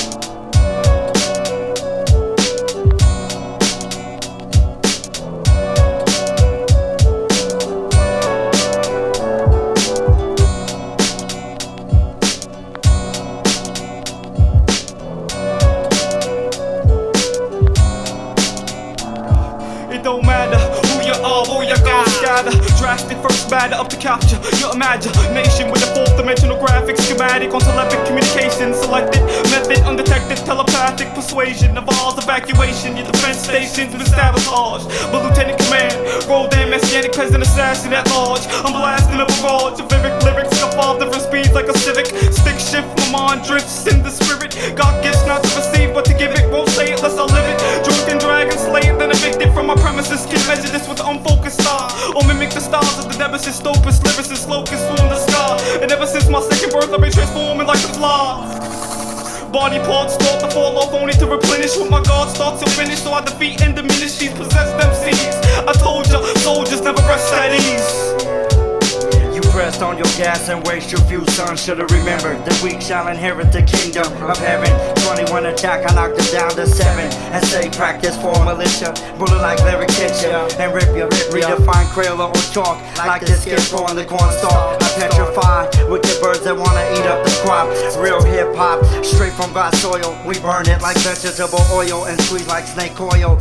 It don't matter who booyah, scatter. Drastic first matter up to capture your imagination with a fourth dimensional graphic schematic on telepathic communication. Selected method, undetected telepathic persuasion. Evolves evacuation, your defense stations been sabotaged. But Lieutenant Command, roll down messianic peasant assassin at large. I'm blasting a barrage of lyric lyrics of all different speeds like a civic. Stick shift, my mind drifts in the spirit. God gifts not to receive but to give it. Won't say it lest I live it. Drunken dragon slayed, then evicted from my premises. Can measure this with unfocused style, or mimic the styles of the nemesis, dopest lyricist, locust from the sky. And ever since my second birth, I've been transforming like a fly. Body parts start to fall off, only to replenish with my guard starts to finish. So I defeat and diminish these possessed MCs. I told ya, soldiers never rest at ease. Pressed on your gas and waste your few sons. Should've remembered the weak shall inherit the kingdom of heaven. 21 attack, I knocked them down to 7. And say practice for militia, bullet like lyric hit ya and rip ya. Redefine Crayola or chalk like the scarecrow on the cornstalk. I petrify wicked birds that wanna eat up the crop. Real hip hop, straight from God's soil. We burn it like vegetable oil and squeeze like snake oil.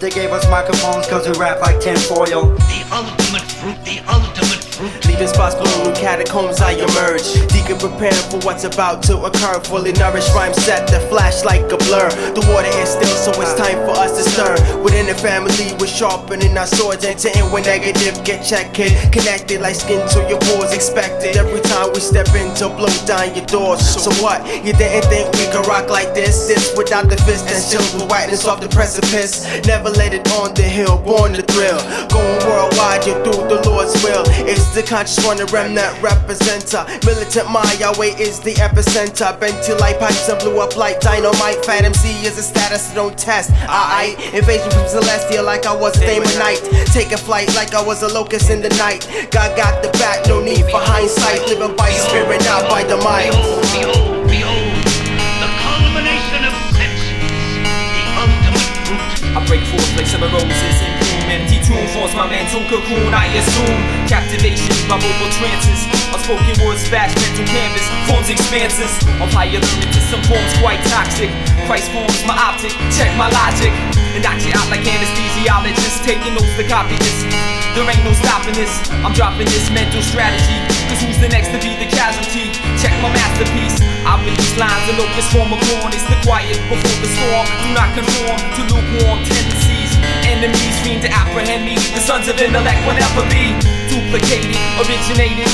They gave us microphones cause we rap like tinfoil. The ultimate fruit, the ultimate fruit. Leaving spots bloom in catacombs I emerge. Deacon prepared for what's about to occur. Fully nourished rhyme set that flash like a blur. The water is still so it's time for us to stir. Within the family we're sharpening our swords. Entering when negative get checked. Connected like skin to your pores. Expected every time we step in to blow down your doors. So what? You didn't think we could rock like this? This without the fist and still the whiteness off the precipice. Never let it on the hill, born the thrill. Going worldwide, you do the Lord's will. It's the conscious one, the remnant representer. Militant mind, Yahweh is the epicenter. Bent to light pipes and blew up like dynamite. Fat MC is a status, don't test. I invasion from Celestia like I was a Damonite. Taking flight like I was a locust in the night. God got the back, no need for hindsight. Living by spirit, not by the might. Behold, behold, the culmination of senses, the ultimate fruit. I break forth like summer roses in bloom. Empty tomb forms my mental cocoon, I assume. Captivation by vocal trances. Unspoken words fast mental canvas. Forms expanses. Of higher learning to some forms quite toxic. Christ forms my optic, check my logic. And knock you out like anesthesiologists. Taking notes to copy this. There ain't no stopping this. I'm dropping this mental strategy. Cause who's the next to be the casualty? Check my masterpiece. I release lines in locust form of corn. It's the quiet before the storm. Do not conform to lukewarm tendencies. Enemies seem to apprehend me. The sons of intellect will never be duplicated, originated.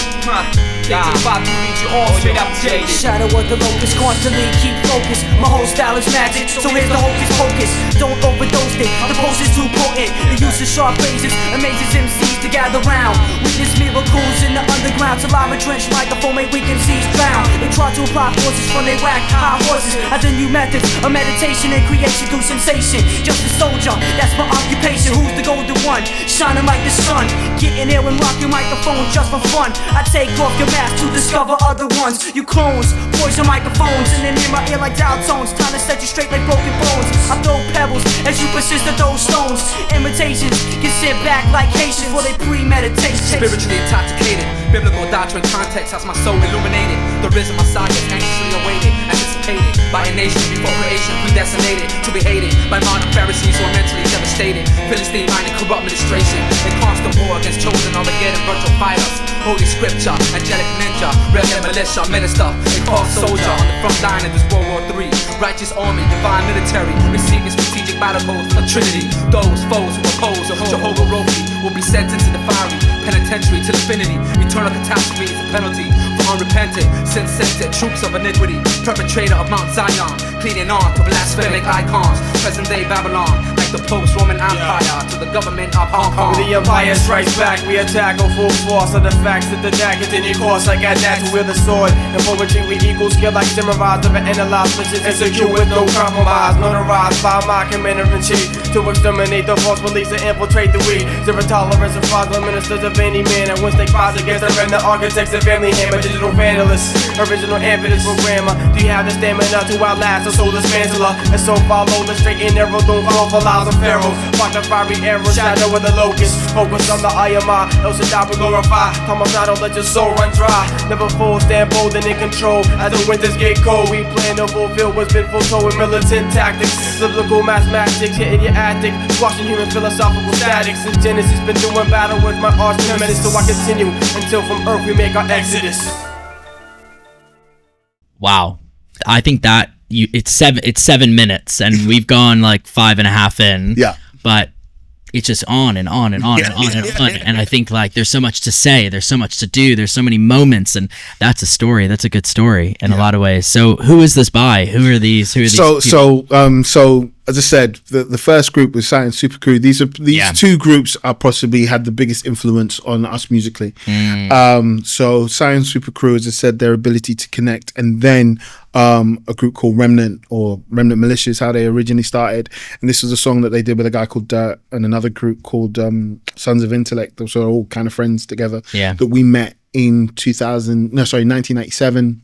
Take 5 to read you all straight up jaded. Shadow of the locust, constantly keep focused. My whole style is magic, so here's the hocus pocus. Don't overdose it, the post is too potent. The use of sharp phrases amazes MCs to gather round. Witness miracles in the underground. Till I'm entrenched microphone make weak MCs drown. They try to apply forces from their whack high horses. As the new methods of meditation and creation through sensation. Just a soldier, that's my occupation. Who's the golden one? Shining like the sun. Getting ill and rocking microphone just for fun. I take off your mask to discover other ones. You clones, poison microphones. And then in my ear like dial tones. Time to set you straight like broken bones. I throw pebbles as you persist to throw stones. Imitations get sent back like Haitians for they premeditation. Spiritually intoxicated, biblical doctrine context has my soul illuminated. The risen Messiah is anxiously awaited, anticipated by a nation before creation, predestinated to be hated by modern Pharisees who are mentally devastated. Philistine minded corrupt administration, in constant war against chosen Armageddon virtual fighters. Holy scripture, angelic ninja, rebel militia, minister, a call soldier on the front line of this World War III. Righteous army, divine military, receiving strategic battle modes of Trinity. Those foes who oppose Jehovah Rohi will be sentenced to the fiery penitentiary till infinity. Eternal catastrophe is a penalty for unrepentant, sin-scented troops of iniquity. Perpetrator of Mount Zion, pleading on to blasphemic icons. Present day Babylon, like the post-Roman Empire to the government of Hong Kong. When the empire strikes back, we attack on full force. Of the facts that the attack continue course. I got that to wield the sword. In poetry we equal skill like samurais of an analyzed mission. Execute with no compromise. Notarized by my commander-in-chief to exterminate the false beliefs and infiltrate the weak. Zero tolerance of fraudulent ministers of any man. And once they rise against the remnant architects of family hammer. Digital vandalists, original evidence programmer. Do you have the stamina to outlast the soul dismantler. And so follow the straight and narrow, don't fall for lies of pharaohs. Fuck the fiery arrow, shadow of the locust. Focus on the I am I, El Shaddai will glorify. Thomas, I don't let your soul run dry. Never fall, stand bold and in control. As the winters get cold, we plan to fulfill what's been foretold with militant tactics. Biblical mathematics, hitting your attic. Squashing human philosophical statics. Since Genesis, been doing battle with my arch nemesis. So I continue until from earth we make our exodus. Wow. I think that it's 7 minutes and we've gone like 5.5 in. Yeah. But it's just on and on and on and on and on. And I think like there's so much to say, there's so much to do, there's so many moments, and that's a story. That's a good story in a lot of ways. So who is this by? Who are these people? So as I said, the first group was Science Super Crew. These two groups are possibly had the biggest influence on us musically. So Science Super Crew, as I said, their ability to connect, and then a group called Remnant, or Remnant Militia is how they originally started. And this was a song that they did with a guy called Dirt and another group called Sons of Intellect. Those are all kind of friends together that we met in 1997.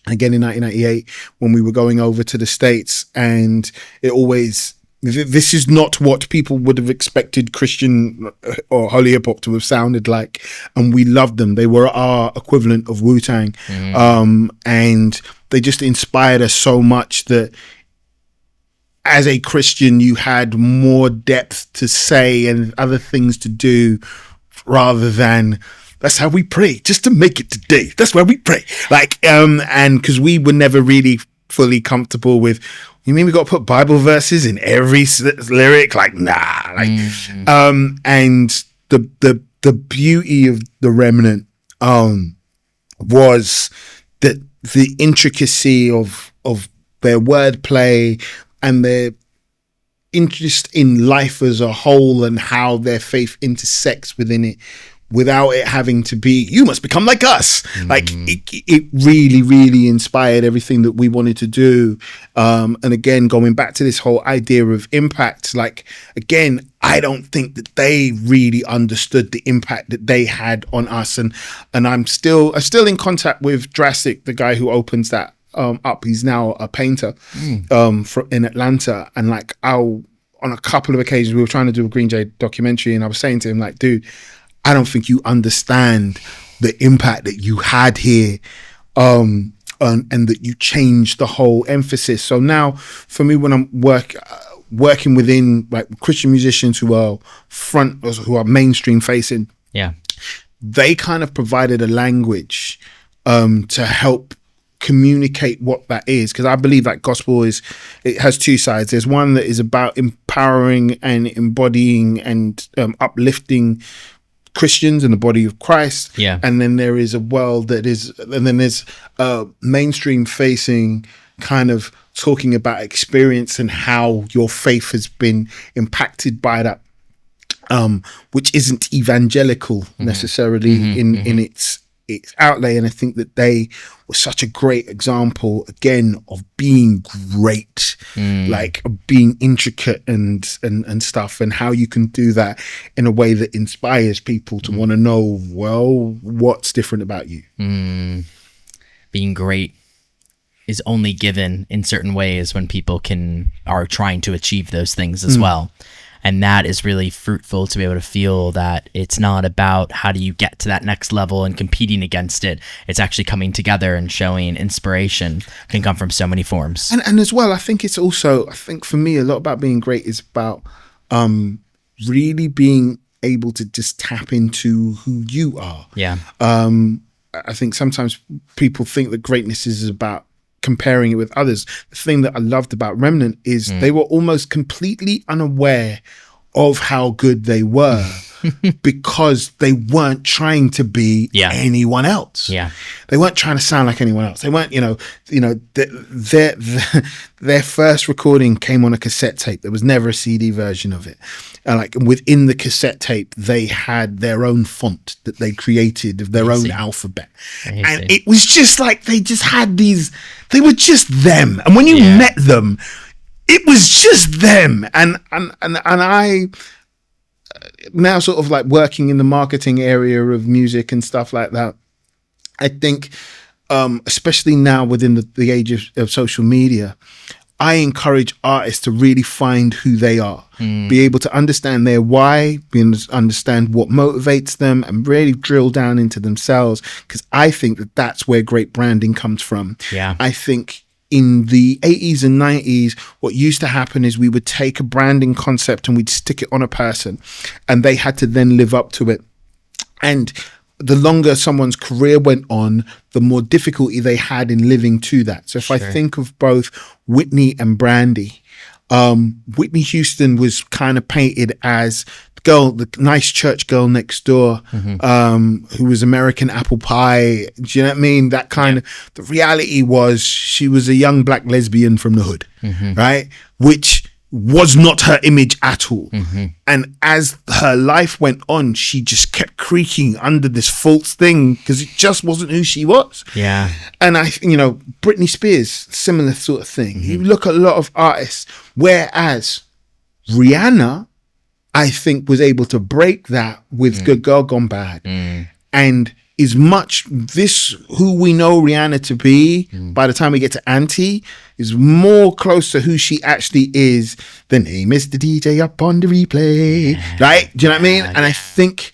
Again in 1998 when we were going over to the States, and this is not what people would have expected Christian or holy hip hop to have sounded like, and we loved them. They were our equivalent of Wu-Tang. And they just inspired us so much that as a Christian you had more depth to say and other things to do, rather than that's how we pray, just to make it today. That's where we pray. Like, and because we were never really fully comfortable with, you mean we got to put Bible verses in every lyric? Like, nah. Like, and the beauty of the Remnant was that the intricacy of their wordplay and their interest in life as a whole and how their faith intersects within it, without it having to be, you must become like us. Like it really, really inspired everything that we wanted to do. And again, going back to this whole idea of impact, like, again, I don't think that they really understood the impact that they had on us. And I'm still in contact with Drastic, the guy who opens that up. He's now a painter in Atlanta. And like, on a couple of occasions, we were trying to do a GreenJade documentary, and I was saying to him, like, dude, I don't think you understand the impact that you had here, and that you changed the whole emphasis. So now, for me, when I'm working within like Christian musicians who are mainstream facing, they kind of provided a language to help communicate what that is, because I believe that gospel it has two sides. There's one that is about empowering and embodying and uplifting Christians and the body of Christ, and then there is a world that is, and then there's mainstream facing, kind of talking about experience and how your faith has been impacted by that, which isn't evangelical necessarily in its outlay. And I think that they were such a great example again of being great, like being intricate and stuff, and how you can do that in a way that inspires people to want to know, well, what's different about you. Being great is only given in certain ways when people are trying to achieve those things as well. And that is really fruitful to be able to feel that it's not about how do you get to that next level and competing against it. It's actually coming together and showing inspiration can come from so many forms. And as well, I think it's also, I think for me, a lot about being great is about really being able to just tap into who you are. I think sometimes people think that greatness is about comparing it with others. The thing that I loved about Remnant is they were almost completely unaware of how good they were because they weren't trying to be anyone else. They weren't trying to sound like anyone else. They weren't, their first recording came on a cassette tape. There was never a CD version of it. Like within the cassette tape, they had their own font that they created of their own alphabet. And it was just like, they just had these, they were just them. And when you met them, it was just them. And I now sort of like working in the marketing area of music and stuff like that, I think especially now within the age of social media, I encourage artists to really find who they are, be able to understand their why, be able to understand what motivates them, and really drill down into themselves. Because I think that that's where great branding comes from. Yeah. I think in the 80s and 90s, what used to happen is we would take a branding concept and we'd stick it on a person, and they had to then live up to it. And the longer someone's career went on, the more difficulty they had in living to that. So if I think of both Whitney and Brandy, Whitney Houston was kind of painted as the nice church girl next door, who was American apple pie. Do you know what I mean? That kind of, the reality was she was a young black lesbian from the hood, right? Which was not her image at all. And as her life went on, she just kept creaking under this false thing because it just wasn't who she was. Yeah. And Britney Spears, similar sort of thing. You look at a lot of artists, whereas Rihanna, I think, was able to break that with Good Girl Gone Bad. And is much who we know Rihanna to be by the time we get to Auntie is more close to who she actually is than hey Mr. DJ up on the replay, right? Do you know what I mean? And I think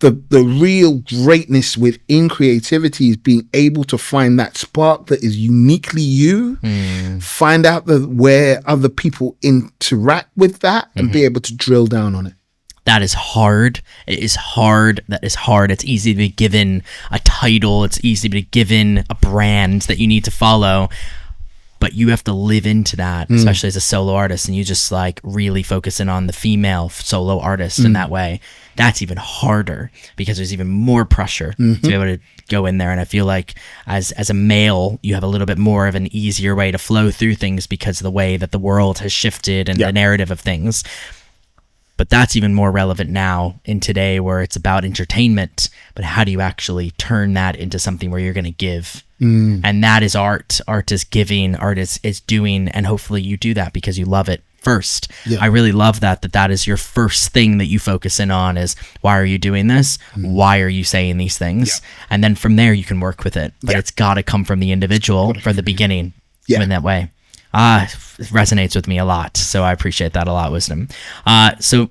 the real greatness within creativity is being able to find that spark that is uniquely you, find out where other people interact with that, and be able to drill down on it. That is hard. It is hard. That is hard. It's easy to be given a title. It's easy to be given a brand that you need to follow. But you have to live into that, especially as a solo artist, and you just like really focusing on the female solo artist in that way. That's even harder because there's even more pressure to be able to go in there. And I feel like as a male, you have a little bit more of an easier way to flow through things because of the way that the world has shifted and the narrative of things. But that's even more relevant now in today where it's about entertainment, but how do you actually turn that into something where you're going to give? And that is art. Art is giving, art is doing, and hopefully you do that because you love it first. I really love that is your first thing that you focus in on is why are you doing this? Why are you saying these things? And then from there you can work with it, but it's got to come from the individual from the beginning in that way. It resonates with me a lot, so I appreciate that a lot, Wizdom. So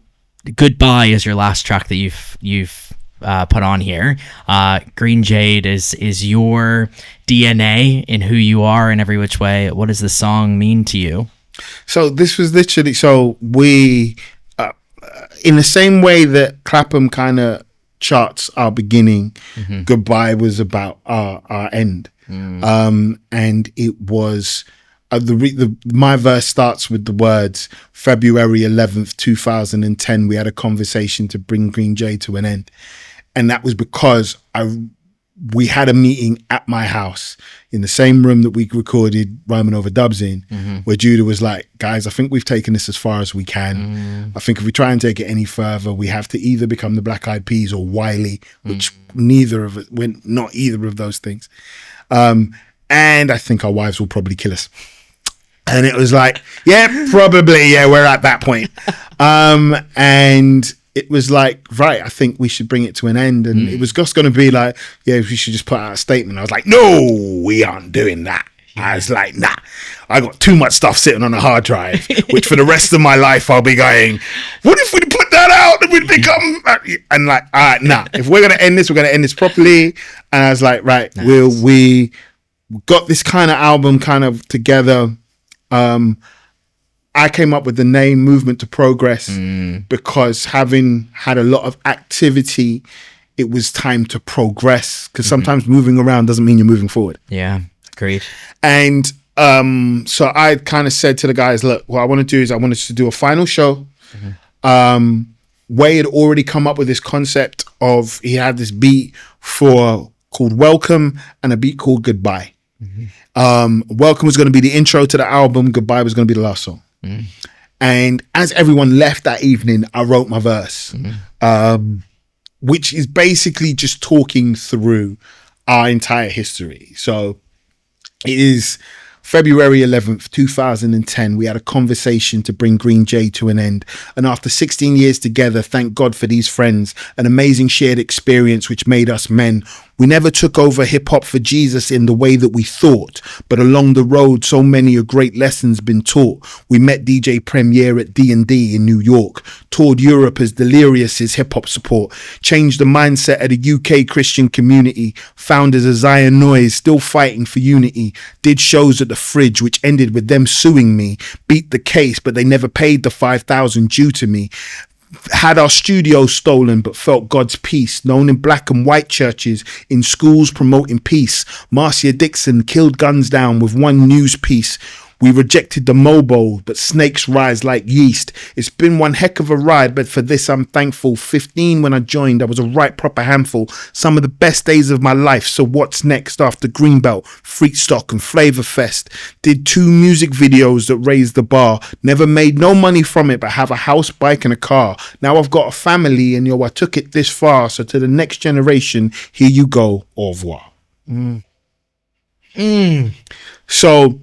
Goodbye is your last track that you've put on here. GreenJade is your DNA in who you are in every which way. What does the song mean to you? So this was literally, we in the same way that Clapham kind of charts our beginning, Goodbye was about our end. And it was my verse starts with the words, February 11th, 2010, we had a conversation to bring GreenJade to an end. And that was because we had a meeting at my house in the same room that we recorded Rhyming Over Dubs in, where Judah was like, guys, I think we've taken this as far as we can. I think if we try and take it any further, we have to either become the Black Eyed Peas or Wiley, which we're not either of those things. And I think our wives will probably kill us. And it was like, yeah, probably, yeah, we're at that point. And it was like, right, I think we should bring it to an end. And it was just going to be like, yeah, we should just put out a statement. I was like, no, we aren't doing that. I was like, nah, I got too much stuff sitting on a hard drive, which for the rest of my life, I'll be going, what if we put that out and we'd become, and like, all right, nah, if we're going to end this, we're going to end this properly. And I was like, right, nice. we got this kind of album kind of together. I came up with the name Movement to Progress because having had a lot of activity, it was time to progress, because sometimes moving around doesn't mean you're moving forward. Yeah, agreed. And so I kind of said to the guys, look, what I want to do is I wanted to do a final show. Way had already come up with this concept of, he had this beat called Welcome and a beat called Goodbye. Welcome was going to be the intro to the album. Goodbye was going to be the last song. And as everyone left that evening, I wrote my verse, which is basically just talking through our entire history. So it is February 11th, 2010. We had a conversation to bring GreenJade to an end. And after 16 years together, thank God for these friends, an amazing shared experience which made us men. We never took over hip hop for Jesus in the way that we thought, but along the road, so many a great lessons been taught. We met DJ Premier at D&D in New York, toured Europe as Delirious' hip hop support, changed the mindset of the UK Christian community, founders of Zion Noise, still fighting for unity, did shows at the Fridge, which ended with them suing me, beat the case, but they never paid the $5,000 due to me. Had our studio stolen but felt God's peace, known in black and white churches, in schools promoting peace. Marcia Dixon killed Gunz Down with one news piece. We rejected the MOBO, but snakes rise like yeast. It's been one heck of a ride, but for this I'm thankful. 15 when I joined, I was a right proper handful. Some of the best days of my life. So what's next after Greenbelt, Freakstock and Flavor Fest? Did 2 music videos that raised the bar. Never made no money from it, but have a house, bike and a car. Now I've got a family and I took it this far. So to the next generation, here you go. Au revoir. So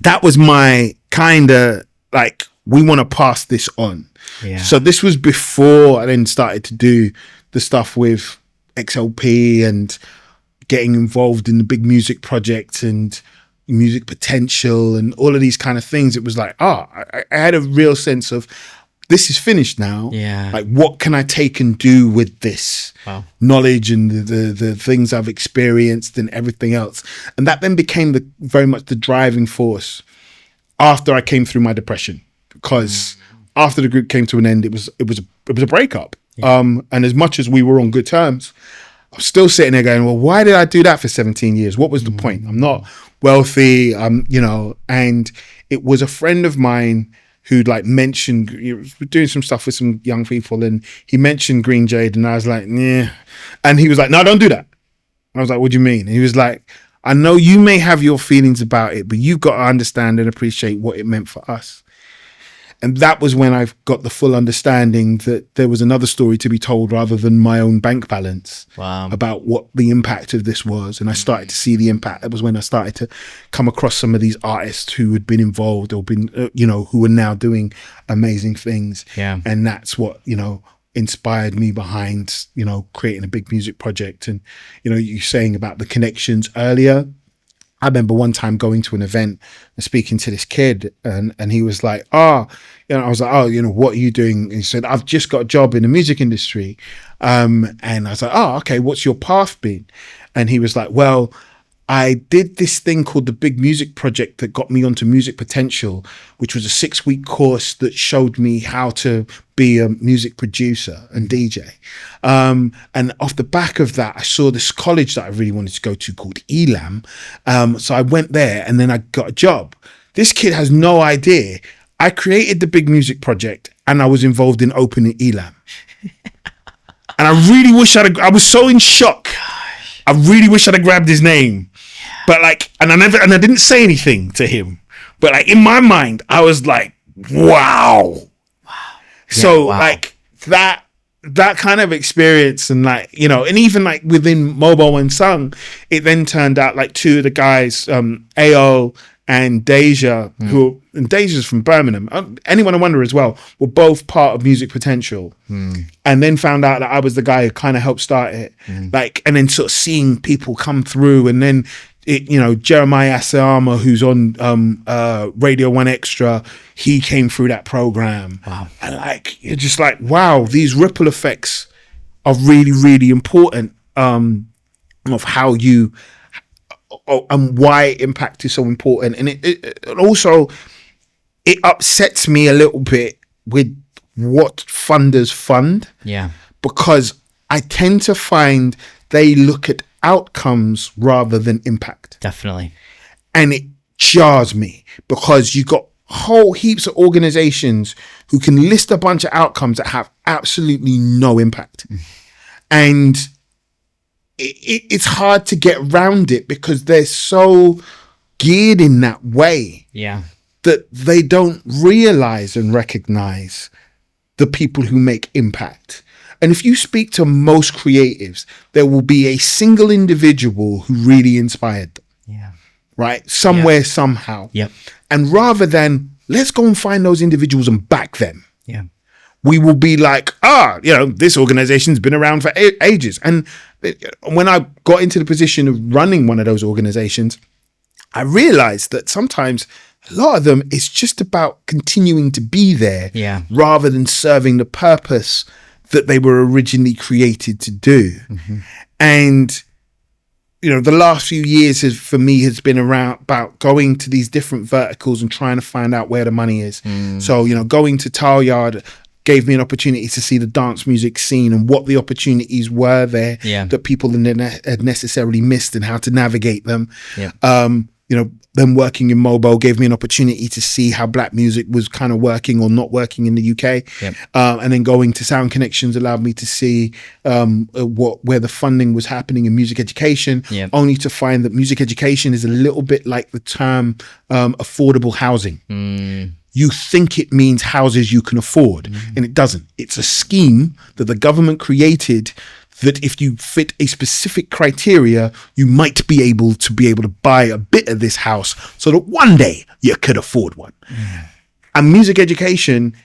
that was my kind of like, we want to pass this on. Yeah. So this was before I then started to do the stuff with XLP and getting involved in the big music project and music potential and all of these kind of things. It was like, I had a real sense of, this is finished now. Yeah. Like, what can I take and do with this knowledge and the things I've experienced and everything else? And that then became very much the driving force after I came through my depression, because after the group came to an end, it was a breakup. Yeah. And as much as we were on good terms, I was still sitting there going, well, why did I do that for 17 years? What was the point? I'm not wealthy, and it was a friend of mine who'd like mentioned, doing some stuff with some young people, and he mentioned GreenJade, and I was like, yeah. And he was like, no, don't do that. And I was like, what do you mean? And he was like, I know you may have your feelings about it, but you've got to understand and appreciate what it meant for us. And that was when I got the full understanding that there was another story to be told rather than my own bank balance about what the impact of this was. And I started to see the impact. That was when I started to come across some of these artists who had been involved or been, who were now doing amazing things. Yeah. And that's what, inspired me behind, creating a big music project. And, you saying about the connections earlier, I remember one time going to an event and speaking to this kid, and he was like, I was like, what are you doing? And he said, I've just got a job in the music industry. And I was like, okay, what's your path been? And he was like, well, I did this thing called the Big Music Project that got me onto Music Potential, which was a 6-week course that showed me how to be a music producer and DJ. And off the back of that, I saw this college that I really wanted to go to called ELAM. So I went there and then I got a job. This kid has no idea. I created the Big Music Project and I was involved in opening ELAM. And I really wish I was so in shock. I really wish I'd have grabbed his name. But and I didn't say anything to him. But in my mind, I was like, wow. So that kind of experience and and even within MOBO Unsung, it then turned out 2 of the guys, AO and Deja, and Deja's from Birmingham, Anyone I Wonder as well, were both part of Music Potential. And then found out that I was the guy who kind of helped start it. And then sort of seeing people come through, and then Jeremiah Asayama, who's on Radio 1 Extra, he came through that program. Wow. And you're just like, wow, these ripple effects are really, really important of how you and why impact is so important. And it also, it upsets me a little bit with what funders fund. Yeah. Because I tend to find they look at outcomes rather than impact. Definitely. And it jars me because you got whole heaps of organizations who can list a bunch of outcomes that have absolutely no impact. And it's hard to get around it because they're so geared in that way. Yeah. That they don't realize and recognize the people who make impact. And if you speak to most creatives, there will be a single individual who really inspired them. Yeah. Right? Somewhere, somehow. Yep. And rather than, let's go and find those individuals and back them. Yeah. We will be like, this organization's been around for ages. And when I got into the position of running one of those organizations, I realized that sometimes a lot of them is just about continuing to be there rather than serving the purpose that they were originally created to do. And the last few years for me has been about going to these different verticals and trying to find out where the money is. So, going to Tileyard gave me an opportunity to see the dance music scene and what the opportunities were there that people had necessarily missed and how to navigate them. Then working in MOBO gave me an opportunity to see how black music was kind of working or not working in the UK. And then going to Sound Connections allowed me to see where the funding was happening in music education, only to find that music education is a little bit like the term affordable housing. You think it means houses you can afford, and it doesn't. It's a scheme that the government created that if you fit a specific criteria, you might be able to buy a bit of this house so that one day you could afford one. And music education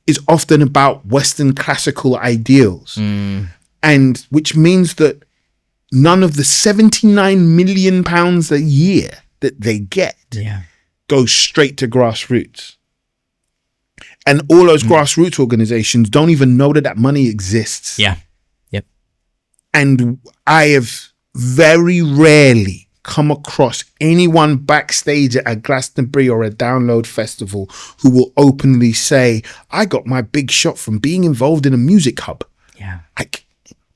is often about Western classical ideals, and which means that none of the £79 million a year that they get goes straight to grassroots. And all those grassroots organizations don't even know that money exists. And I have very rarely come across anyone backstage at a Glastonbury or a Download festival who will openly say, I got my big shot from being involved in a music hub.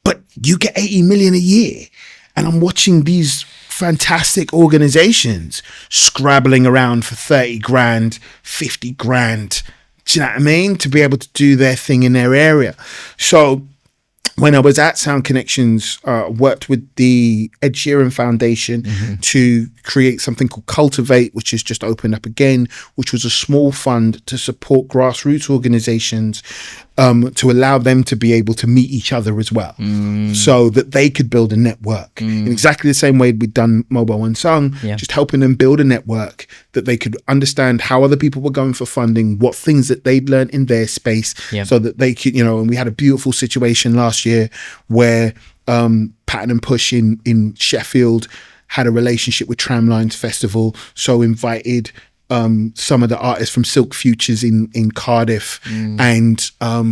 But you get 80 million a year. And I'm watching these fantastic organizations scrabbling around for 30 grand, 50 grand. Do you know what I mean? To be able to do their thing in their area. So when I was at Sound Connections, worked with the Ed Sheeran Foundation to create something called Cultivate, which has just opened up again, which was a small fund to support grassroots organizations to allow them to be able to meet each other as well, so that they could build a network in exactly the same way we'd done MOBO Unsung, just helping them build a network that they could understand how other people were going for funding, what things that they'd learned in their space, so that they could, and we had a beautiful situation last year where Pattern and Push in Sheffield had a relationship with Tramlines Festival, so invited some of the artists from Silk Futures in Cardiff and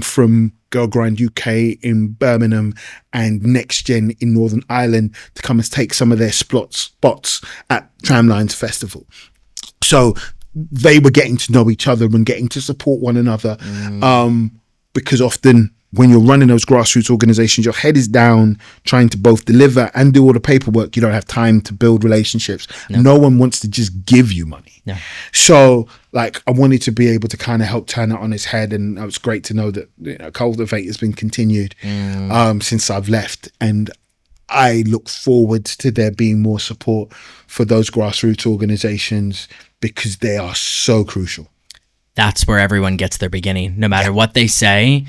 from Girl Grind UK in Birmingham and Next Gen in Northern Ireland to come and take some of their spots at Tramlines Festival. So they were getting to know each other and getting to support one another, because often when you're running those grassroots organizations, your head is down trying to both deliver and do all the paperwork. You don't have time to build relationships. No one wants to just give you money. So I wanted to be able to kind of help turn that on its head. And it was great to know that Cultivate has been continued since I've left. And I look forward to there being more support for those grassroots organizations because they are so crucial. That's where everyone gets their beginning, no matter what they say.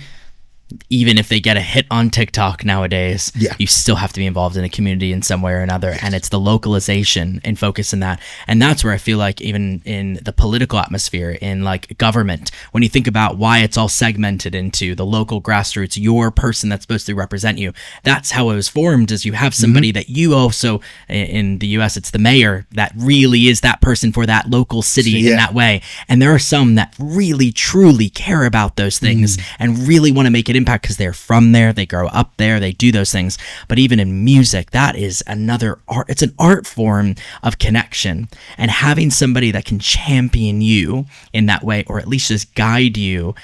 Even if they get a hit on TikTok nowadays, you still have to be involved in a community in some way or another. And it's the localization and focus in that. And that's where I feel like even in the political atmosphere, in government, when you think about why it's all segmented into the local grassroots, your person that's supposed to represent you, that's how it was formed, is you have somebody that you also, in the US, it's the mayor that really is that person for that local city in that way. And there are some that really, truly care about those things and really want to make it impact because they're from there, they grow up there, they do those things. But even in music, that is another art. It's an art form of connection, and having somebody that can champion you in that way, or at least just guide you,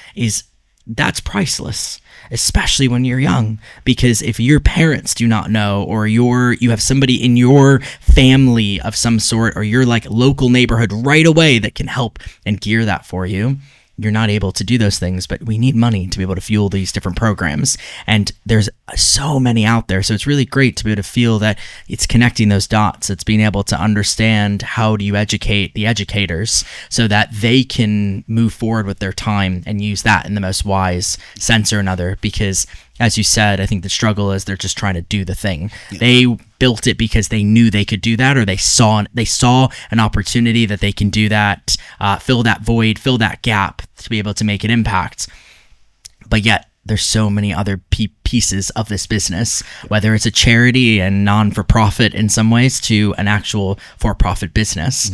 that's priceless, especially when you're young. Because if your parents do not know, or you have somebody in your family of some sort, or your local neighborhood right away that can help and gear that for you, you're not able to do those things. But we need money to be able to fuel these different programs, and there's so many out there. So it's really great to be able to feel that it's connecting those dots. It's being able to understand how do you educate the educators so that they can move forward with their time and use that in the most wise sense or another. Because as you said, I think the struggle is they're just trying to do the thing. They built it because they knew they could do that, or they saw an opportunity that they can do that, fill that void, fill that gap to be able to make an impact. But yet there's so many other pieces of this business, whether it's a charity and non-for-profit in some ways to an actual for-profit business.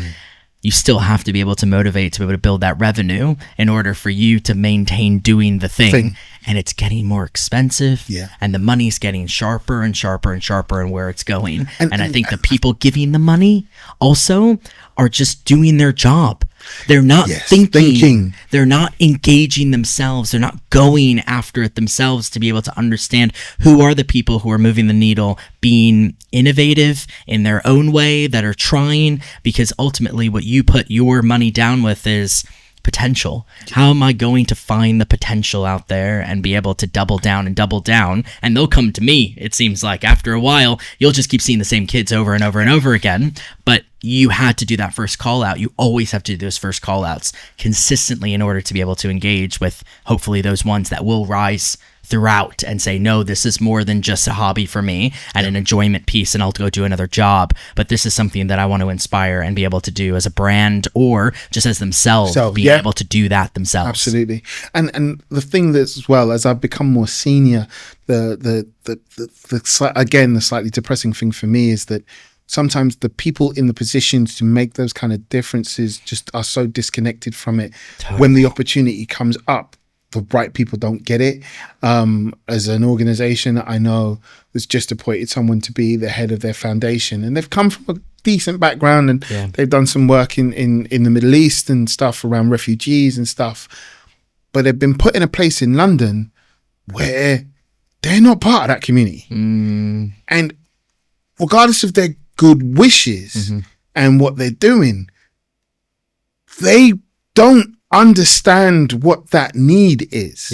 You still have to be able to motivate to be able to build that revenue in order for you to maintain doing the thing. And it's getting more expensive, and the money's getting sharper and sharper and sharper in where it's going. And I think the people giving the money also are just doing their job. They're not thinking. They're not engaging themselves. They're not going after it themselves to be able to understand who are the people who are moving the needle, being innovative in their own way, that are trying, because ultimately what you put your money down with is potential. How am I going to find the potential out there and be able to double down? And they'll come to me. It seems like after a while, you'll just keep seeing the same kids over and over and over again. But you had to do that first call out. You always have to do those first call outs consistently in order to be able to engage with hopefully those ones that will rise throughout and say, no, this is more than just a hobby for me and an enjoyment piece, and I'll go do another job, but this is something that I want to inspire and be able to do as a brand or just as themselves, being able to do that themselves. Absolutely. And the thing that's, as well, as I've become more senior, the slightly depressing thing for me is that sometimes the people in the positions to make those kind of differences just are so disconnected from it. When the opportunity comes up, the right people don't get it. As an organization, I know there's just appointed someone to be the head of their foundation, and they've come from a decent background, and they've done some work in the Middle East and stuff around refugees and stuff, but they've been put in a place in London where they're not part of that community. And regardless of their good wishes and what they're doing, they don't understand what that need is.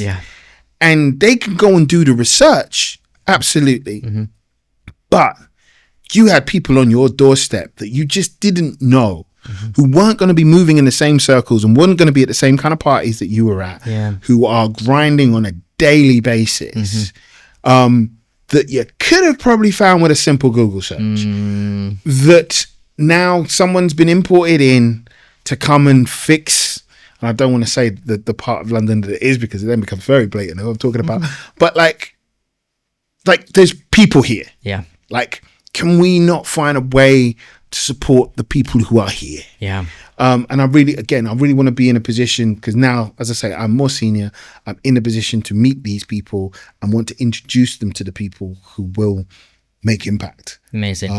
And they can go and do the research, absolutely. But you had people on your doorstep that you just didn't know, who weren't going to be moving in the same circles and weren't going to be at the same kind of parties that you were at, who are grinding on a daily basis, that you could have probably found with a simple Google search. That now someone's been imported in to come and fix. And I don't want to say the part of London that it is, because it then becomes very blatant who I'm talking about. But like there's people here. Like, can we not find a way to support the people who are here? And I really want to be in a position, because now, as I say, I'm more senior. I'm in a position to meet these people and want to introduce them to the people who will make impact. Amazing.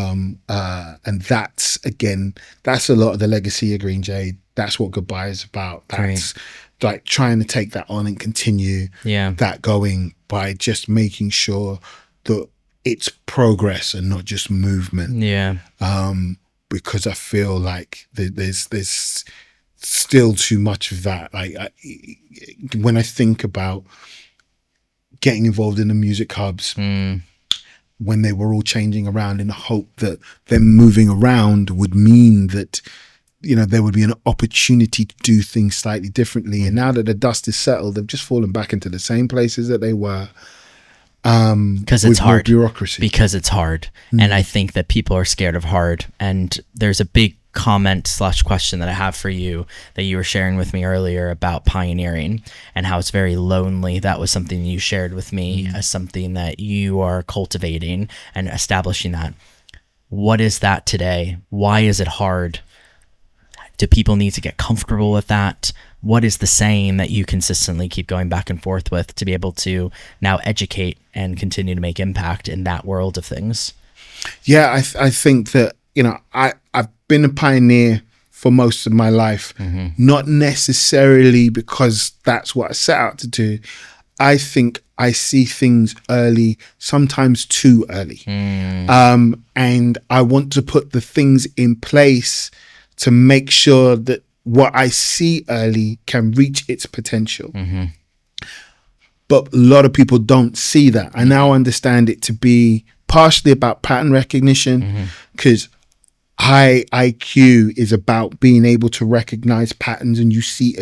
And that's a lot of the legacy of GreenJade. That's what Goodbye is about. That's like trying to take that on and continue that going by just making sure that it's progress and not just movement. Because I feel like there's still too much of that. Like when I think about getting involved in the music hubs, when they were all changing around in the hope that them moving around would mean that, you know, there would be an opportunity to do things slightly differently. And now that the dust is settled, they've just fallen back into the same places that they were. Because it's hard. Bureaucracy. Because it's hard. And I think that people are scared of hard. And there's a big comment/question that I have for you that you were sharing with me earlier about pioneering and how it's very lonely. That was something you shared with me as something that you are cultivating and establishing that. What is that today? Why is it hard? Do people need to get comfortable with that? What is the saying that you consistently keep going back and forth with to be able to now educate and continue to make impact in that world of things? Yeah, I think that, you know, I've been a pioneer for most of my life, not necessarily because that's what I set out to do. I think I see things early, sometimes too early. And I want to put the things in place to make sure that what I see early can reach its potential. But a lot of people don't see that. I now understand it to be partially about pattern recognition, because high IQ is about being able to recognize patterns, and you see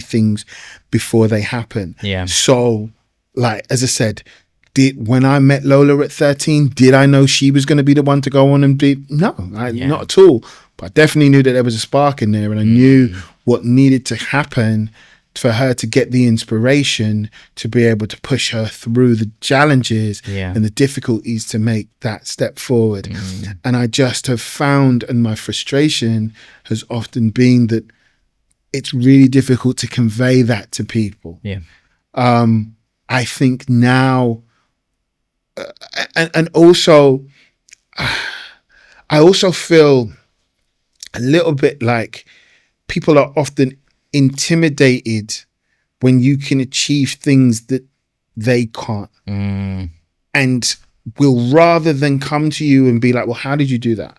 things before they happen. So, like, as I said, when I met Lola at 13, did I know she was going to be the one to go on and be? No, not at all. But I definitely knew that there was a spark in there, and I knew what needed to happen for her to get the inspiration to be able to push her through the challenges and the difficulties to make that step forward. And I just have found, and my frustration has often been that it's really difficult to convey that to people. I think now, and also, I also feel a little bit like people are often intimidated when you can achieve things that they can't, and will, rather than come to you and be like, well, how did you do that?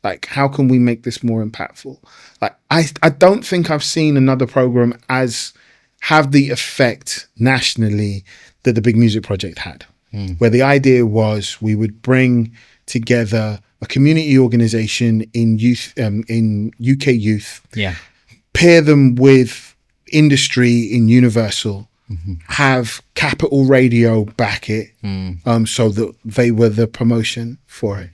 Like, how can we make this more impactful? Like, I don't think I've seen another program have the effect nationally that the Big Music Project had, where the idea was we would bring together a community organization in youth, in UK youth, pair them with industry in Universal, have Capital Radio back it, so that they were the promotion for it,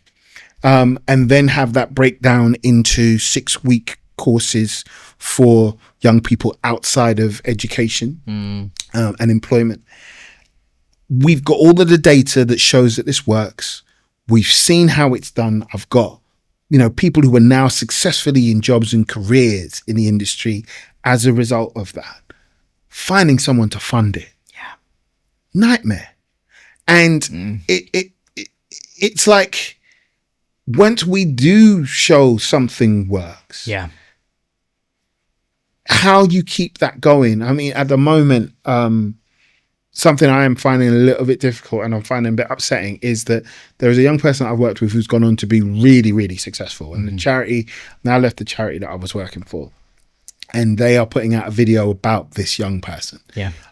and then have that breakdown into 6-week courses for young people outside of education and employment. We've got all of the data that shows that this works. We've seen how it's done. I've got, people who are now successfully in jobs and careers in the industry as a result of that. Finding someone to fund it, nightmare. And it's like, once we do show something works, how you keep that going. I mean, at the moment, something I am finding a little bit difficult and I'm finding a bit upsetting is that there is a young person I've worked with who's gone on to be really, really successful. And the charity, now left the charity that I was working for. And they are putting out a video about this young person.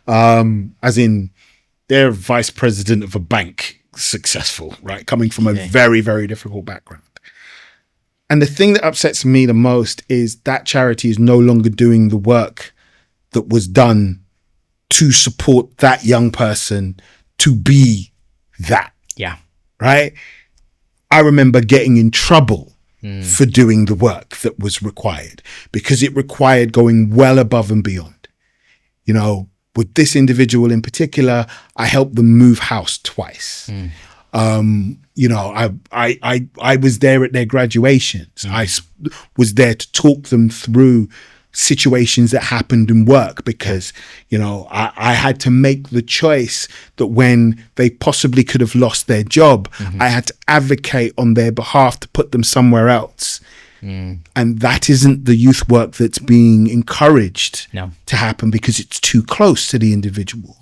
As in, they're vice president of a bank, successful, right? Coming from a very, very difficult background. And the thing that upsets me the most is that charity is no longer doing the work that was done to support that young person to be that. Right? I remember getting in trouble for doing the work that was required because it required going well above and beyond. With this individual in particular, I helped them move house twice. I was there at their graduations. I was there to talk them through situations that happened in work because, I had to make the choice that when they possibly could have lost their job, I had to advocate on their behalf to put them somewhere else. And that isn't the youth work that's being encouraged to happen because it's too close to the individual.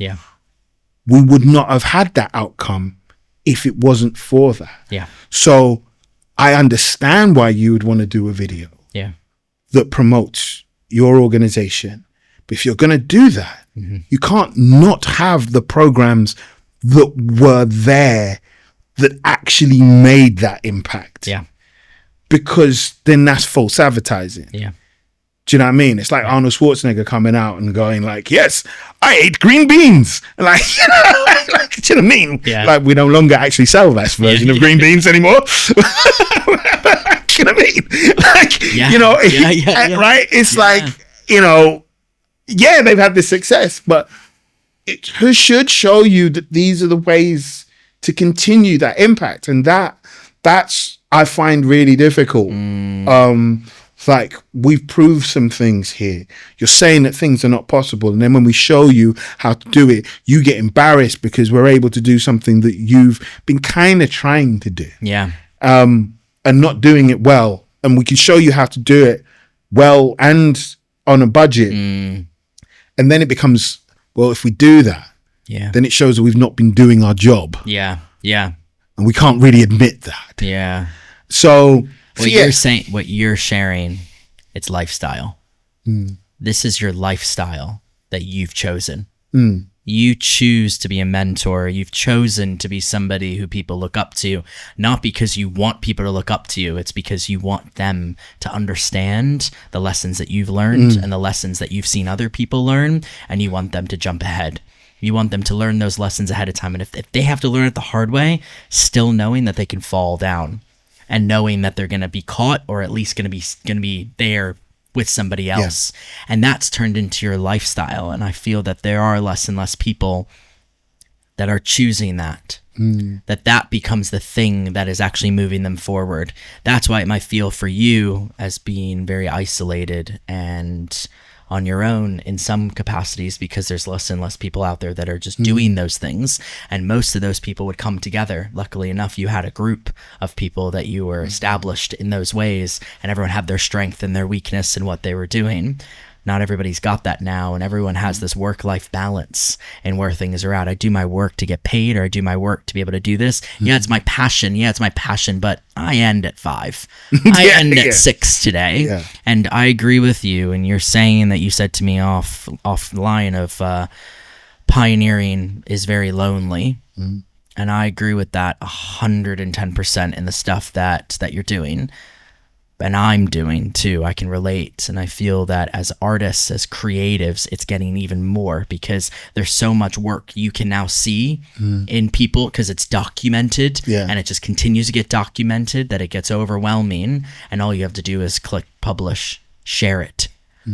We would not have had that outcome if it wasn't for that. So I understand why you would want to do a video that promotes your organization. But if you're going to do that, you can't not have the programs that were there that actually made that impact. Because then that's false advertising. Do you know what I mean? It's like Arnold Schwarzenegger coming out and going like, yes, I ate green beans. Like, do you know what I mean? Like, we no longer actually sell that version of green beans anymore. You know what I mean? Like, right? It's like, they've had this success, but it should show you that these are the ways to continue that impact. And that's, I find really difficult. It's like, we've proved some things here. You're saying that things are not possible. And then when we show you how to do it, you get embarrassed because we're able to do something that you've been kind of trying to do. And not doing it well. And we can show you how to do it well and on a budget. And then it becomes, well, if we do that, then it shows that we've not been doing our job. And we can't really admit that. So you're saying, what you're sharing, it's lifestyle. This is your lifestyle that you've chosen. You choose to be a mentor. You've chosen to be somebody who people look up to, not because you want people to look up to you. It's because you want them to understand the lessons that you've learned and the lessons that you've seen other people learn, and you want them to jump ahead. You want them to learn those lessons ahead of time. And if they have to learn it the hard way, still knowing that they can fall down and knowing that they're going to be caught, or at least going to be there with somebody else. And that's turned into your lifestyle. And I feel that there are less and less people that are choosing that. That becomes the thing that is actually moving them forward. That's why it might feel for you as being very isolated and on your own in some capacities, because there's less and less people out there that are just doing those things. And most of those people would come together. Luckily enough, you had a group of people that you were established in those ways, and everyone had their strength and their weakness in what they were doing. Not everybody's got that now, and everyone has this work-life balance and where things are at. I do my work to get paid, or I do my work to be able to do this. Yeah, it's my passion. But I end at 5. I end at 6 today. Yeah. And I agree with you. And you're saying that you said to me offline of pioneering is very lonely. And I agree with that 110% in the stuff that you're doing. And I'm doing too. I can relate. And I feel that as artists, as creatives, it's getting even more, because there's so much work you can now see in people, because it's documented and it just continues to get documented, that it gets overwhelming. And all you have to do is click publish, share it,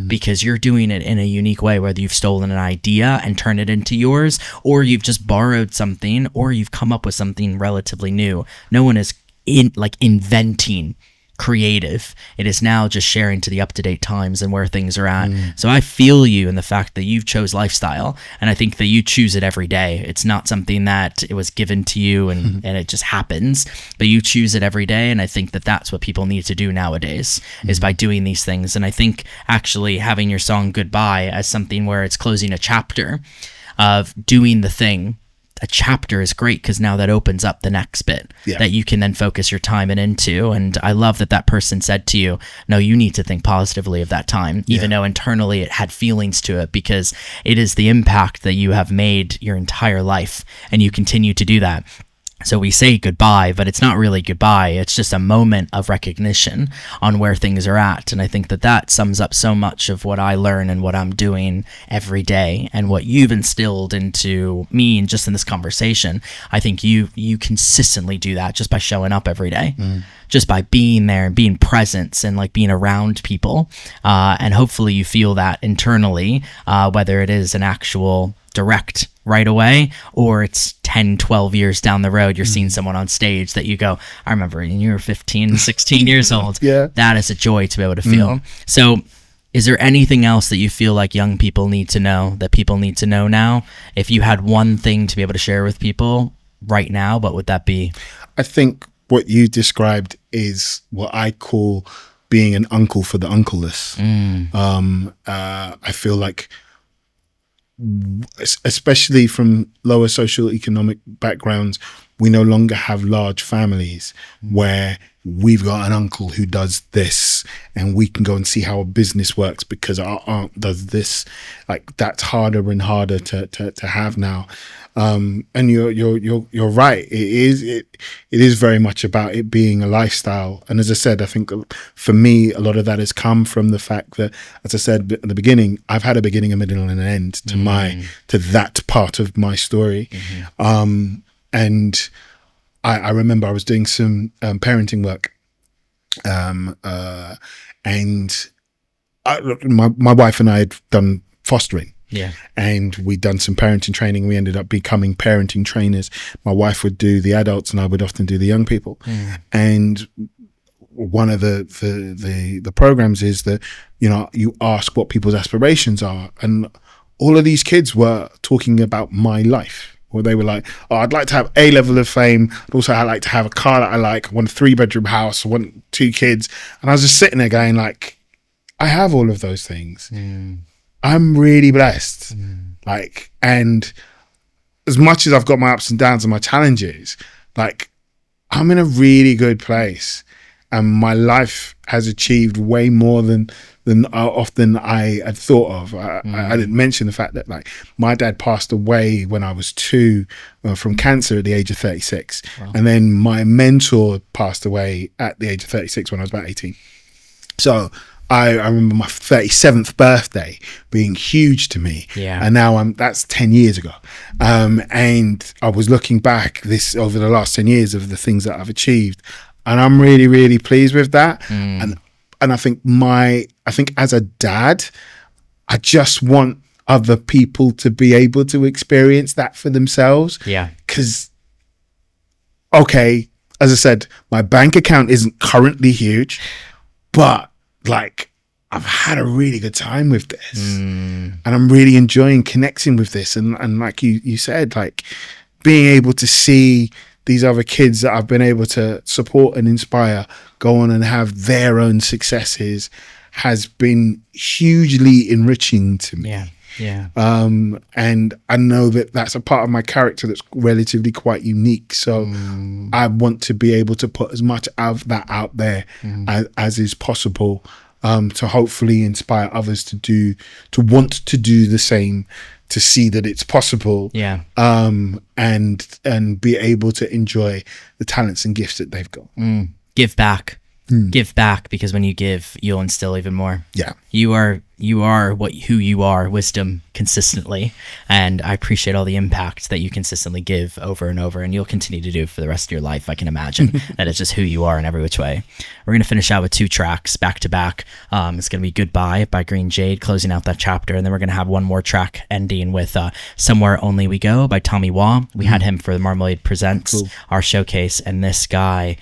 because you're doing it in a unique way, whether you've stolen an idea and turned it into yours, or you've just borrowed something, or you've come up with something relatively new. No one is inventing creative. It is now just sharing to the up-to-date times and where things are at. So I feel you in the fact that you've chose lifestyle, and I think that you choose it every day. It's not something that it was given to you and it just happens, but you choose it every day. And I think that that's what people need to do nowadays, is by doing these things. And I think actually having your song Goodbye as something where it's closing a chapter of doing the thing, a chapter is great, because now that opens up the next bit that you can then focus your time into. And I love that person said to you, no, you need to think positively of that time, even though internally it had feelings to it, because it is the impact that you have made your entire life, and you continue to do that. So we say goodbye, but it's not really goodbye. It's just a moment of recognition on where things are at. And I think that sums up so much of what I learn and what I'm doing every day, and what you've instilled into me, and just in this conversation. I think you consistently do that just by showing up every day, just by being there and being present and like being around people. And hopefully you feel that internally, whether it is an actual direct right away, or it's 10, 12 years down the road, you're seeing someone on stage that you go, I remember when you were 15, 16 years old. That is a joy to be able to feel. So is there anything else that you feel like young people need to know, that people need to know now? If you had one thing to be able to share with people right now, what would that be? I think what you described is what I call being an uncle for the uncle-less. I feel like, especially from lower socioeconomic backgrounds, we no longer have large families where we've got an uncle who does this and we can go and see how a business works because our aunt does this. Like, that's harder and harder to have now. And you're right. It is very much about it being a lifestyle. And as I said, I think for me, a lot of that has come from the fact that, as I said at the beginning, I've had a beginning, a middle, and an end to that part of my story. And I remember I was doing some parenting work, and my wife and I had done fostering. And we'd done some parenting training. We ended up becoming parenting trainers. My wife would do the adults and I would often do the young people. And one of the programs is that, you ask what people's aspirations are. And all of these kids were talking about my life. Or they were like, oh, I'd like to have a level of fame. Also, I'd like to have a car that I like. I want a 3-bedroom house. I want 2 kids. And I was just sitting there going like, I have all of those things. I'm really blessed. Like, and as much as I've got my ups and downs and my challenges, like, I'm in a really good place. And my life has achieved way more than often I had thought of. I didn't mention the fact that, like, my dad passed away when I was 2 from cancer at the age of 36. And then my mentor passed away at the age of 36 when I was about 18. So I remember my 37th birthday being huge to me. And now that's 10 years ago. And I was looking back over the last 10 years of the things that I've achieved. And I'm really, really pleased with that. And I think my I think as a dad, I just want other people to be able to experience that for themselves. Yeah. Because, okay, as I said, my bank account isn't currently huge, but like I've had a really good time with this, and I'm really enjoying connecting with this. And like you said, like being able to see these other kids that I've been able to support and inspire go on and have their own successes has been hugely enriching to me. Yeah. And I know that that's a part of my character that's relatively quite unique. So I want to be able to put as much of that out there as is possible, to hopefully inspire others to want to do the same, to see that it's possible. Yeah. And be able to enjoy the talents and gifts that they've got. Give back. Give back, because when you give, you'll instill even more. Yeah. You are who you are, Wizdom, consistently, and I appreciate all the impact that you consistently give over and over, and you'll continue to do for the rest of your life. I can imagine that it's just who you are in every which way. We're going to finish out with 2 tracks back to back. It's going to be Goodbye by GreenJade, closing out that chapter, and then we're going to have one more track ending with Somewhere Only We Go by Tommy Wah. We had him for the Marmalade Presents, our showcase, and this guy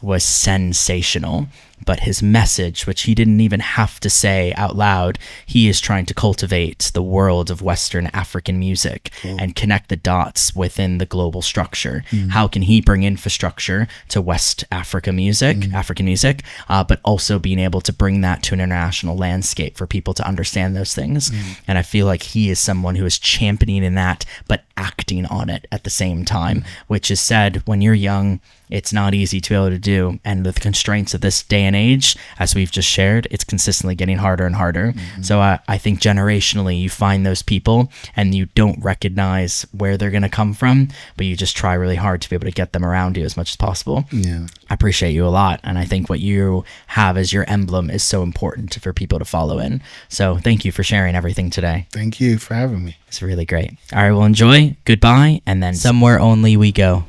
was sensational. But his message, which he didn't even have to say out loud, he is trying to cultivate the world of Western African music and connect the dots within the global structure. How can he bring infrastructure to West Africa music, African music, but also being able to bring that to an international landscape for people to understand those things? And I feel like he is someone who is championing in that, but acting on it at the same time, which is said, when you're young, it's not easy to be able to do. And with the constraints of this day and age, as we've just shared, it's consistently getting harder and harder. So I think generationally, you find those people and you don't recognize where they're going to come from, but you just try really hard to be able to get them around you as much as possible. Yeah. I appreciate you a lot. And I think what you have as your emblem is so important for people to follow in. So thank you for sharing everything today. Thank you for having me. It's really great. All right, well, enjoy. Goodbye. And then Somewhere Only We Go.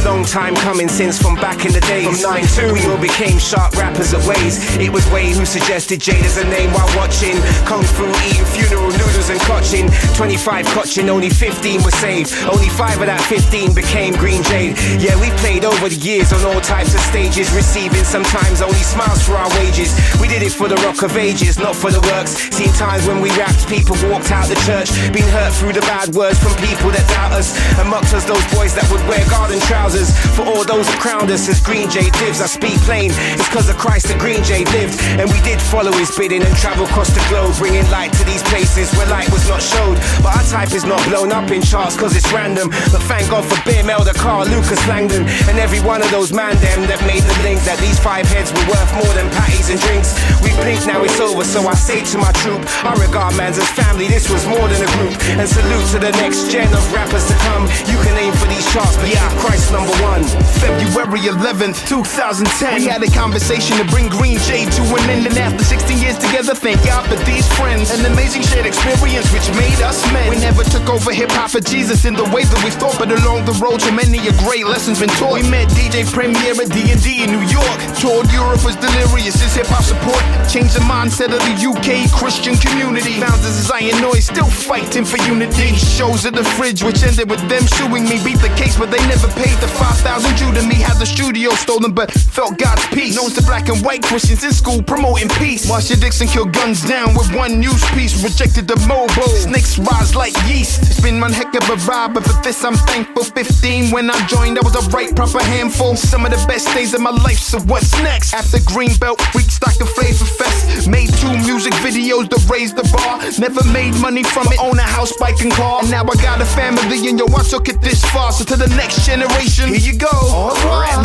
Long time coming since from back in the days. From 9-2 we all became sharp rappers at Ways. It was Way who suggested Jade as a name while watching Kung Fu, eating funeral noodles and cotching. 25 cotching, only 15 were saved. Only 5 of that 15 became GreenJade. Yeah, we played over the years on all types of stages, receiving sometimes only smiles for our wages. We did it for the rock of ages, not for the works. Seen times when we rapped, people walked out the church, been hurt through the bad words from people that doubt us and mocked us, those boys that would wear garden trousers. For all those that crowned us as GreenJade lives, I speak plain, it's cause of Christ that GreenJade lived. And we did follow his bidding and travel across the globe, bringing light to these places where light was not showed. But our type is not blown up in charts cause it's random. But thank God for Beer Melder, Carl, Lucas Langdon, and every one of those man them that made the link that these 5 heads were worth more than patties and drinks. We blinked, now it's over, so I say to my troop, I regard mans as family, this was more than a group. And salute to the next gen of rappers to come. You can aim for these charts, but yeah, Christ number 1. February 11th, 2010. We had a conversation to bring GreenJade to an end. And after 16 years together, thank God for these friends. An amazing shared experience which made us men. We never took over hip-hop for Jesus in the way that we thought, but along the road to many a great lessons been taught. We met DJ Premier at D&D in New York. Toured Europe was delirious, his hip-hop support changed the mindset of the UK Christian community. Founders as Iron Noise still fighting for unity. Shows at the fridge which ended with them suing me. Beat the case but they never paid the 5,000 due to me. Had the studio stolen but felt God's peace. Known to black and white Christians in school promoting peace. Marsha Dixon killed Gunz Down with one news piece. Rejected the MOBO, snakes rise like yeast. It's been one heck of a ride, but for this I'm thankful. 15 when I joined I was a right proper handful. Some of the best days of my life, so what's next? After Greenbelt, Freaks like a Flavor Fest. Made 2 music videos to raise the bar. Never made money from it, own a house, bike and car. And now I got a family and yo, I took it this far. So to the next generation, here you go. Alright.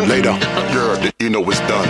Later, yeah, you know it's done.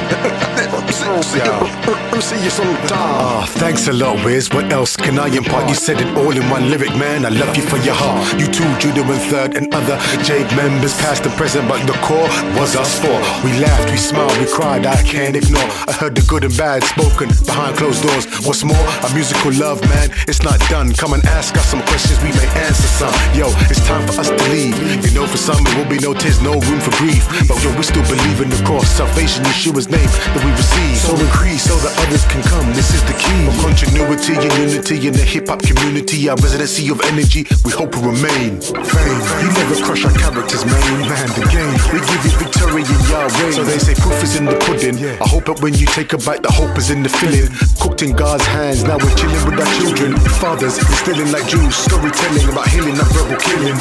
see you sometime. Thanks a lot, Wiz. What else can I impart? You said it all in one lyric, man. I love you for your heart. You too, Judah and Third and other Jade members, past and present, but the core was us four. We laughed, we smiled, we cried, I can't ignore. I heard the good and bad spoken behind closed doors. What's more, our musical love, man, it's not done. Come and ask us some questions, we may answer some. Yo, it's time for us to leave. You know, for some it will be no tears, no room for grief. But yo, we still believe in the cross, salvation, Yeshua's name that we receive. So increase so that others can come, this is the key. For continuity and unity in the hip-hop community, our residency of energy, we hope will remain. Fame, you never crush our characters, man, the game. We give you victory in Yahweh. So they say proof is in the pudding. I hope that when you take a bite, the hope is in the filling. Cooked in God's hands, now we're chilling with our children. Fathers instilling like Jews, storytelling about healing and verbal killing.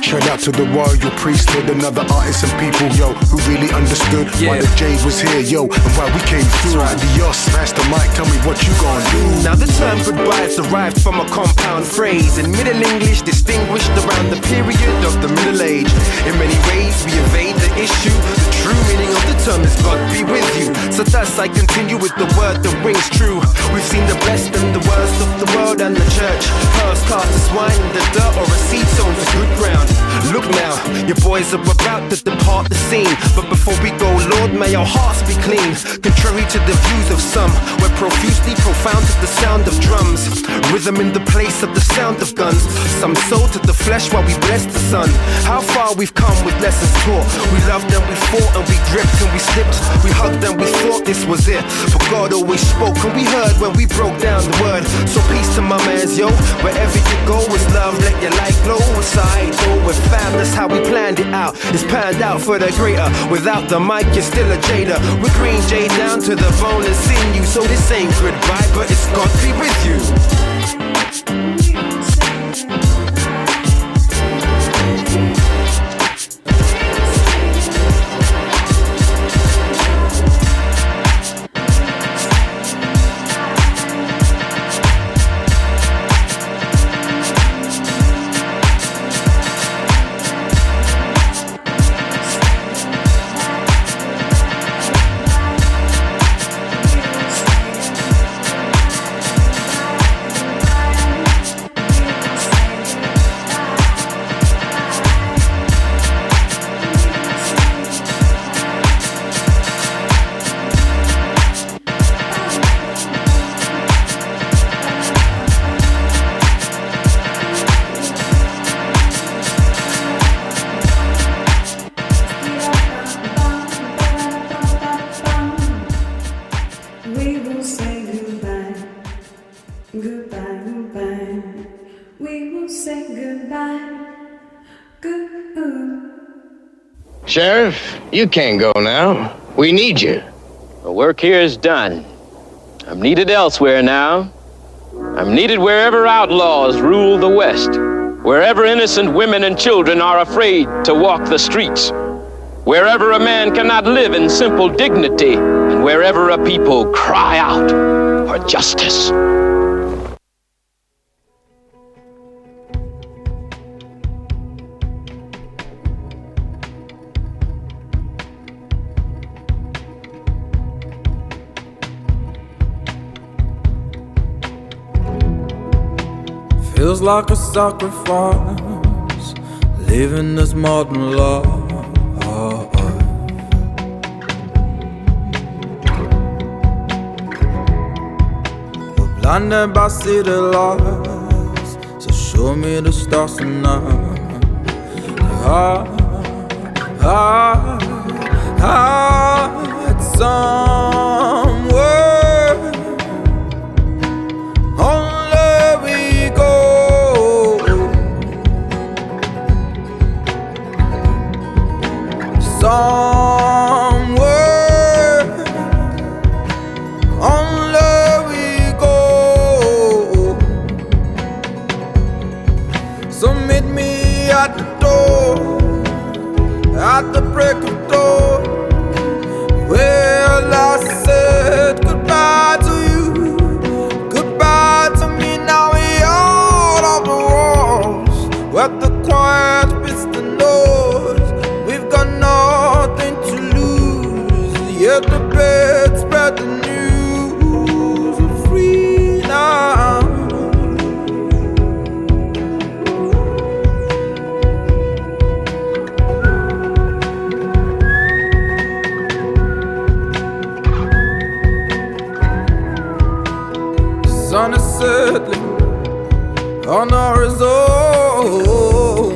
Shout out to the royal priesthood and other artists and people, yo, who really understood why the Jade was here, yo, and why we came through. Adios, smash the mic, tell me what you gon' do. Now the term goodbye is derived from a compound phrase in Middle English, distinguished around the period of the Middle Age. In many ways we evade the issue. The true meaning of the term is God be with you. So thus I continue with the word that rings true. We've seen the best and the worst of the world and the church. First cast as wine in the dirt or a seed sown to good ground. Look now, your boys are about to depart the scene. But before we go, Lord, may our hearts be clean. Contrary to the views of some, we're profusely profound to the sound of drums. Rhythm in the place of the sound of guns. Some soul to the flesh while we bless the sun. How far we've come with lessons taught. We loved and we fought and we dripped and we slipped. We hugged and we thought this was it. But God always spoke and we heard when we broke down the word. So peace to my mans, yo. Wherever you go is love, let your light glow. Aside, though we're fam, that's how we planned it out. It's panned out for the greater. Without the mic, you're still a Jada. We're GreenJade down to the bone and sinew. So this ain't goodbye, but it's God be with you. Sheriff, you can't go now. We need you. The work here is done. I'm needed elsewhere now. I'm needed wherever outlaws rule the West, wherever innocent women and children are afraid to walk the streets, wherever a man cannot live in simple dignity, and wherever a people cry out for justice. Feels like a sacrifice, living this modern life. We're blinded by city lights, so show me the stars tonight. Hide somewhere. Somewhere only we go. So meet me at the door, at the break of dawn. Well, I said goodbye to you, goodbye to me. Now we out of the walls, where the quiet beats the noise. We've got nothing to lose, yet the bed spread the news. on our own.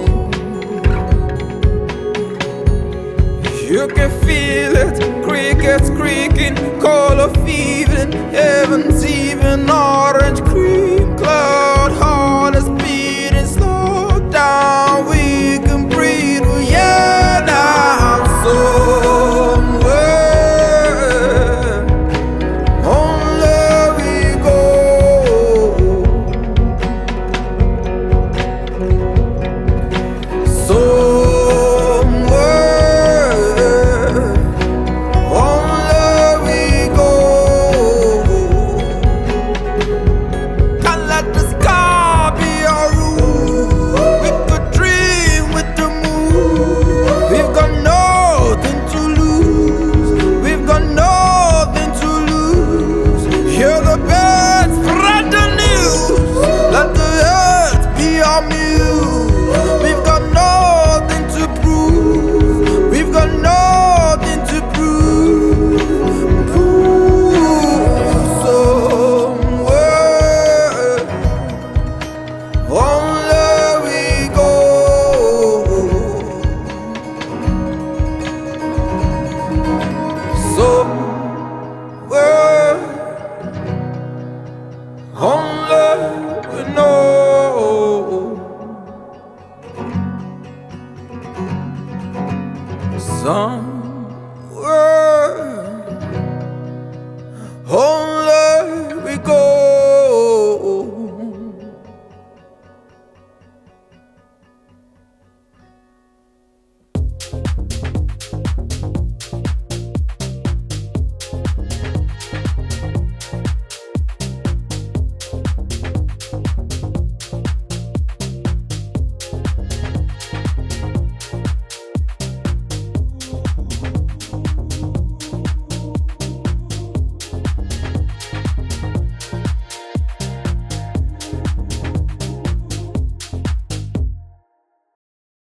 You can feel it, crickets creaking, cold of evening, heavens even, orange cream cloud, heart is beating, slow down, we can breathe, yeah, now somewhere, only we go, some